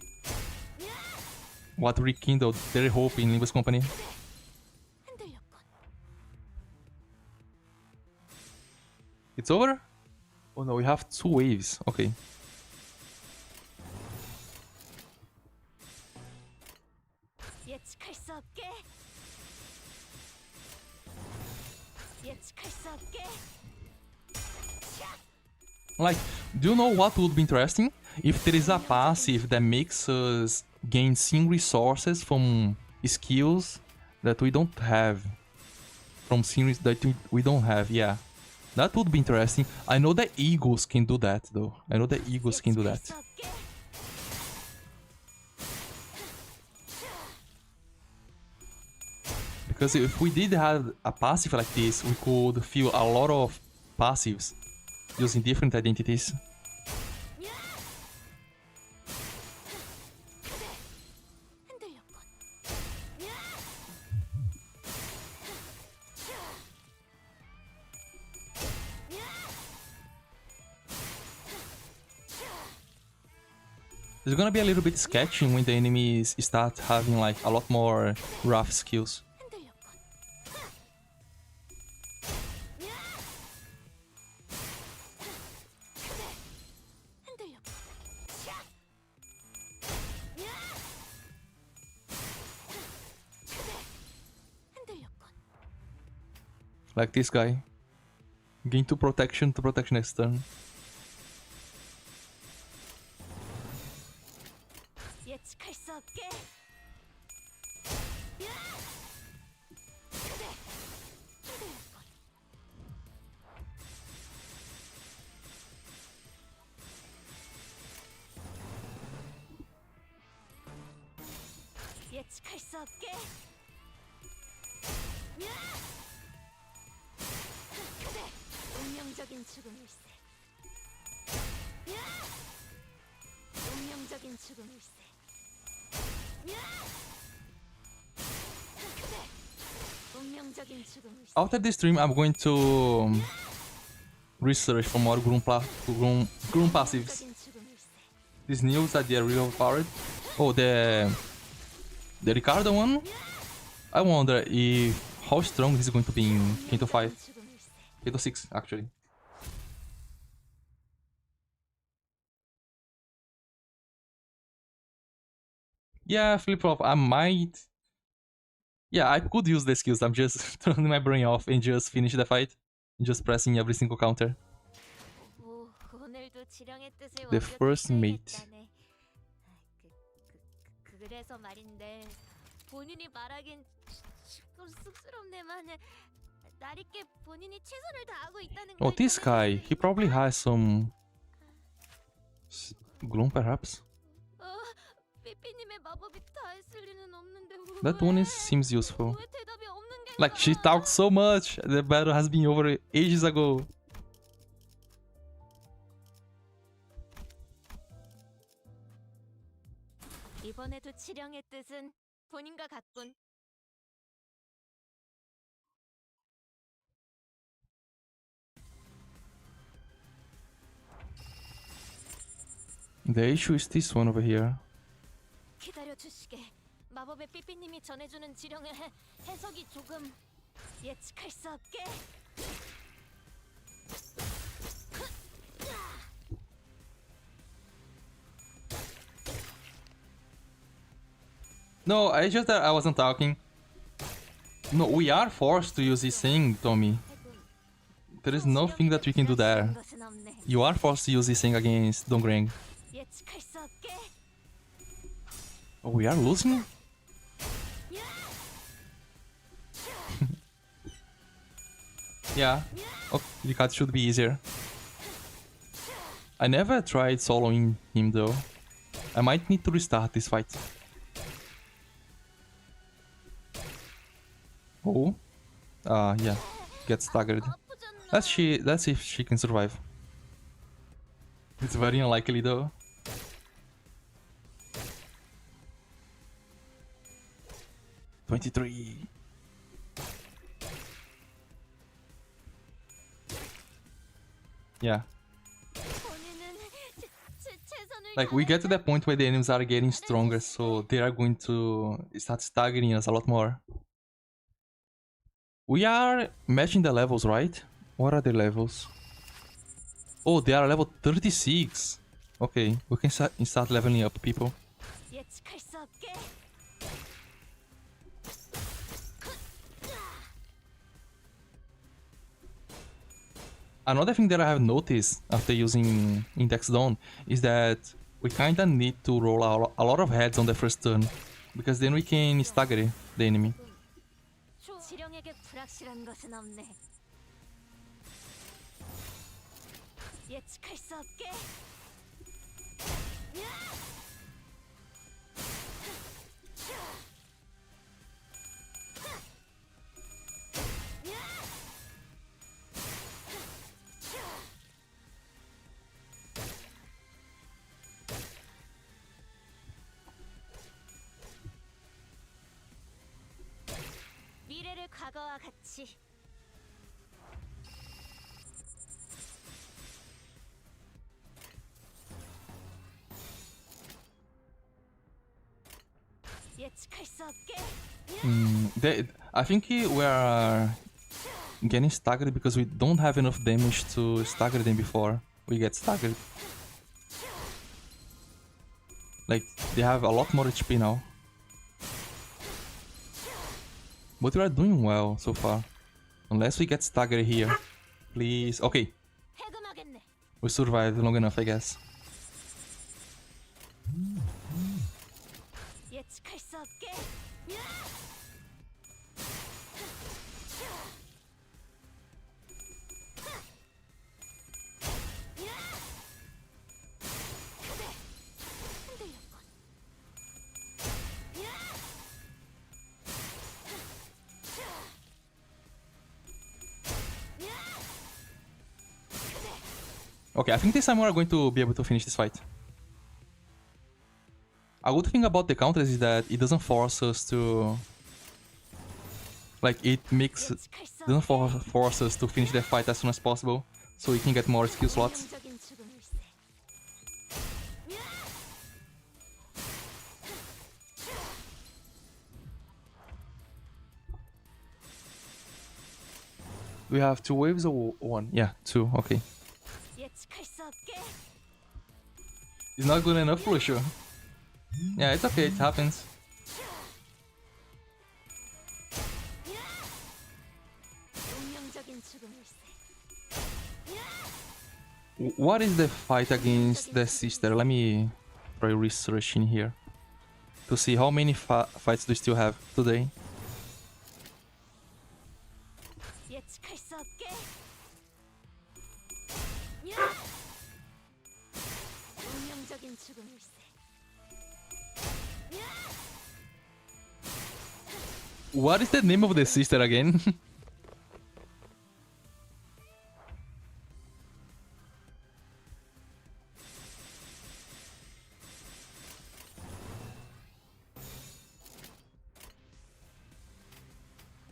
what rekindled their hope in Limbus Company. 흔들렸군. It's over? Oh no, we have 2 waves. Okay. 예측할 수 없게. 예측할 수 없게. Like, do you know what would be interesting? If there is a passive that makes us gain sim resources from skills that we don't have. From series that we don't have, yeah. That would be interesting. I know that Eagles can do that, though. I know that Eagles can do 예측할 that. 수 없게. Because if we did have a passive like this, we could fill a lot of passives using different identities. 흔들렸군. It's gonna be a little bit sketchy when the enemies start having like a lot more rough skills. 흔들렸군. 흔들렸군. 흔들렸군. Like this guy. Gain 2 protection to protection next turn. 예측할 수 없게. 흔들렸군. 예측할 수 없게. 운명적인 죽음일세. 운명적인 죽음일세. 운명적인 죽음일세. After this stream, I'm going to research for more Gloom passives. 운명적인 죽음일세. These news that they are really overpowered. Oh, the Ricardo one? I wonder if how strong this is going to be in Canto 5. 죽음일세. Canto 6, actually. Yeah, flip-flop, I might... Yeah, I could use the skills. I'm just turning my brain off and just finish the fight. Just pressing every single counter. 오, 오늘도 지령의 뜻을 The 완벽히 first mate. 수행했다네. 그래서 말인데 본인이 말하긴 좀 쑥스럽네만 나리께 본인이 최선을 다하고 있다는 Oh, 걸 this guy. He probably has some... Gloom, perhaps? 삐삐님의 마법이 닿았을 리는 없는데 That one seems useful. 왜 대답이 없는 게 Like, she talks so much. The battle has been over ages ago. 이번에도 치령의 뜻은 본인과 같군. The issue is this one over here. 기다려 주시게. 마법의 삐삐님이 전해주는 지령의 해석이 조금 예측할 수 없게. No, I just that I wasn't talking. No, we are forced to use this thing, Tommy. There is nothing that we can do there. 것은 없네. You are forced to use this thing against Dongrang. 예측할 수 없게. Oh, we are losing? Yeah. Okay, the cut should be easier. I never tried soloing him though. I might need to restart this fight. Oh. Yeah. Get staggered. 아프잖아. Let's see if she can survive. It's very unlikely though. $23. Yeah. 본인은 최선을 Like, we get to that point where the enemies are getting stronger, so they are going to start staggering us a lot more. We are matching the levels, right? What are the levels? Oh, they are level 36. Okay, we can start leveling up, people. 예측할 수 없게. Another thing that I have noticed after using Index Dawn is that we kinda need to roll a lot of heads on the first turn, because then we can stagger the enemy. 지령에게 불확실한 것은 없네. 예측할 수 없게. 미래를 과거와 같이. 예측할 수 없게. I think we are getting staggered because we don't have enough damage to stagger them before we get staggered. Like, they have a lot more HP now. But we are doing well so far. Unless we get staggered here. Please. Okay, 해금하겠네. we survived long enough, I guess. 예측할 수 없게. Okay, I think this time we are going to be able to finish this fight. A good thing about the counters is that it doesn't force us to... Like, it makes... 예측할 수 doesn't 없게. force us to finish the fight as soon as possible, so we can get more skill slots. 운명적인 죽음일세. We have 2 waves or 1? Yeah, 2, okay. 예측할 수 없게. It's not good enough, for sure. Yeah, it's okay, it happens. 운명적인 죽음일세. What is the fight against the sister? Let me try researching here to see how many fights do we still have today. 예측할 수 없게. 운명적인 죽음일세. What is the name of the sister again?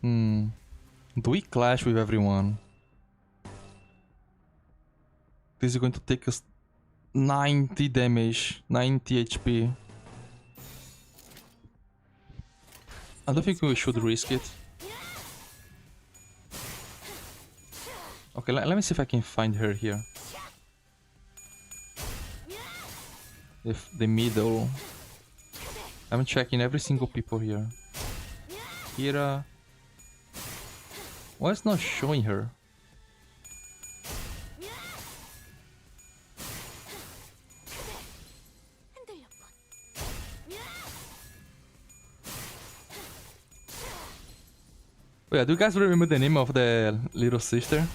Do we clash with everyone? This is going to take us 90 damage, 90 HP. I don't think we should risk it. Okay, let me see if I can find her here. If the middle. I'm checking every single people here. Kira. Why is not showing her? Oh yeah, do you guys remember the name of the little sister?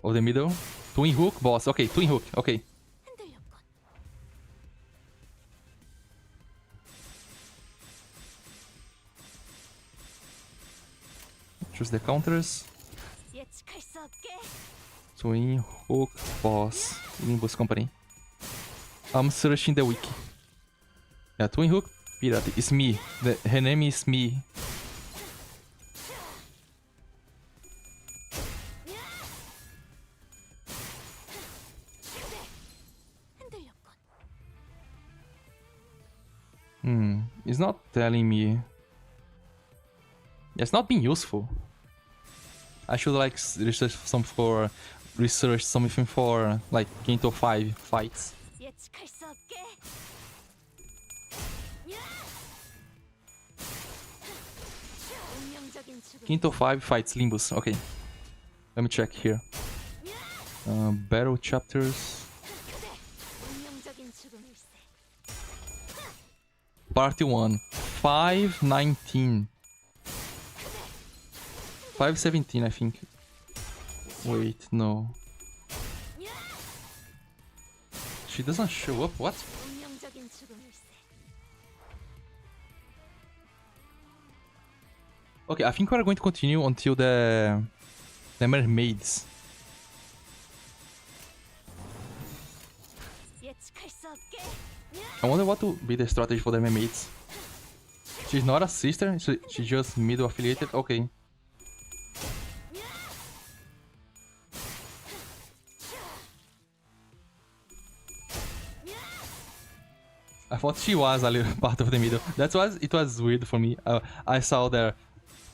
Of the middle? Twin Hook boss. Okay, Twin Hook. Okay. Choose the counters. Twin Hook boss. Limbus company. I'm searching the wiki. Yeah, Twin Hook pirate. It's me. Her name is me. It's not telling me. It's not being useful. I should like research something for like Canto 5 fights. Canto 5 fights Limbus. Okay. Let me check here. Battle chapters. Part 1. 519. 517, I think. Wait, no. She doesn't show up? What? Okay, I think we're going to continue until the mermaids. I wonder what will be the strategy for the mermaids. She's not a sister, she's just middle affiliated. Okay. I thought she was a little part of the middle. It was weird for me. I saw there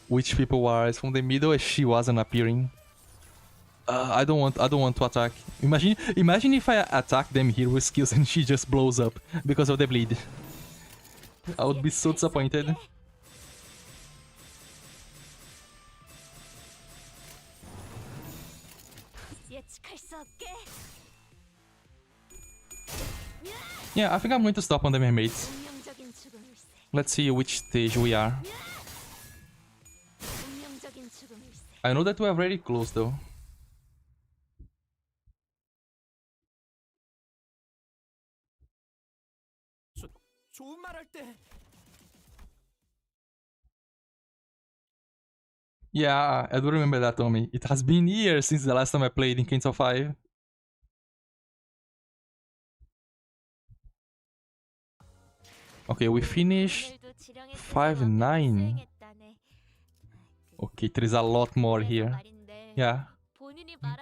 which people were from the middle and she wasn't appearing. I don't want to attack. Imagine if I attack them here with skills and she just blows up because of the bleed. I would be so disappointed. Yeah, I think I'm going to stop on the mermaids. Let's see which stage we are. I know that we're very close though. 좋은 말 할 때. Yeah, I do remember that, Tommy. It has been years since the last time I played in Canto 5. Okay, we finished 5-9. Okay, there is a lot more here. Yeah.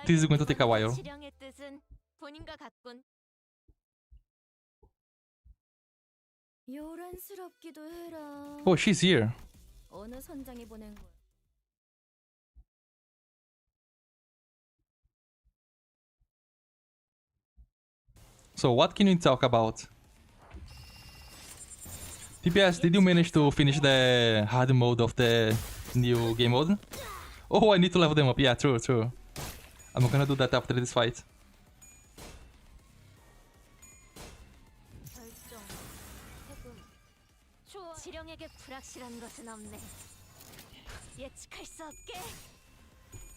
This is going to take a while. Oh, she's here. So what can we talk about? TPS, did you manage to finish the hard mode of the new game mode? Oh, I need to level them up. Yeah, true. I'm gonna do that after this fight.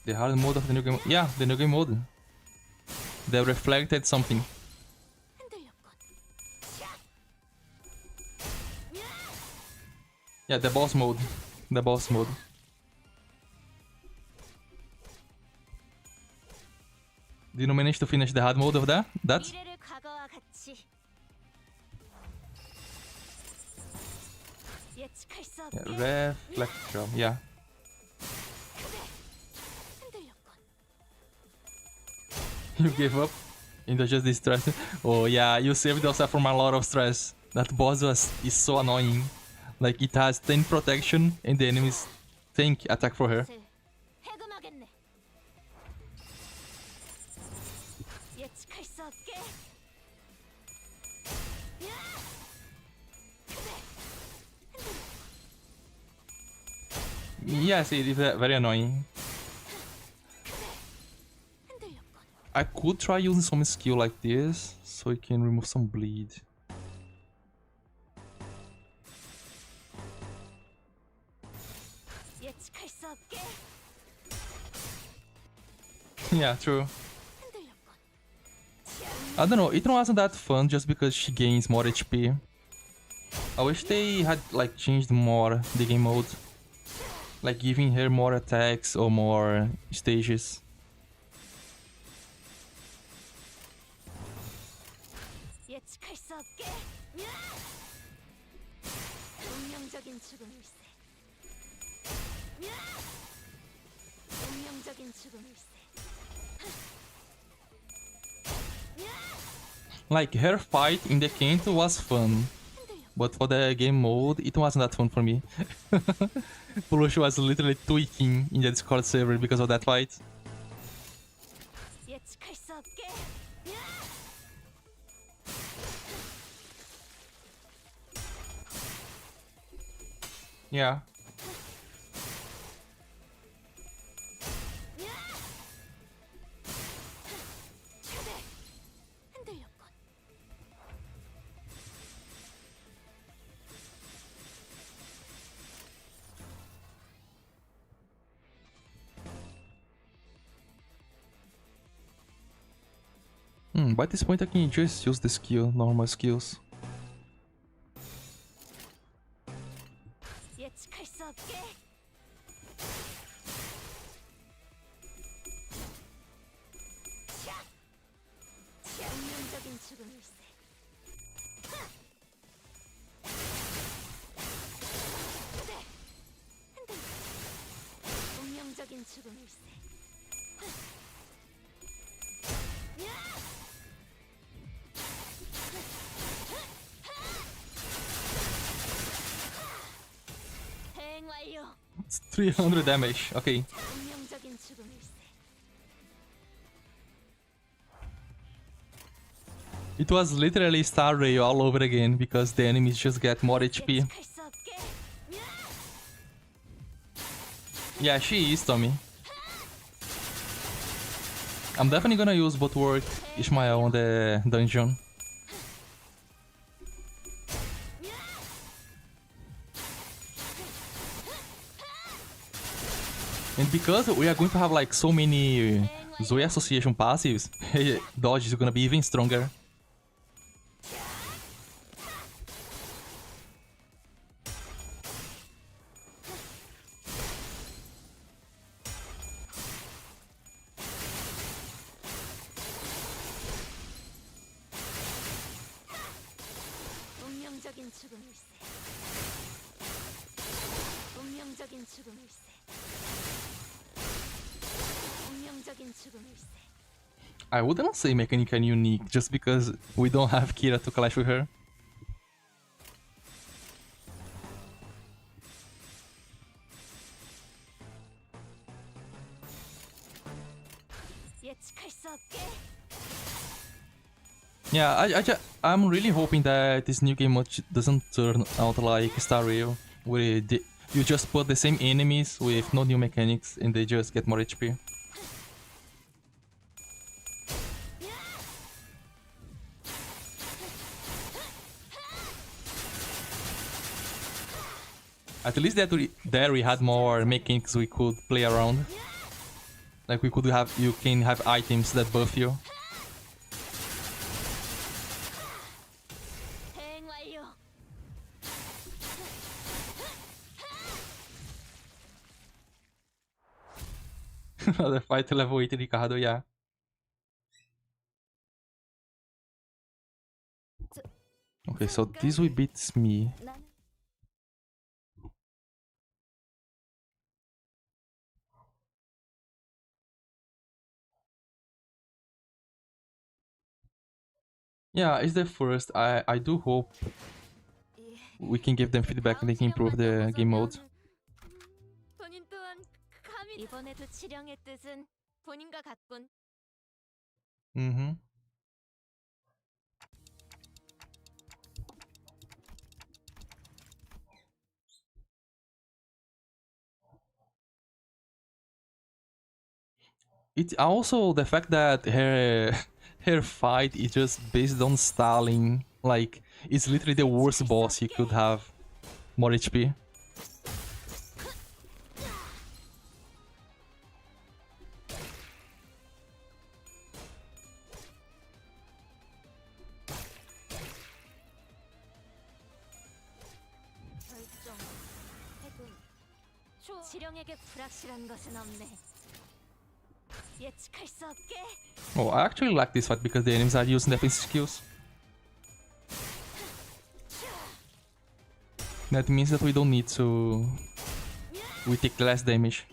The hard mode of the new game. Yeah, the new game mode. They reflected something. Yeah, the boss mode. The boss mode. Did you manage to finish the hard mode of that? Yeah, reflection. Yeah. You gave up into just this stress. Oh yeah, you saved yourself from a lot of stress. That boss is so annoying. Like it has 10 protection and the enemies think attack for her. 슬 해금하겠네. 예측할 수 없게. Yes, it is very annoying. 흔들렸군. I could try using some skill like this so it can remove some bleed. 예측할 수 없게. Yeah, true. 흔들렸군. I don't know, it wasn't that fun just because she gains more HP. I wish they had like changed more the game mode. Like giving her more attacks or more stages. 예측할 수 없게. 운명적인 죽음일세. 운명적인 죽음일세. Like her fight in the Canto was fun. But for the game mode, it wasn't that fun for me. Pulush was literally tweaking in the Discord server because of that fight. 예측할 수 없게. Yeah. 흔들렸군. By this point I can just use the skill, normal skills. 예측할 수 없게. 운명적인 죽음일세. 운명적인 죽음일세. 대응 완료. It's 300 damage, okay. 운명적인 죽음일세. It was literally Star Rail all over again because the enemies just get more HP. 예측할 수 없게. Yeah, she is, Tommy. I'm definitely gonna use Boatwork Ishmael on the dungeon. And because we are going to have like so many Zoe Association passives, dodge is gonna be even stronger. 운명적인 죽음일세. 운명적인 죽음일세. 운명적인 죽음일세. I wouldn't say Mechanica unique just because we don't have Kira to clash with her. 예측할 수 없게. Yeah, I'm really hoping that this new game mode doesn't turn out like Star Rail, where you just put the same enemies with no new mechanics and they just get more HP. At least there we had more mechanics we could play around. Like you can have items that buff you. 대응 완료. Another fight to level 8 Ricardo, yeah. Okay, so this will beat me. 나는 Yeah, it's the first. I do hope we can give them feedback and they can improve the game mode. 본인 또한 감히 이번에도 지령의 뜻은 본인과 같군. Mm-hmm. It's also the fact that her her fight is just based on Stalin. Like, it's literally the worst boss he could have. More HP. 결정, 해군, 지령에게 불확실한 것은 없네. 예측할 수 없게. Oh, I actually like this fight because the enemies are using defense skills. That means that we don't need to... We take less damage.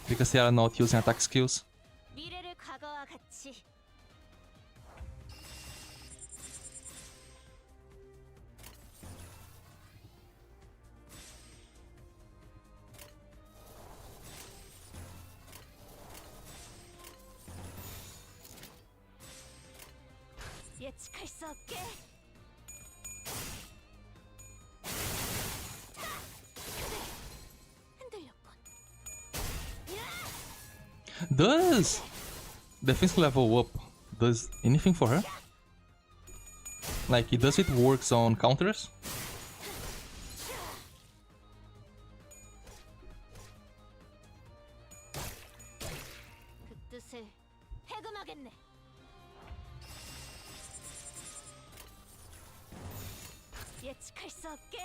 Because they are not using attack skills. 미래를 과거와 같이. 예측할 수 없게. 흔들렸군. Does defense level up does anything for her? Like, does it works on counters? 그 뜻을 해금하겠네. 예측할 수 없게.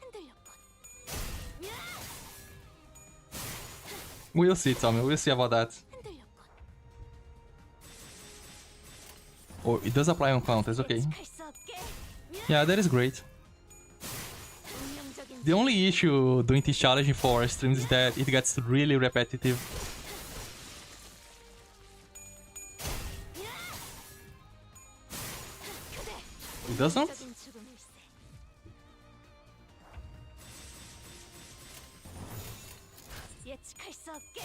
흔들렸군. We'll see, Tommy. We'll see about that. 흔들렸군. Oh, it does apply on counters, okay. 예측할 수 없게. Yeah, that is great. 운명적인 The only issue doing this challenge for streams is that it gets really repetitive. It doesn't? 운명적인 죽음일세. 예측할 수 없게.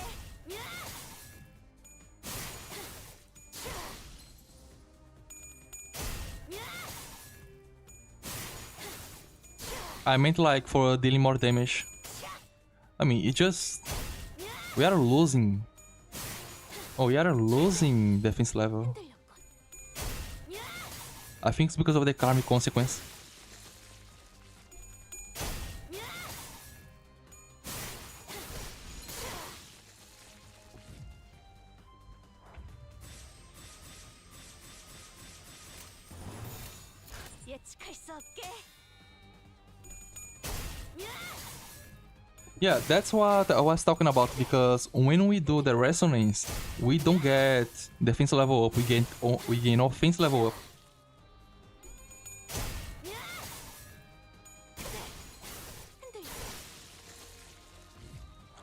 I meant like for dealing more damage. I mean, it just... We are losing. Oh, we are losing defense level. 흔들렸군. I think it's because of the karmic consequence. 예측할 수 없게. Yeah, that's what I was talking about, because when we do the resonance, we don't get defense level up, we gain offense level up.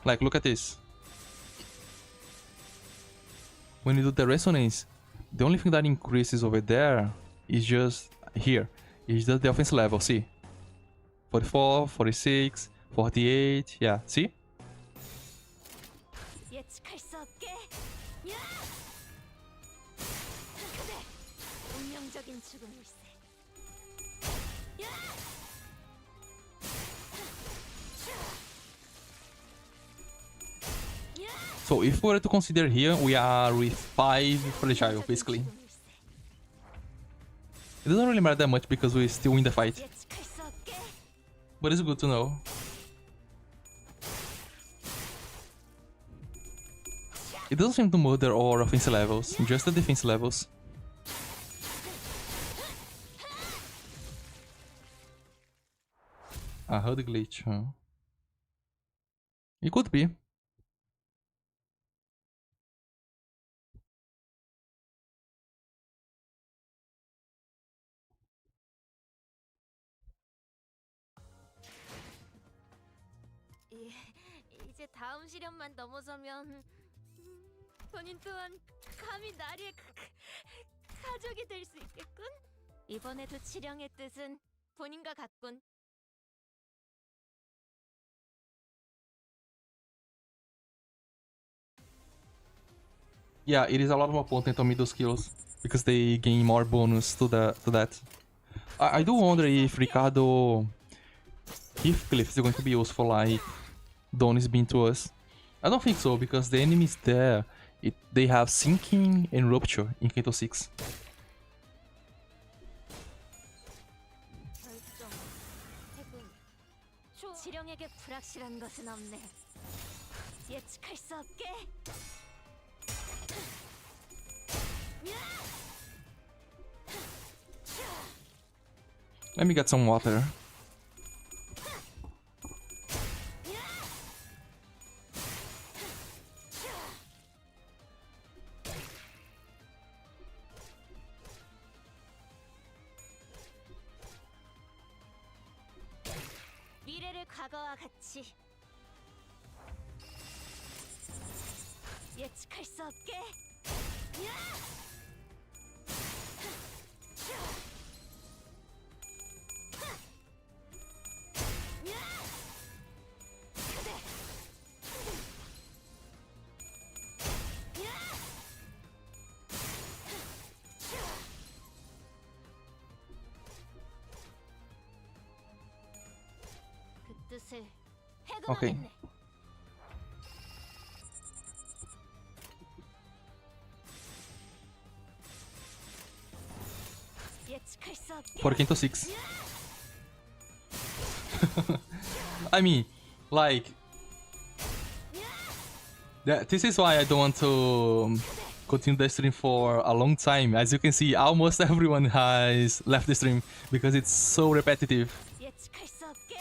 Like, look at this. When you do the resonance, the only thing that increases over there is just here. It's just the offense level, see? 44, 46, 48, yeah, see? 예측할 수 없게. 운명적인 죽음일세. So if we were to consider here, we are with 5 fragile, basically. It doesn't really matter that much because we still win the fight. 예측할 수 없게. But it's good to know. It doesn't seem to murder our offense levels, just the defense levels. A HUD glitch, huh? It could be. 이제 다음 시련만 넘어서면 본인 또한 감히 나리의 가족이 될 수 있겠군. 이번에도 치령의 뜻은 본인과 같군. Yeah, it is a lot more potent on middle skills because they gain more bonus to that. I do wonder if Ricardo Heathcliff is going to be useful like Dawn is being to us. I don't think so because the enemies there, they have Sinking and Rupture in Canto 6. 치령에게 불확실한 것은 없네. 예측할 수 없게. Let me get some water. 미래를 과거와 같이 예측할 수 없게. 그 뜻을 Okay. 해금하겠네. 예측할 수 없게. For Canto 6. I mean, like... this is why I don't want to continue the stream for a long time. As you can see, almost everyone has left the stream because it's so repetitive. 예측할 수 없게.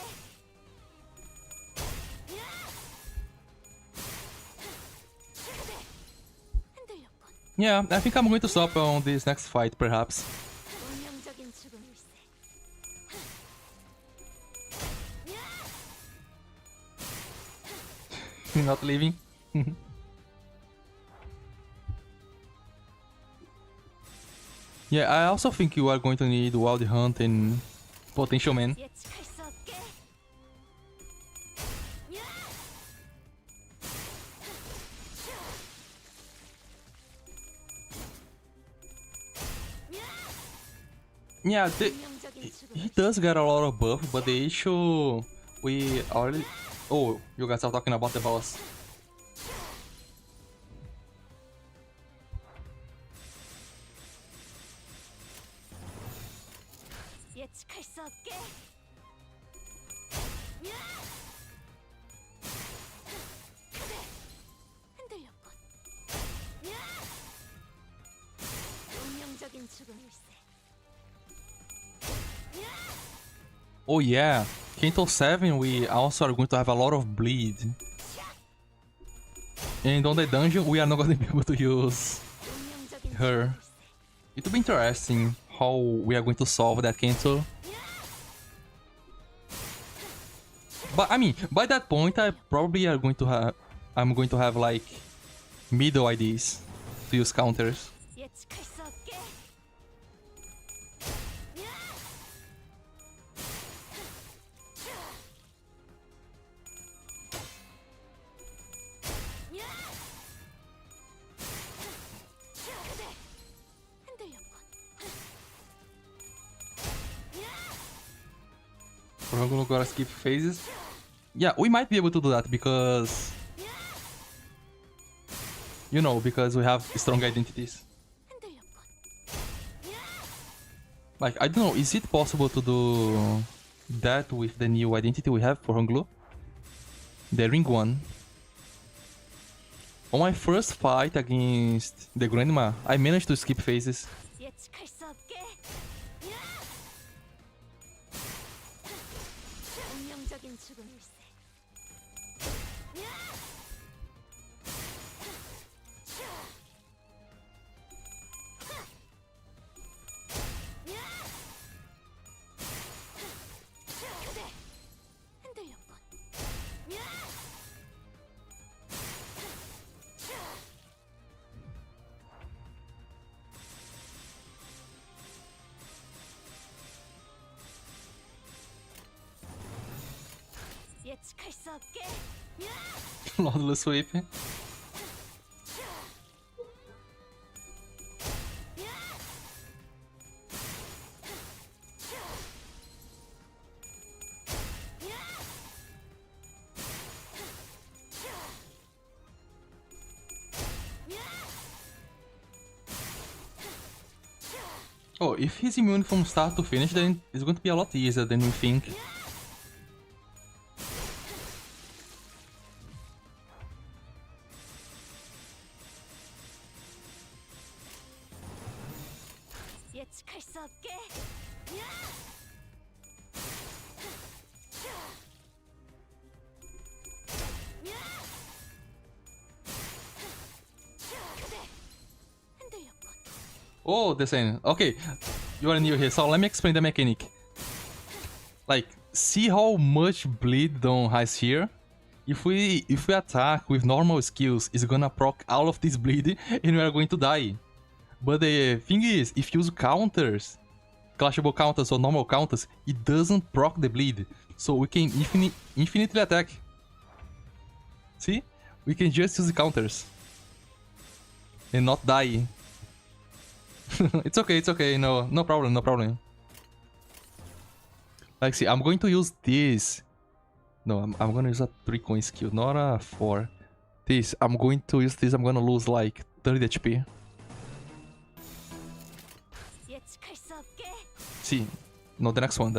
흔들렸군. Yeah, I think I'm going to stop on this next fight, perhaps. 운명적인 죽음일세. Not leaving. Yeah, I also think you are going to need Wild Hunt and Potential Man. 예측할 수 없게. Yeah, 운명적인 he 죽음일세. does get a lot of buff, but the issue we already... Oh, you guys are talking about the boss. 예측할 수 없게. 흔들렸군. 운명적인 죽음일세. Oh yeah, Canto 7 we also are going to have a lot of bleed. And on the dungeon we are not going to be able to use 운명적인 her. 죽음일세. It will be interesting how we are going to solve that Canto. But I mean, by that point I probably are going to have... I'm going to have like middle IDs to use counters. 예측할 수 없게. 흔들렸군. We're gonna gotta skip phases. Yeah, we might be able to do that because... You know, because we have strong identities. 흔들렸군. Like, I don't know, is it possible to do that with the new identity we have for Honglu? The ring one. On my first fight against the Grandma, I managed to skip phases. 예측할 수 없게. 운명적인 죽음일세. 흔들렸군. 예측할 수 없게. Lordless Sweep. Oh, if he's immune from start to finish, then it's going to be a lot easier than we think. 예측할 수 없게. 흔들렸군. Oh, the same. Okay, you are new here, so let me explain the mechanic. Like, see how much bleed Dawn has here? If we attack with normal skills, it's gonna proc all of this bleed and we are going to die. But the thing is, if you use counters, clashable counters or normal counters, it doesn't proc the bleed. So we can infinitely attack. See? We can just use counters. And not die. It's okay, no problem. Like, see, I'm going to use this. No, I'm gonna use a 3-coin skill, not a 4. This, I'm going to use this, I'm gonna lose like 30 HP. 예측할 수 없게. See, no, the next one.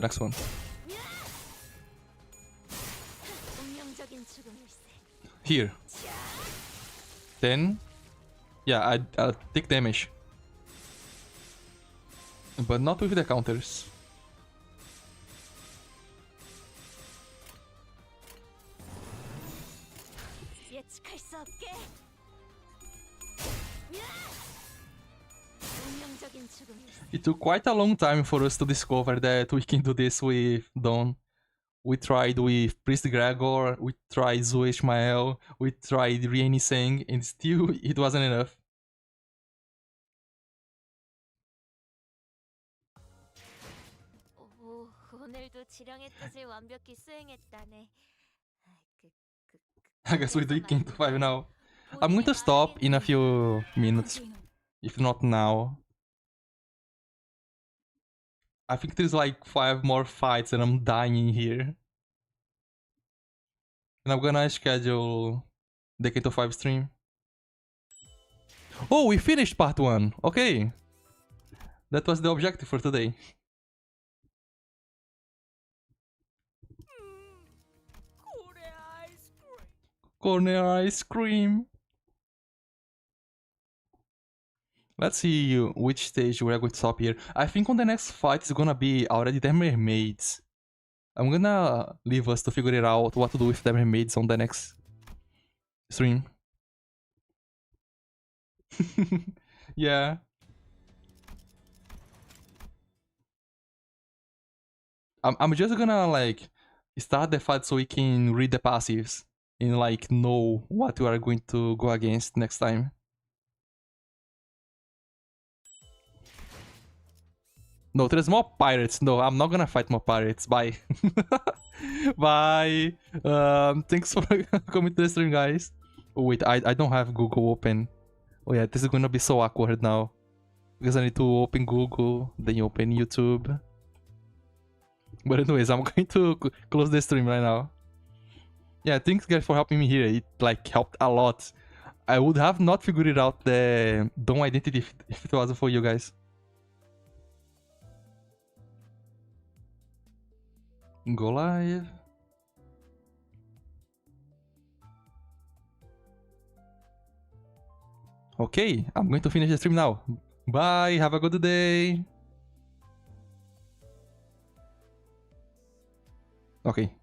운명적인 죽음일세. Here. Then, yeah, I'll take damage. But not with the counters. 예측할 수 없게. 운명적인 죽음일세. It took quite a long time for us to discover that we can do this with Dawn. We tried with Priest Gregor, we tried Zoe Ishmael, we tried Rieni Seng, and still it wasn't enough. 오, 오늘도 지령의 뜻을 완벽히 수행했다네. I guess we do Canto 5 now. I'm going to stop in a few minutes, if not now. I think there's like 5 more fights and I'm dying here. And I'm gonna schedule the Canto 5 stream. Oh, we finished part 1. Okay. That was the objective for today. Corner ice cream. Let's see which stage we are going to stop here. I think on the next fight is gonna be already the mermaids. I'm gonna leave us to figure it out what to do with the mermaids on the next stream. Yeah. I'm just gonna like start the fight so we can read the passives and like know what we are going to go against next time. No, there's more pirates. No, I'm not gonna fight more pirates. Bye. Bye. Thanks for coming to the stream, guys. Oh, wait, I don't have Google open. Oh yeah, this is gonna be so awkward now. Because I need to open Google, then open YouTube. But anyways, I'm going to close the stream right now. Yeah, thanks guys for helping me here. It like helped a lot. I would have not figured out the Dawn identity if it wasn't for you guys. Go live. Okay, I'm going to finish the stream now. Bye, have a good day. Okay.